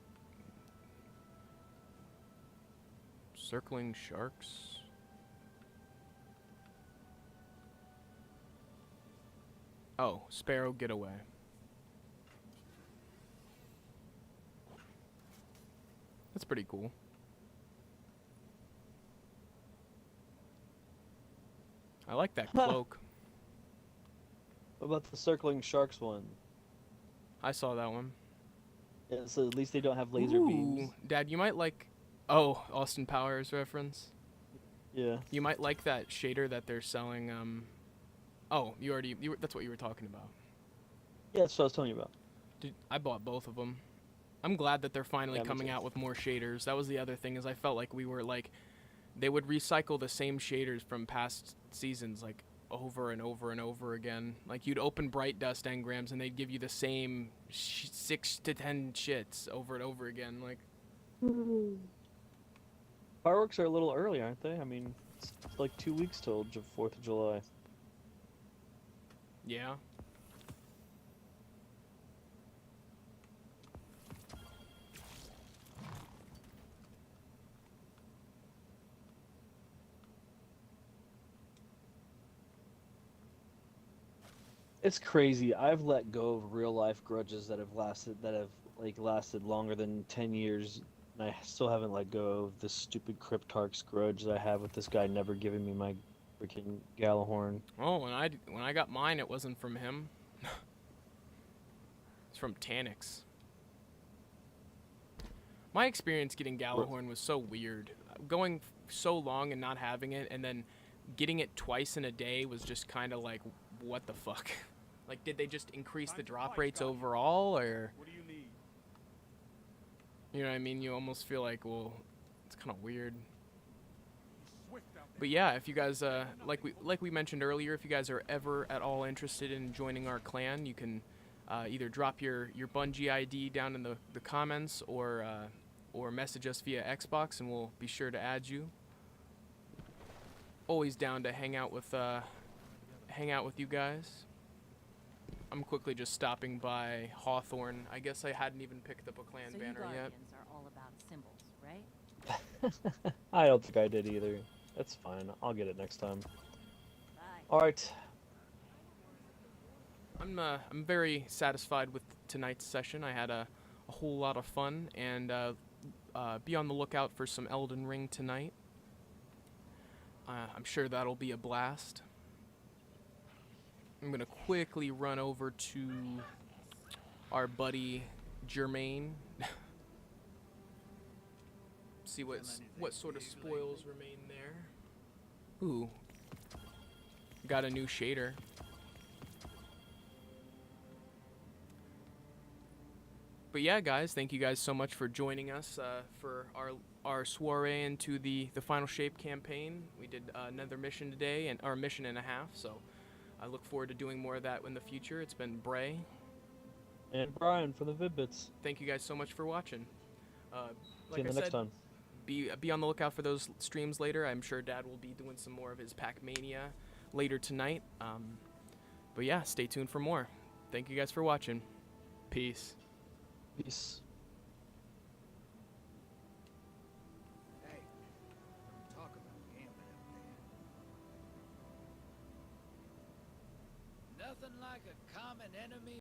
Speaker 1: Circling sharks. Oh, Sparrow Getaway. That's pretty cool. I like that cloak.
Speaker 2: What about the circling sharks one?
Speaker 1: I saw that one.
Speaker 2: Yeah, so at least they don't have laser beams.
Speaker 1: Dad, you might like... Oh, Austin Powers reference.
Speaker 2: Yeah.
Speaker 1: You might like that shader that they're selling. Oh, that's what you were talking about.
Speaker 2: Yeah, that's what I was telling you about.
Speaker 1: Dude, I bought both of them. I'm glad that they're finally
Speaker 2: Yeah, me
Speaker 1: coming
Speaker 2: too.
Speaker 1: out with more shaders. That was the other thing, is I felt like we were like... They would recycle the same shaders from past seasons, like, over and over and over again. Like, you'd open Bright Dust engrams, and they'd give you the same 6 to 10 shits over and over again. Like,
Speaker 2: Fireworks are a little early, aren't they? I mean, it's like 2 weeks till 4th of July.
Speaker 1: yeah.
Speaker 2: It's crazy. I've let go of real life grudges that have lasted longer than 10 years, and I still haven't let go of this stupid Cryptarch's grudge that I have with this guy never giving me my freaking Galahorn.
Speaker 1: Oh, when I got mine, it wasn't from him. It's from Tanix. My experience getting Galahorn was so weird. Going so long and not having it, and then getting it twice in a day was just kind of like, what the fuck? Like, did they just increase the drop rates overall, or?
Speaker 7: What do you need?
Speaker 1: You know what I mean? You almost feel like, well, it's kind of weird.
Speaker 7: Swift out there.
Speaker 1: But yeah, if you guys, like we mentioned earlier, if you guys are ever at all interested in joining our clan, you can either drop your Bungie ID down in the comments, or message us via Xbox, and we'll be sure to add you. Always down to hang out with you guys. I'm quickly just stopping by Hawthorne. I guess I hadn't even picked up a clan
Speaker 8: So you
Speaker 1: banner yet.
Speaker 8: Guardians are all about symbols, right?
Speaker 2: I don't think I did either. That's fine. I'll get it next time.
Speaker 8: Bye.
Speaker 2: Alright.
Speaker 1: I'm very satisfied with tonight's session. I had a whole lot of fun, and be on the lookout for some Elden Ring tonight. I'm sure that'll be a blast. I'm gonna quickly run over to our buddy Jermaine. See what sort of spoils remain there. Ooh, got a new shader. But yeah, guys, thank you guys so much for joining us for our soiree into the Final Shape campaign. We did another mission today, and our mission and a half, so I look forward to doing more of that in the future. It's been Bray.
Speaker 2: And Brian for the Vid-Bits.
Speaker 1: Thank you guys so much for watching.
Speaker 2: See you next time.
Speaker 1: Be on the lookout for those streams later. I'm sure Dad will be doing some more of his Pac-Mania later tonight. But yeah, stay tuned for more. Thank you guys for watching. Peace.
Speaker 2: Peace.
Speaker 7: Hey, talk about gambling up there. Nothing like a common enemy